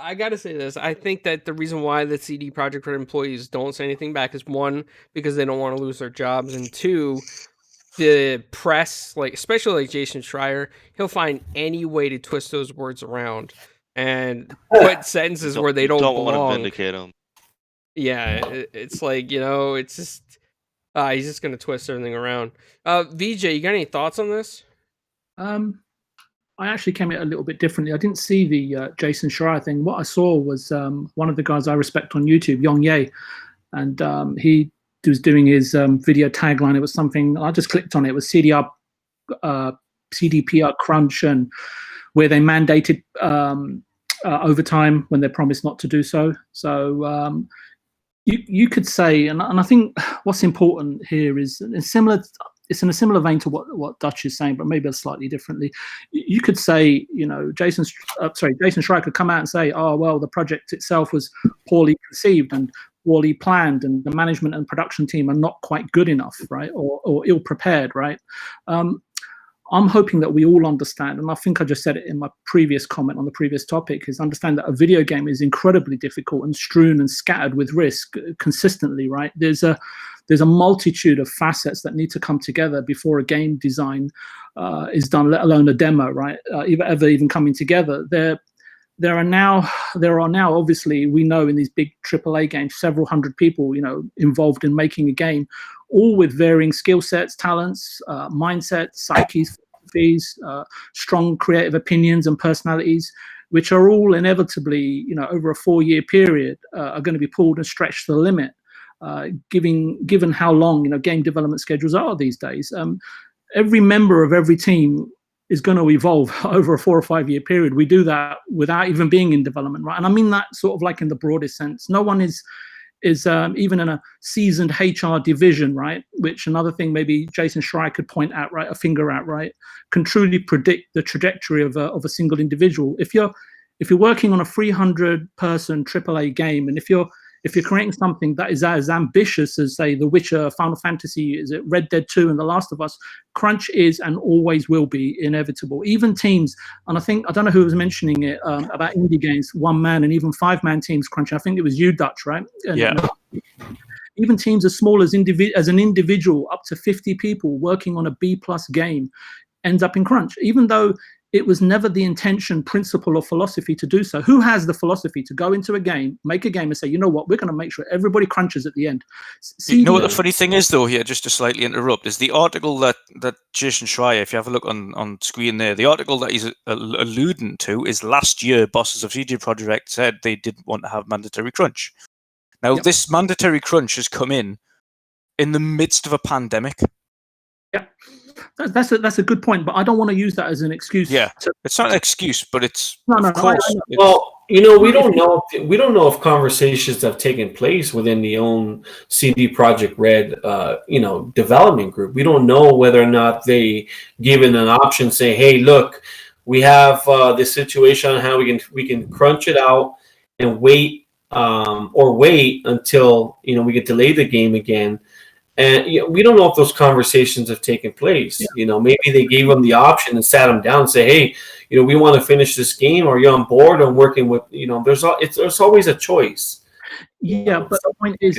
I gotta say this. I think that the reason why the CD Projekt Red employees don't say anything back is, one, because they don't want to lose their jobs, and two, the press, like especially like Jason Schreier, he'll find any way to twist those words around and put sentences where they don't belong. Want to vindicate them. Yeah, it's like, it's just he's just gonna twist everything around. VJ, you got any thoughts on this? I actually came at it a little bit differently. I didn't see the Jason Schreier thing. What I saw was one of the guys I respect on YouTube, Yong Ye, and he was doing his video tagline. It was something, I just clicked on it. It was CDPR Crunch, and where they mandated overtime when they promised not to do so. So you could say, and I think what's important here is it's in a similar vein to what Dutch is saying, but maybe slightly differently. You could say, Jason Schreier could come out and say, oh, well, the project itself was poorly conceived and poorly planned, and the management and production team are not quite good enough, right? Or ill prepared, right? I'm hoping that we all understand, and I think I just said it in my previous comment on the previous topic, is understand that a video game is incredibly difficult and strewn and scattered with risk consistently, right? There's a multitude of facets that need to come together before a game design is done, let alone a demo, right? Ever even coming together. There are now, obviously, we know in these big AAA games, several hundred people, involved in making a game, all with varying skill sets, talents, mindsets, psyches, strong creative opinions and personalities, which are all inevitably, over a 4-year period, are going to be pulled and stretched to the limit, given how long, game development schedules are these days. Every member of every team is going to evolve over a 4 or 5 year period. We do that without even being in development, right? And I mean that sort of like in the broadest sense. No one is even in a seasoned HR division, right? Which another thing maybe Jason Schreier could point out, right, a finger at, right, can truly predict the trajectory of a single individual. If you're working on a 300-person AAA game, and if you're creating something that is as ambitious as, say, The Witcher, Final Fantasy, is it Red Dead 2 and The Last of Us, crunch is and always will be inevitable. Even teams, and I don't know who was mentioning it, about indie games, 1-man and even 5-man teams crunching. I think it was you, Dutch, right? And, yeah. Even teams as small as an individual, up to 50 people working on a B+ game, ends up in crunch, even though it was never the intention, principle, or philosophy to do so. Who has the philosophy to go into a game, make a game, and say, you know what, we're going to make sure everybody crunches at the end? You know what the funny thing is, though, here, just to slightly interrupt, is the article that Jason Schreier, if you have a look on screen there, the article that he's alluding to is last year, bosses of CD Projekt said they didn't want to have mandatory crunch. Now, Yep. This mandatory crunch has come in the midst of a pandemic. Yeah, that's a good point, but I don't want to use that as an excuse. Yeah, it's not an excuse, but it's No, of course. Well, You know, we don't know. We don't know if conversations have taken place within the own CD Projekt Red, development group. We don't know whether or not they given an option, say, "Hey, look, we have this situation on how we can crunch it out and wait, or wait until we get delay the game again." And we don't know if those conversations have taken place. Yeah. Maybe they gave them the option and sat them down and say, "Hey, we want to finish this game. Are you on board?" And working with, there's always a choice. Yeah, but the point is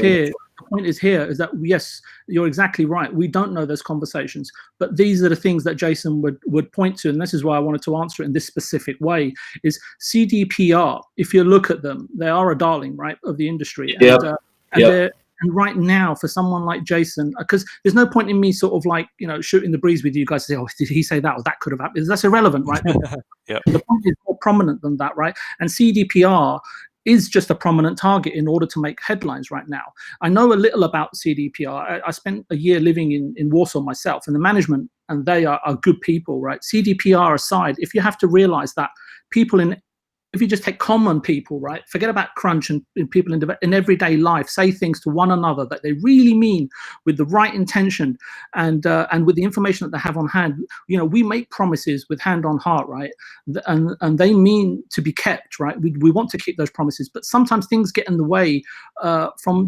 here is that yes, you're exactly right. We don't know those conversations, but these are the things that Jason would point to, and this is why I wanted to answer it in this specific way. Is CDPR? If you look at them, they are a darling, right, of the industry. And right now, for someone like Jason, because there's no point in me sort of like, shooting the breeze with you guys to say, "Oh, did he say that?" or "That could have happened." That's irrelevant, right? Yeah. The point is more prominent than that, right? And CDPR is just a prominent target in order to make headlines right now. I know a little about CDPR. I spent a year living in Warsaw myself, and the management, and they are good people, right? CDPR aside, if you have to realize that people if you just take common people, right, forget about crunch and people in everyday life, say things to one another that they really mean with the right intention and with the information that they have on hand. We make promises with hand on heart, right, and they mean to be kept, right. We want to keep those promises, but sometimes things get in the way from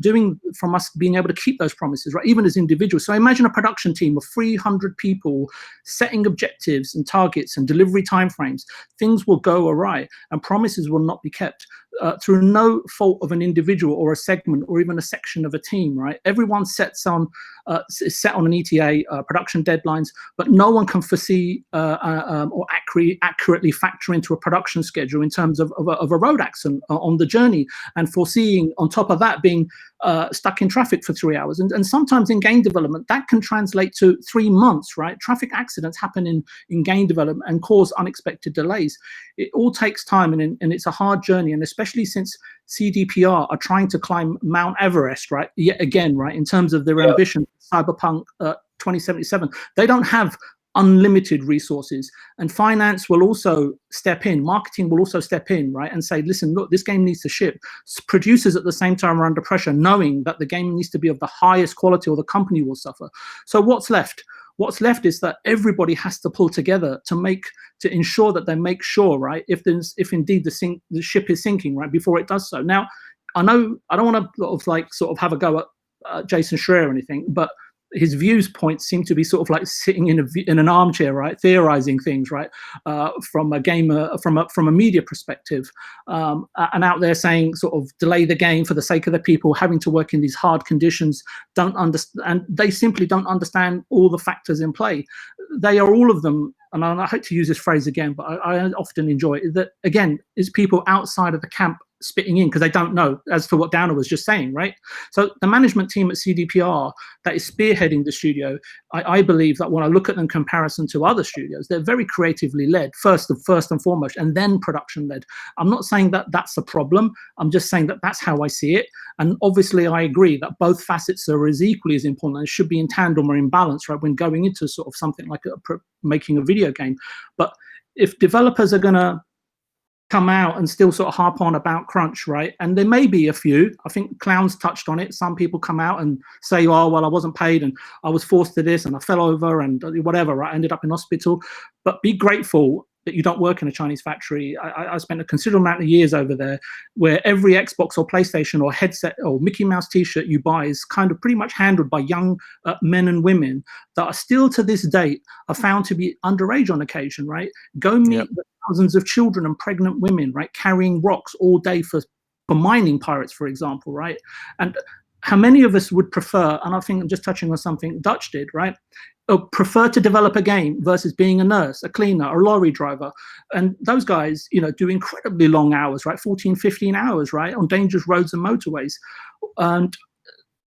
us being able to keep those promises, right, even as individuals. So imagine a production team of 300 people setting objectives and targets and delivery timeframes. Things will go awry, and promises will not be kept through no fault of an individual or a segment or even a section of a team, right? Everyone is set on an ETA, production deadlines, but no one can foresee or accurately factor into a production schedule in terms of a road accident on the journey, and foreseeing on top of that being stuck in traffic for 3 hours. And sometimes in game development, that can translate to 3 months, right? Traffic accidents happen in game development and cause unexpected delays. It all takes time, and it's a hard journey, and especially since CDPR are trying to climb Mount Everest, right? Yet again, right, in terms of their ambition, Cyberpunk 2077, they don't have unlimited resources, and finance will also step in, marketing will also step in, right, and say, listen, look, this game needs to ship. Producers at the same time are under pressure, knowing that the game needs to be of the highest quality or the company will suffer. So what's left? What's left is that everybody has to pull together to ensure that they make sure, right, if indeed the ship is sinking, right, before it does so. Now, I know I don't want to sort of have a go at Jason Schreier or anything, but his points seem to be sort of like sitting in an armchair, right, theorizing things, right, from a gamer, from a media perspective, and out there saying sort of delay the game for the sake of the people having to work in these hard conditions, don't understand, and they simply don't understand all the factors in play. They are all of them, and I hate to use this phrase again, but I often enjoy it, that again is people outside of the camp spitting in because they don't know, as to what Downer was just saying, right? So the management team at CDPR that is spearheading the studio, I believe that when I look at them in comparison to other studios, they're very creatively led, first and foremost, and then production led. I'm not saying that that's a problem. I'm just saying that that's how I see it. And obviously I agree that both facets are equally as important and should be in tandem or in balance, right, when going into sort of something like making a video game. But if developers are going to come out and still sort of harp on about crunch, right? And there may be a few, I think Clowns touched on it. Some people come out and say, oh, well, I wasn't paid and I was forced to this and I fell over and whatever, right? I ended up in hospital. But be grateful that you don't work in a Chinese factory. I spent a considerable amount of years over there where every Xbox or PlayStation or headset or Mickey Mouse t-shirt you buy is kind of pretty much handled by young men and women that are still to this date are found to be underage on occasion, right? Go meet the thousands of children and pregnant women, right, carrying rocks all day for mining pirates, for example, right? And how many of us would prefer, and I think I'm just touching on something Dutch did, right? Prefer to develop a game versus being a nurse, a cleaner, a lorry driver. And those guys, do incredibly long hours, right? 14, 15 hours, right? On dangerous roads and motorways. And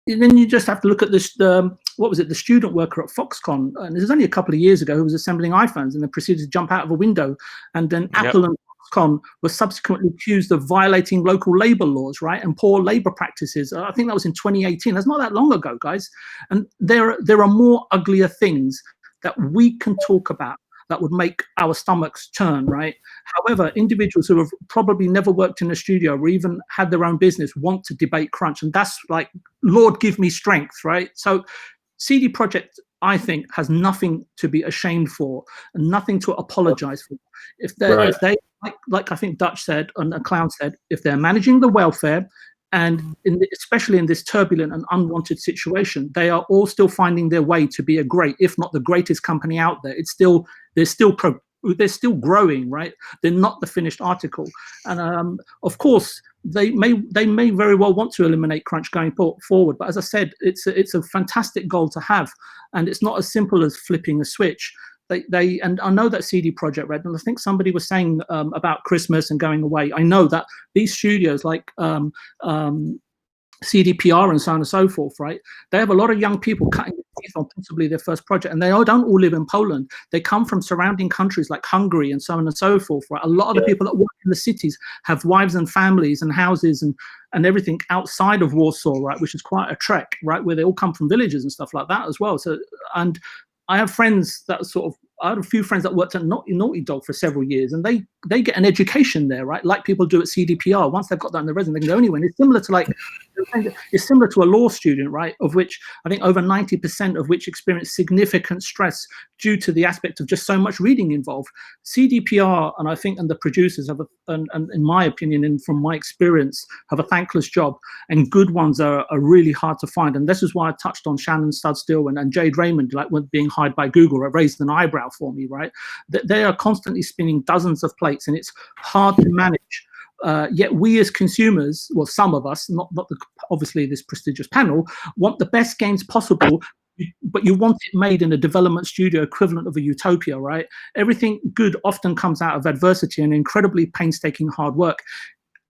then you just have to look at this, what was it, the student worker at Foxconn. And this was only a couple of years ago who was assembling iPhones and then proceeded to jump out of a window. And then Apple and Foxconn was subsequently accused of violating local labor laws, right, and poor labor practices. I think that was in 2018. That's not that long ago, guys. And there are more uglier things that we can talk about that would make our stomachs turn, right? However, individuals who have probably never worked in a studio or even had their own business want to debate crunch, and that's like, Lord, give me strength, right? So CD Projekt, I think, has nothing to be ashamed for and nothing to apologize for. If they like I think Dutch said and a clown said, if they're managing the welfare, and especially in this turbulent and unwanted situation, they are all still finding their way to be a great, if not the greatest company out there. They're still growing, right? They're not the finished article, and of course they may very well want to eliminate crunch going forward. But as I said, it's a fantastic goal to have, and it's not as simple as flipping a switch. And I know that CD Projekt Red, and I think somebody was saying about Christmas and going away. I know that these studios like CDPR and so on and so forth, right? They have a lot of young people cutting their teeth on possibly their first project, and they don't all live in Poland. They come from surrounding countries like Hungary and so on and so forth, right? A lot of the people that work in the cities have wives and families and houses and everything outside of Warsaw, right? Which is quite a trek, right? Where they all come from villages and stuff like that as well. So, and I have friends that I had a few friends that worked at Naughty Dog for several years, and they get an education there, right? Like people do at CDPR. Once they've got that in their resume, they can go anywhere. And it's similar to a law student, right? Of which I think over 90% of which experience significant stress due to the aspect of just so much reading involved. CDPR, and I think, and the producers have, and in my opinion, and from my experience, have a thankless job, and good ones are really hard to find. And this is why I touched on Shannon Studstill and Jade Raymond, like when being hired by Google, it raised an eyebrow for me, right? They are constantly spinning dozens of plates, and it's hard to manage. Yet we as consumers, well, some of us, not obviously this prestigious panel, want the best games possible, but you want it made in a development studio equivalent of a utopia, right? Everything good often comes out of adversity and incredibly painstaking hard work.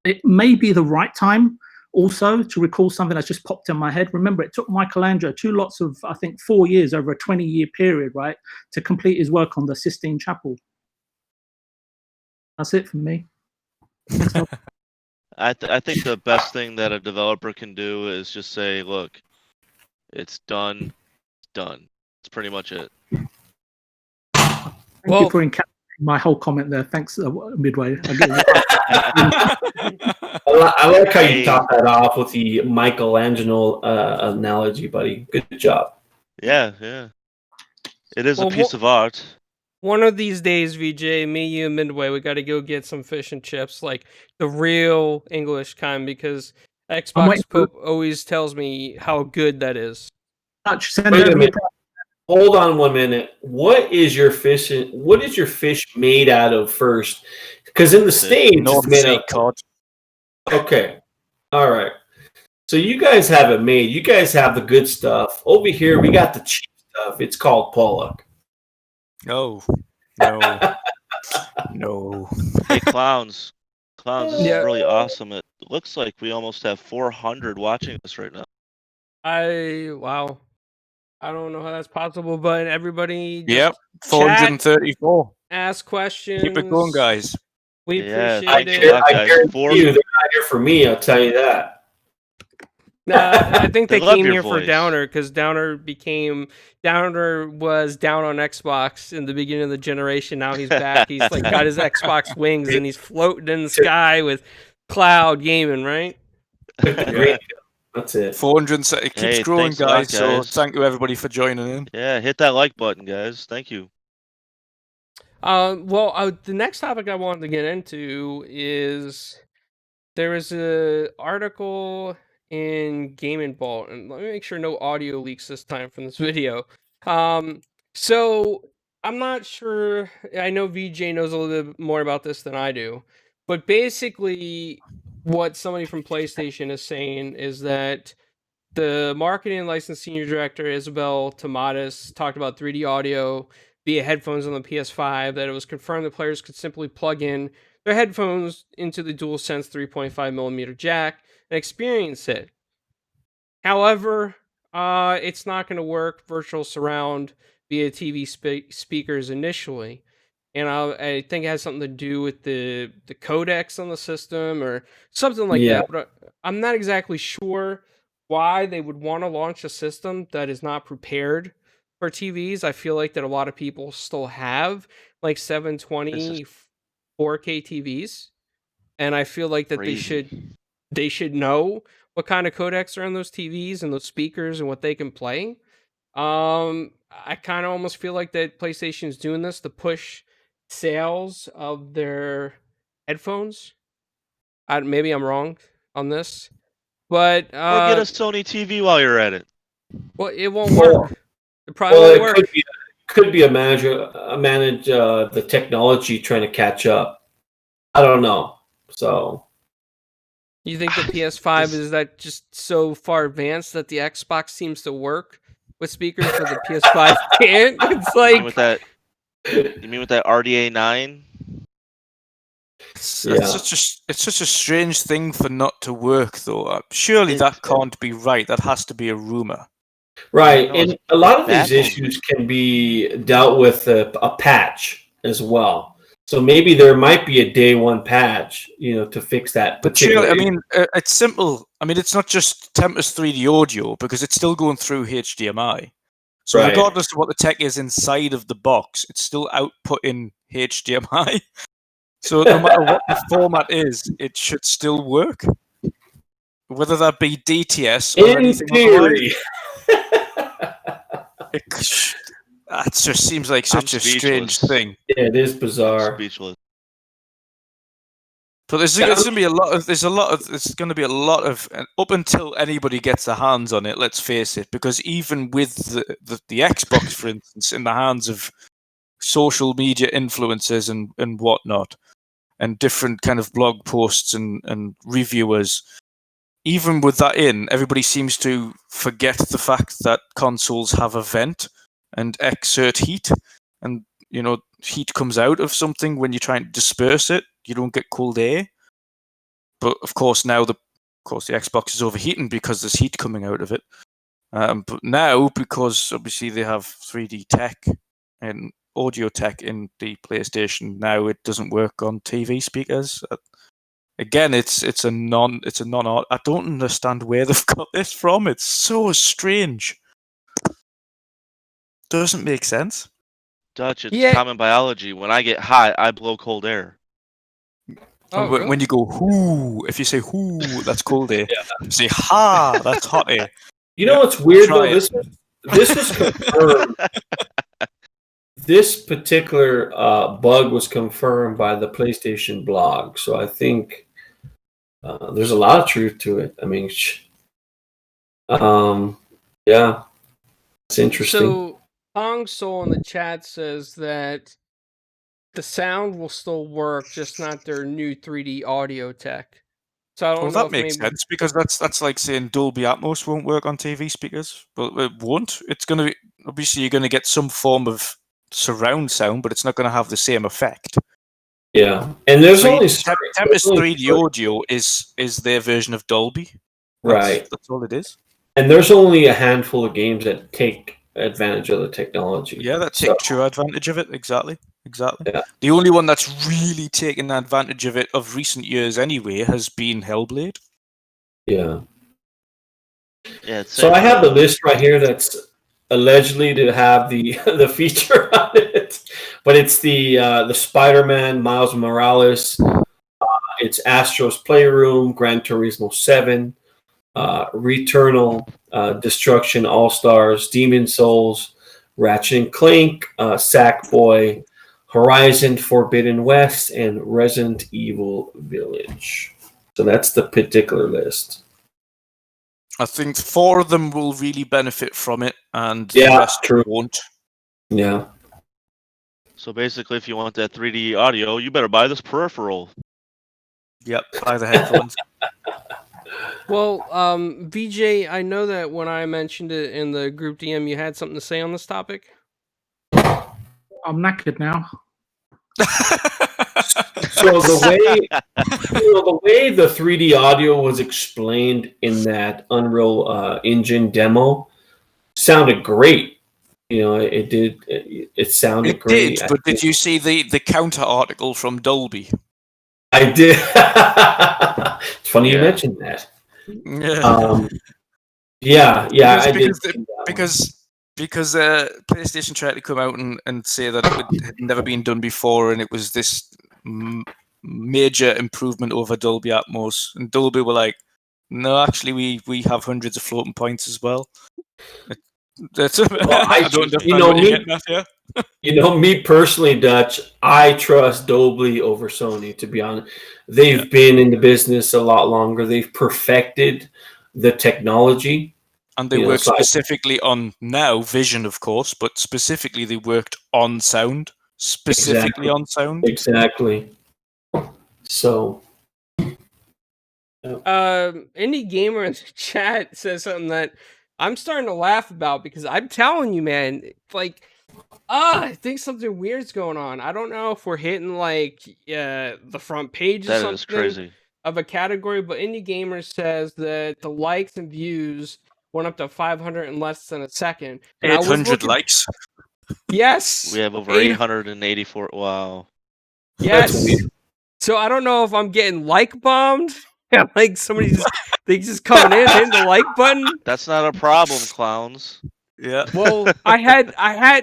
It may be the right time also to recall something that's just popped in my head. Remember, it took Michelangelo 2 lots of, I think, 4 years over a 20-year period, right, to complete his work on the Sistine Chapel. That's it from me. I think the best thing that a developer can do is just say, look, it's done. It's done. That's pretty much it. Thank you for encapsulating my whole comment there. Thanks, Midway. I like how you top that off with the Michelangelo analogy, buddy. Good job. Yeah. It is a piece of art. One of these days, VJ, me, you, and Midway, we got to go get some fish and chips, like the real English kind, because Xbox Pope always tells me how good that is. Wait a minute. Hold on 1 minute. What is your fish made out of first? Because in the States, it's made out of cod. Okay. All right. So you guys have it made. You guys have the good stuff. Over here, we got the cheap stuff. It's called Pollock. No. No. Hey, clowns. Clowns, this is really awesome. It looks like we almost have 400 watching this right now. Wow. I don't know how that's possible, but everybody just 434. Ask questions. Keep it going, guys. We appreciate it. I guarantee you, they're not here for me, I'll tell you that. I think they came here voice. for Downer, because Downer was down on Xbox in the beginning of the generation. Now he's back. He's like got his Xbox wings and he's floating in the sky with cloud gaming, right? Yeah. That's it. 400. It keeps growing, guys. So thank you everybody for joining in. Yeah, hit that like button, guys. Thank you. The next topic I wanted to get into is there was an article in Game & Vault, and let me make sure no audio leaks this time from this video. So I'm not sure. I know VJ knows a little bit more about this than I do, but basically, what somebody from PlayStation is saying is that the marketing and licensing senior director Isabel Tomatis talked about 3D audio via headphones on the PS5. That it was confirmed that players could simply plug in their headphones into the DualSense 3.5mm jack and experience it. However, it's not going to work virtual surround via TV speakers initially. And I think it has something to do with the codecs on the system or something like that. But I'm not exactly sure why they would want to launch a system that is not prepared for TVs. I feel like that a lot of people still have like 720 4K TVs, and I feel like that they should know what kind of codecs are on those TVs and those speakers and what they can play. I kind of almost feel like that PlayStation is doing this to push sales of their headphones. Maybe I'm wrong on this, but Or get a Sony TV while you're at it. well, it won't work. It probably Well, won't it work. could be a manage the technology trying to catch up. I don't know. So You think the PS5 is that just so far advanced that the Xbox seems to work with speakers, but the PS5 can't? It's You mean like with that RDA 9? It's such a strange thing for not to work, though. Surely that can't be right. That has to be a rumor. right, No, and a lot of these baffling. issues can be dealt with a patch as well. So maybe there might be a day one patch, to fix that. But surely, I mean, it's simple. I mean, it's not just Tempest 3D audio because it's still going through HDMI. So Right. regardless of what the tech is inside of the box, it's still outputting HDMI. So no matter what the format is, it should still work. Whether that be DTS or In anything theory. That just seems like such a strange speechless. thing. Yeah, it is bizarre. Speechless. But there's going to be a lot of, and up until anybody gets their hands on it, let's face it, because even with the Xbox, for instance, in the hands of social media influencers and whatnot, and different kind of blog posts and reviewers, even with that in, everybody seems to forget the fact that consoles have a vent and exert heat, and heat comes out of something when you're trying to disperse it. You don't get cold air. But of course now the Xbox is overheating because there's heat coming out of it. But now, because obviously they have 3D tech and audio tech in the PlayStation, now it doesn't work on TV speakers. Again, it's a non. I don't understand where they've got this from. It's so strange. Doesn't make sense. Dutch, it's Yeah. common biology. When I get hot, I blow cold air. Oh, When really? you go whoo, if you say whoo, that's cold air. If you say ha, that's hot air. You know what's weird try though? it. This was confirmed. This particular bug was confirmed by the PlayStation blog, so I think there's a lot of truth to it. I mean, yeah, it's interesting. So Hong Soul in the chat says that the sound will still work, just not their new 3D audio tech. So I don't Well, know that if makes maybe sense because that's like saying Dolby Atmos won't work on TV speakers. Well, it won't. It's going to be, obviously you're going to get some form of surround sound, but it's not going to have the same effect. Yeah, and there's only Tempest 3D audio is their version of Dolby. Right. That's all it is. And there's only a handful of games that take advantage of the technology. Yeah, that take true advantage of it. Exactly. Yeah. The only one that's really taken advantage of it of recent years anyway has been Hellblade. Yeah. Yeah. So I have the list right here that's allegedly to have the feature on it, but it's the SpiderMan, Miles Morales, it's Astro's Playroom, Gran Turismo 7, Returnal, Destruction All Stars, Demon Souls, Ratchet and Clank, Sackboy, Horizon Forbidden West, and Resident Evil Village. So that's the particular list. I think 4 of them will really benefit from it, and the Yeah, rest true. won't. Yeah. So basically, if you want that 3D audio, you better buy this peripheral. Yep, buy the headphones. Well, VJ, I know that when I mentioned it in the group DM, you had something to say on this topic. I'm knackered now. So the way the 3D audio was explained in that Unreal Engine demo sounded great. It did. It sounded great. But did you see the counter article from Dolby? I did. It's funny you mentioned that. Yeah. Yeah. I did. Because because PlayStation tried to come out and say that it had never been done before, and it was this major improvement over Dolby Atmos. And Dolby were like, no, actually, we have hundreds of floating points as well. That's I don't understand what you're getting at here. Me personally, Dutch, I trust Dolby over Sony, to be honest. They've been in the business a lot longer. They've perfected the technology. And they work specifically on now vision, of course, but specifically they worked on sound. Specifically on sound. Exactly. So Indie Gamer in the chat says something that I'm starting to laugh about, because I'm telling you, man, like, I think something weird's going on. I don't know if we're hitting like the front page or something of a category, but Indie Gamer says that the likes and views went up to 500 in less than a second. 800 likes. Yes. We have over 884. Wow. Yes. So I don't know if I'm getting like bombed. Like somebody just coming in, hitting the like button. That's not a problem, clowns. Yeah. Well,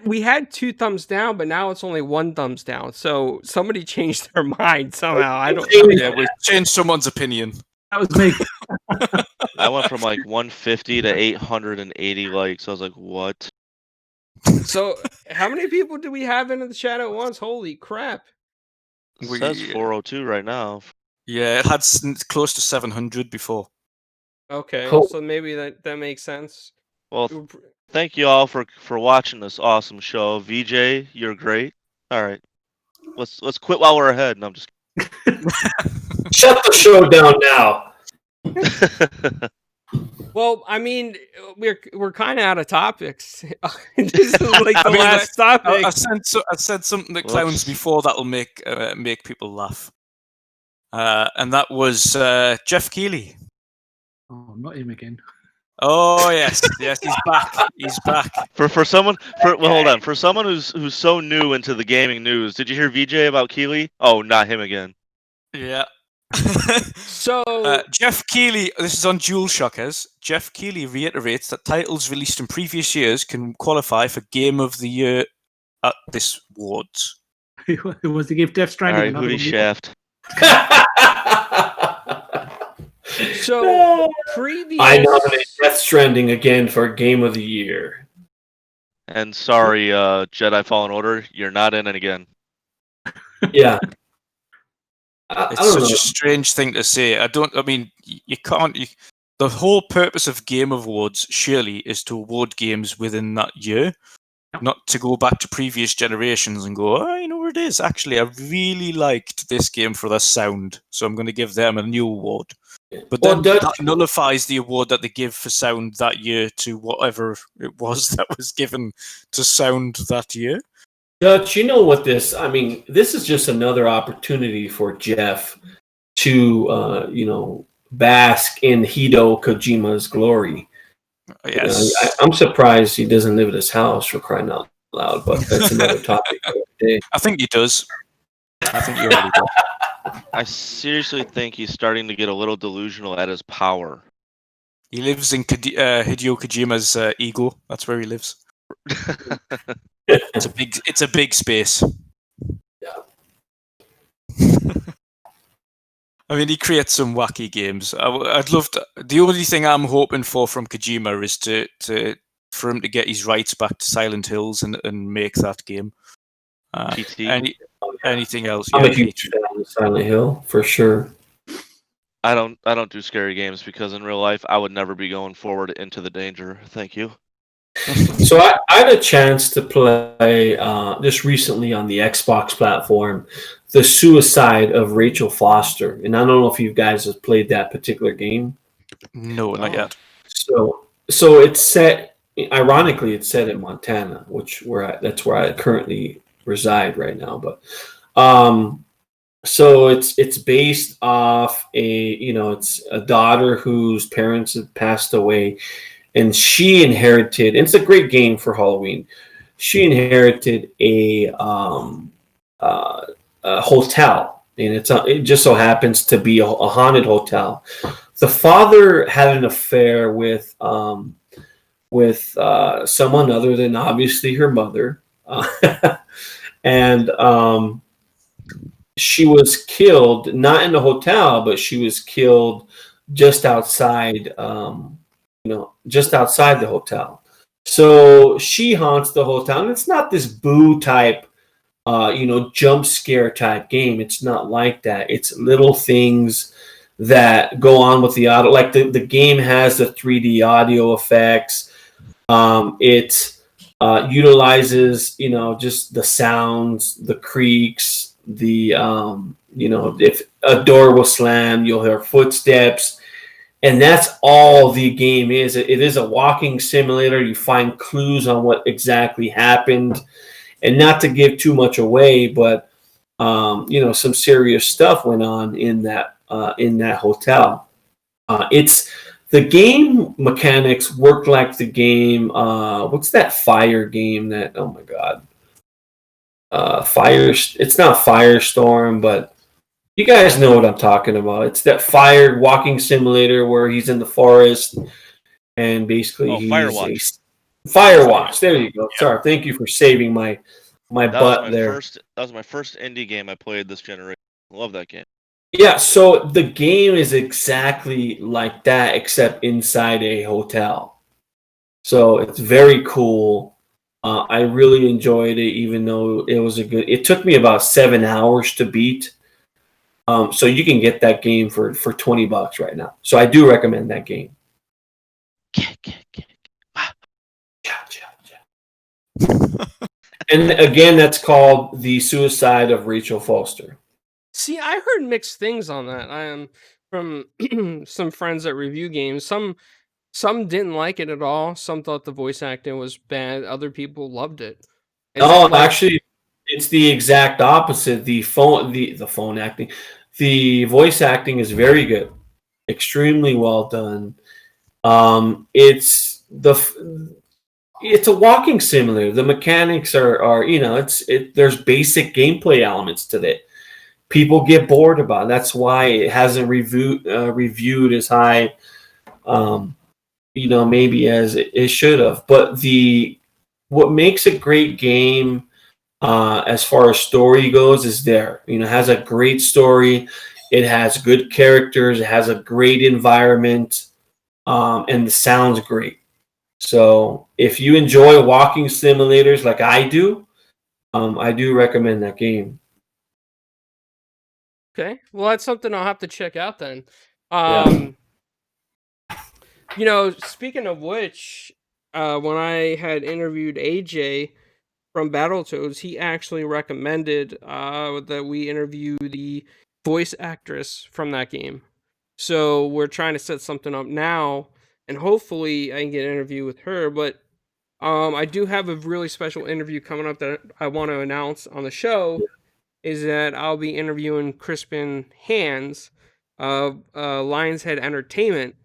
we had 2 thumbs down, but now it's only 1 thumbs down. So somebody changed their mind somehow. I don't know. Yeah, we changed someone's opinion. That was me. I went from like 150 to 880 likes. I was like, what? So how many people do we have in the chat at once? Holy crap. It says 402 right now. Yeah, it had close to 700 before. Okay, so maybe that makes sense. Well, thank you all for watching this awesome show. VJ, you're great. All right, let's quit while we're ahead. No, I'm just shut the show down now. Well, I mean, we're kind of out of topics. This is like the last topic. I said something that clowns before that'll make people laugh. And that was Jeff Keighley. Oh, not him again. Oh yes, he's back. He's back. For someone who's so new into the gaming news, did you hear VJ about Keighley? Oh, not him again. Yeah. So Jeff Keighley, this is on DualShockers. Jeff Keighley reiterates that titles released in previous years can qualify for Game of the Year at this awards. Who was to give Death Stranding? All right, Hootie Shaft. So previous, I nominate Death Stranding again for Game of the Year. And sorry, Jedi Fallen Order, you're not in it again. Yeah. It's such a strange thing to say. You can't. The whole purpose of Game Awards surely is to award games within that year, not to go back to previous generations and go, oh, you know where it is. Actually, I really liked this game for their sound, so I'm going to give them a new award. But then that nullifies the award that they give for sound that year to whatever it was that was given to sound that year. Dutch, you know what this is just another opportunity for Jeff to, bask in Hideo Kojima's glory. Yes. I'm surprised he doesn't live at his house, for crying out loud, but that's another topic for today. I think he does. I think he already does. I seriously think he's starting to get a little delusional at his power. He lives in Hideo Kojima's ego. That's where he lives. It's a big space. Yeah. I mean, he creates some wacky games. I'd love to. The only thing I'm hoping for from Kojima is for him to get his rights back to Silent Hills and make that game. Anything else? I'm a huge fan of Silent Hill for sure. I don't do scary games because in real life I would never be going forward into the danger. Thank you. So I had a chance to play just recently on the Xbox platform, The Suicide of Rachel Foster, and I don't know if you guys have played that particular game. No, not yet. So it's set. Ironically, it's set in Montana, that's where I currently reside right now. But so it's based off it's a daughter whose parents have passed away. And she inherited. It's a great game for Halloween. She inherited a hotel, and it just so happens to be a haunted hotel. The father had an affair with with someone other than obviously her mother. And she was killed, not in the hotel, but she was killed just outside, just outside the hotel. So she haunts the hotel, and it's not this boo type, jump scare type game. It's not like that. It's little things that go on with the audio. Like the game has the 3D audio effects. It utilizes, just the sounds, the creaks, the if a door will slam, you'll hear footsteps, and that's all the game is. It is a walking simulator. You find clues on what exactly happened, and not to give too much away, but some serious stuff went on in that hotel. It's the game mechanics work like the game. What's that fire game that? Oh my god. It's not Firestorm, but you guys know what I'm talking about. It's that fire walking simulator where he's in the forest and basically he's Firewatch. There you go. Yeah. Sorry, thank you for saving my butt there. That was my first indie game I played this generation. Love that game. Yeah, so the game is exactly like that, except inside a hotel. So it's very cool. I really enjoyed it, even though it took me about 7 hours to beat. So you can get that game for $20 right now. So I do recommend that game. And again, that's called The Suicide of Rachel Foster. See, I heard mixed things on that. I am from some friends that review games. Some didn't like it at all. Some thought the voice acting was bad. Other people loved it. Actually, it's the exact opposite. The phone acting, the voice acting is very good, extremely well done. It's a walking simulator. The mechanics are there's basic gameplay elements to it. People get bored about it. That's why it hasn't reviewed as high, maybe as it should have. But what makes a great game, as far as story goes, is there. It has a great story. It has good characters. It has a great environment, and the sound's great. So if you enjoy walking simulators like I do recommend that game. Okay, well, that's something I'll have to check out then. Speaking of which, when I had interviewed AJ from Battletoads, he actually recommended that we interview the voice actress from that game. So we're trying to set something up now, and hopefully I can get an interview with her. But I do have a really special interview coming up that I want to announce on the show. Is that I'll be interviewing Crispin Hands of Lion's Head Entertainment,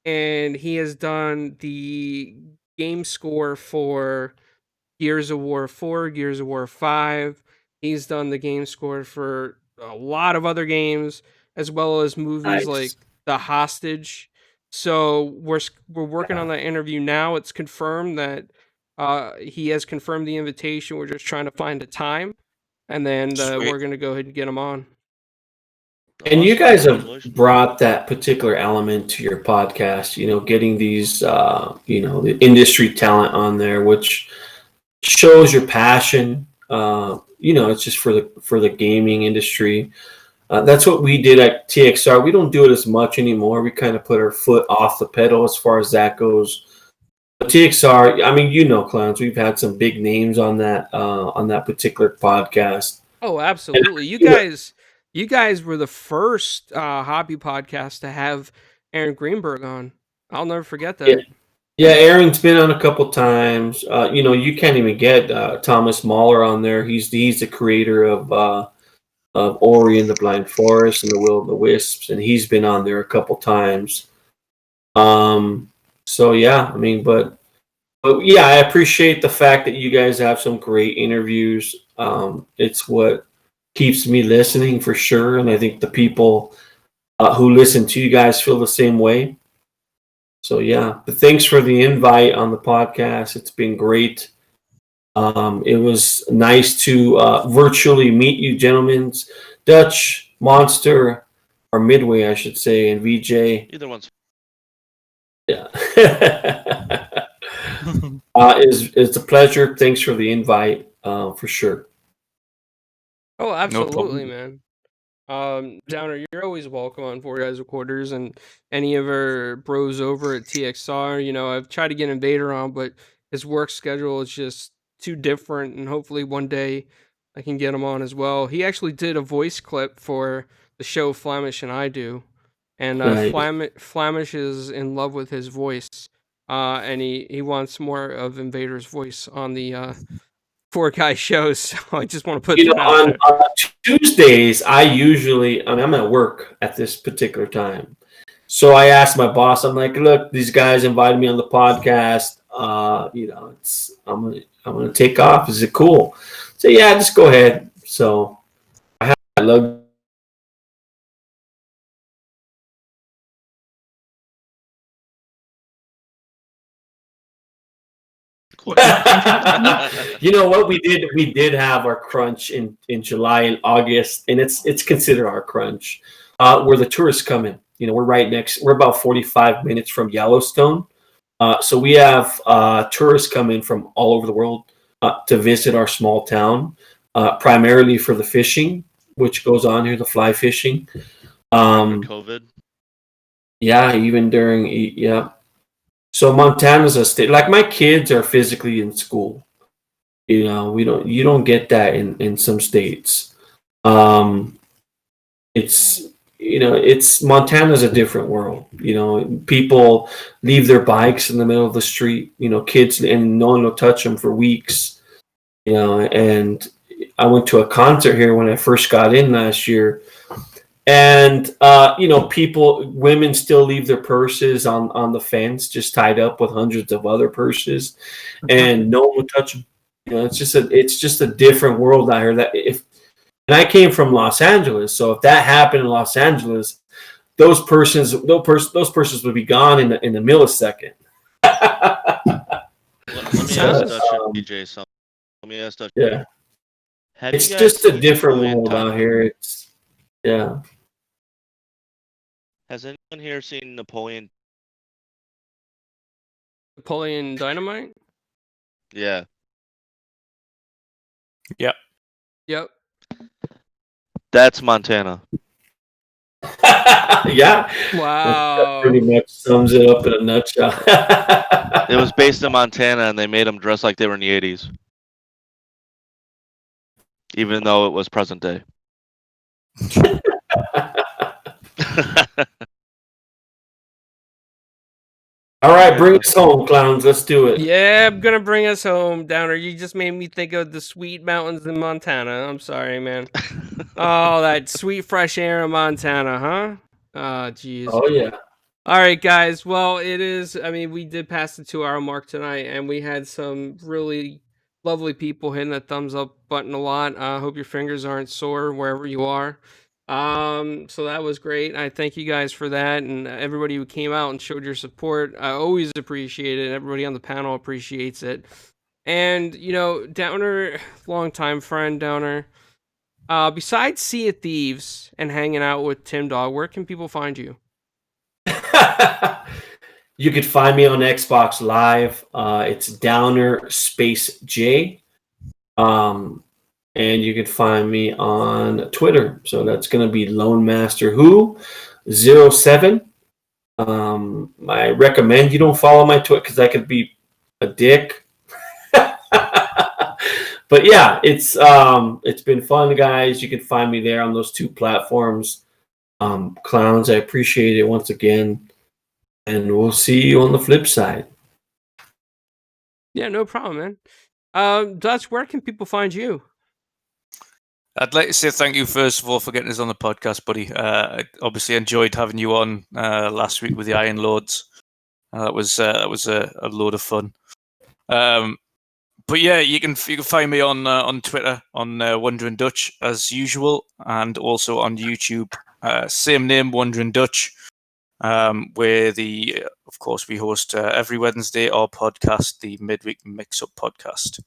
and he has done the game score for Gears of War 4, Gears of War 5. He's done the game score for a lot of other games, as well as movies like The Hostage. So we're working on that interview now. It's confirmed that he has confirmed the invitation. We're just trying to find a time. And then we're going to go ahead and get them on. And you guys have brought that particular element to your podcast, getting these, the industry talent on there, which shows your passion. It's just for the gaming industry. That's what we did at TXR. We don't do it as much anymore. We kind of put our foot off the pedal as far as that goes. TXR, clowns. We've had some big names on that particular podcast. Oh, absolutely! You guys were the first hobby podcast to have Aaron Greenberg on. I'll never forget that. Yeah, Aaron's been on a couple times. You can't even get Thomas Mahler on there. He's the creator of Ori and the Blind Forest and the Will of the Wisps, and he's been on there a couple times. So yeah, but yeah, I appreciate the fact that you guys have some great interviews. It's what keeps me listening for sure, and I think the people who listen to you guys feel the same way. So yeah, but thanks for the invite on the podcast. It's been great. It was nice to virtually meet you, gentlemen. Dutch, Monster, or Midway, I should say, and VJ. Either one's. Yeah. It's a pleasure. Thanks for the invite, for sure. Oh, absolutely, problem. man. Downer, you're always welcome on Four Guys Recorders and any of our bros over at TXR. You know, I've tried to get Invader on, but his work schedule is just too different. And hopefully one day I can get him on as well. He actually did a voice clip for the show Flamish and I Do, and Right. Flamish is in love with his voice, and he wants more of Invader's voice on the Four Guys shows. So I just want to put that out there. On Tuesdays, I'm at work at this particular time. So I asked my boss, I'm like, look, these guys invited me on the podcast. I'm gonna take off. Is it cool? So yeah, just go ahead. So I love. You know what we did? We did have our crunch in July and August, and it's considered our crunch, where the tourists come in. You know, we're about 45 minutes from Yellowstone. So we have tourists come in from all over the world to visit our small town, primarily for the fishing, which goes on here, the fly fishing. COVID. Yeah, even during, yeah. So Montana's a state, like my kids are physically in school. You know, you don't get that in some states. It's Montana's a different world. You know, people leave their bikes in the middle of the street, you know, kids, and no one will touch them for weeks. You know, and I went to a concert here when I first got in last year. And, women still leave their purses on the fence, just tied up with hundreds of other purses, and no one will touch them. You know, it's just a different world out here. And I came from Los Angeles, so if that happened in Los Angeles, those purses would be gone in a millisecond. Let me ask Dutch and DJ something. Let me ask Dutch. Yeah, Have it's you guys just a seen different Napoleon world out Dynamite? here. Yeah. Has anyone here seen Napoleon? Napoleon Dynamite? Yeah. Yep. That's Montana. Yeah. Wow. That pretty much sums it up in a nutshell. It was based in Montana, and they made them dress like they were in the 80s. Even though it was present day. All right, bring us home, clowns. Let's do it. Yeah, I'm gonna bring us home, Downer. You just made me think of the sweet mountains in Montana. I'm sorry, man. Oh, that sweet fresh air in Montana, huh? Oh, jeez. Oh yeah. All right, guys. Well, we did pass the 2-hour mark tonight, and we had some really lovely people hitting that thumbs up button a lot. I hope your fingers aren't sore wherever you are. So that was great. I thank you guys for that, and everybody who came out and showed your support. I always appreciate it. Everybody on the panel appreciates it. And, you know, Downer, longtime friend, Downer, besides Sea of Thieves and hanging out with Tim Dog, where can people find you? You could find me on Xbox Live. It's Downer Space J. And you can find me on Twitter. So that's going to be Lone Master Who 07. I recommend you don't follow my Twitter because I could be a dick. But yeah, it's been fun, guys. You can find me there on those two platforms. Clowns, I appreciate it once again. And we'll see you on the flip side. Yeah, no problem, man. Dutch, where can people find you? I'd like to say thank you, first of all, for getting us on the podcast, buddy. I obviously enjoyed having you on last week with the Iron Lords. That was a load of fun. But yeah, you can find me on Twitter on Wondering Dutch as usual, and also on YouTube, same name, Wondering Dutch, where the of course, we host every Wednesday our podcast, the Midweek Mix-Up Podcast.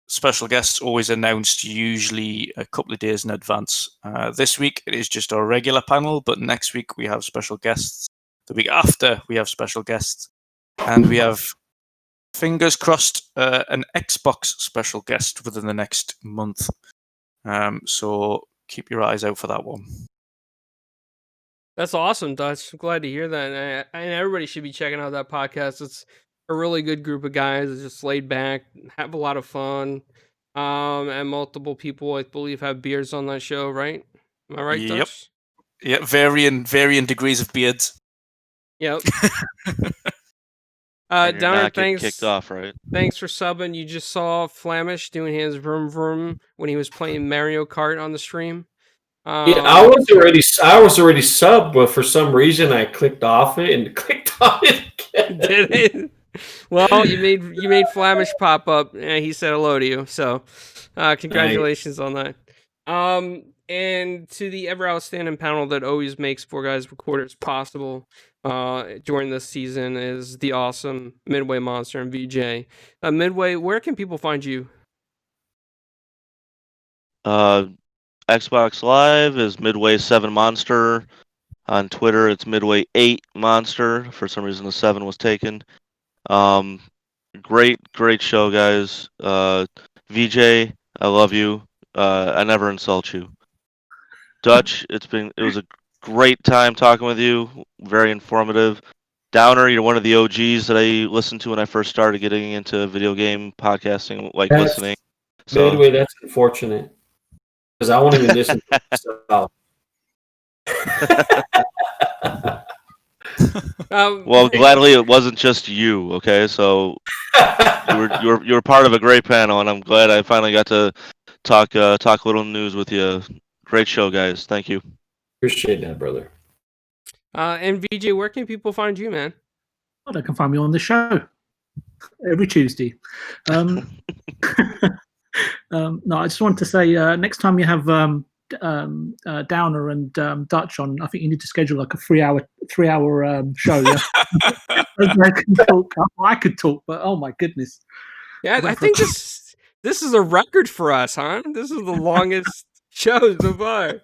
Special guests always announced usually a couple of days in advance. This week it is just our regular panel, but next week we have special guests. The week after we have special guests, and we have, fingers crossed, an Xbox special guest within the next month. So keep your eyes out for that one. That's awesome, Dutch. I'm glad to hear that. And everybody should be checking out that podcast. It's a really good group of guys. It's just laid back, have a lot of fun. And multiple people, I believe, have beards on that show, right? Am I right, Yep. Dutch? Yeah, varying degrees of beards. Yep. And you're Downer, not getting thanks. kicked off, right? Thanks for subbing. You just saw Flamish doing his vroom vroom when he was playing Mario Kart on the stream. Yeah, I was already subbed, but for some reason I clicked off it and clicked on it again. Did it? Well, you made Flamish pop up, and he said hello to you. So, congratulations on that. And to the ever outstanding panel that always makes Four Guys Recorders possible during this season is the awesome Midway Monster and VJ. Midway, where can people find you? Xbox Live is Midway 7 Monster. On Twitter, it's Midway 8 Monster. For some reason, the 7 was taken. Great show, guys. VJ, I love you. I never insult you. Dutch, it was a great time talking with you. Very informative. Downer, you're one of the OGs that I listened to when I first started getting into video game podcasting, listening. So, Midway, that's unfortunate. Because I won't even listen to myself. well, gladly it wasn't just you. Okay, so you were part of a great panel, and I'm glad I finally got to talk a little news with you. Great show, guys. Thank you. Appreciate that, brother. And VJ, where can people find you, man? Well, they can find me on the show every Tuesday. No, I just want to say next time you have Downer and Dutch on, I think you need to schedule like a three hour show. Yeah? I can talk. I could talk, but oh my goodness. Yeah, I think this is a record for us, huh? This is the longest show so far.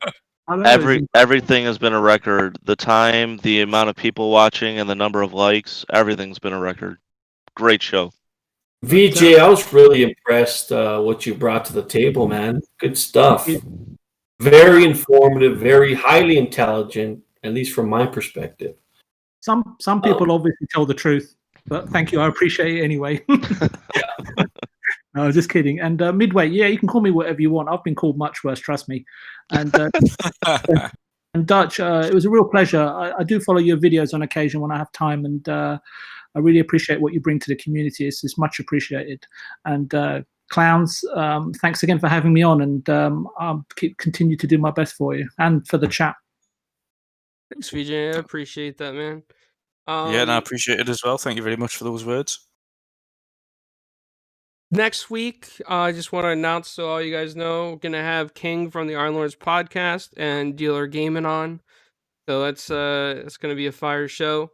Everything has been a record. The time, the amount of people watching, and the number of likes, everything's been a record. Great show. VJ, I was really impressed what you brought to the table, man. Good stuff. Very informative, very highly intelligent, at least from my perspective. Some people obviously tell the truth, but thank you. I appreciate it anyway. No, just kidding. And Midway, yeah, you can call me whatever you want. I've been called much worse, trust me. And and Dutch, it was a real pleasure. I do follow your videos on occasion when I have time, and I really appreciate what you bring to the community. It's much appreciated. And Clowns, thanks again for having me on, and I'll continue to do my best for you and for the chat. Thanks, VJ. I appreciate that, man. Yeah, and I appreciate it as well. Thank you very much for those words. Next week, I just want to announce so all you guys know, we're going to have King from the Iron Lords podcast and Dealer Gaming on. So it's going to be a fire show.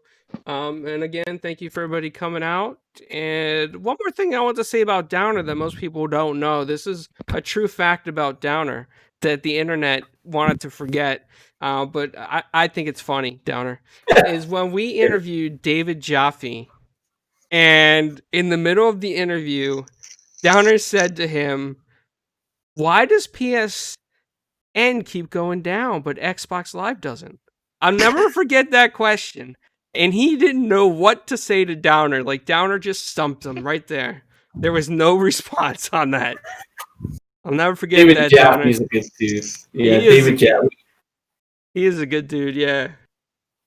And again, thank you for everybody coming out. And one more thing I want to say about Downer that most people don't know. This is a true fact about Downer that the internet wanted to forget. But I think it's funny, Downer, is when we interviewed David Jaffe, and in the middle of the interview, Downer said to him, "Why does PSN keep going down, but Xbox Live doesn't?" I'll never forget that question. And he didn't know what to say to Downer. Like, Downer just stumped him right there. There was no response on that. I'll never forget David that, Jaffe, Downer. he's a good dude. Yeah, David Jaffe. He is a good dude, yeah.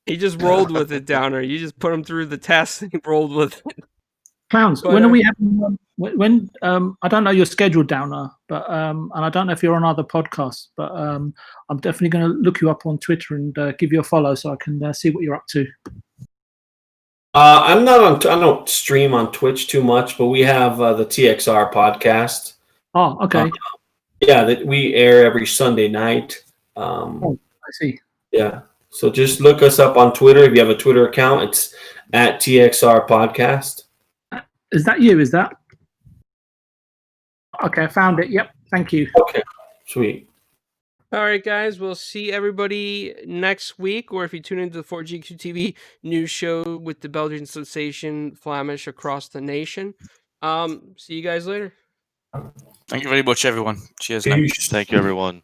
He just rolled with it, Downer. You just put him through the test and he rolled with it. Clowns, when are we having when I don't know your schedule, Downer, but and I don't know if you're on other podcasts, but I'm definitely going to look you up on Twitter and give you a follow so I can see what you're up to. I'm not on. I don't stream on Twitch too much, but we have the TXR podcast. Oh, okay. Yeah, that we air every Sunday night. I see. Yeah, So just look us up on Twitter. If you have a Twitter account, it's at TXR Podcast. Is that you? Is that? Okay, I found it. Yep. Thank you. Okay, sweet. All right, guys. We'll see everybody next week, or if you tune into the 4GQ TV news show with the Belgian sensation Flamish across the nation. See you guys later. Thank you very much, everyone. Cheers. Now. Peace. Thank you, everyone.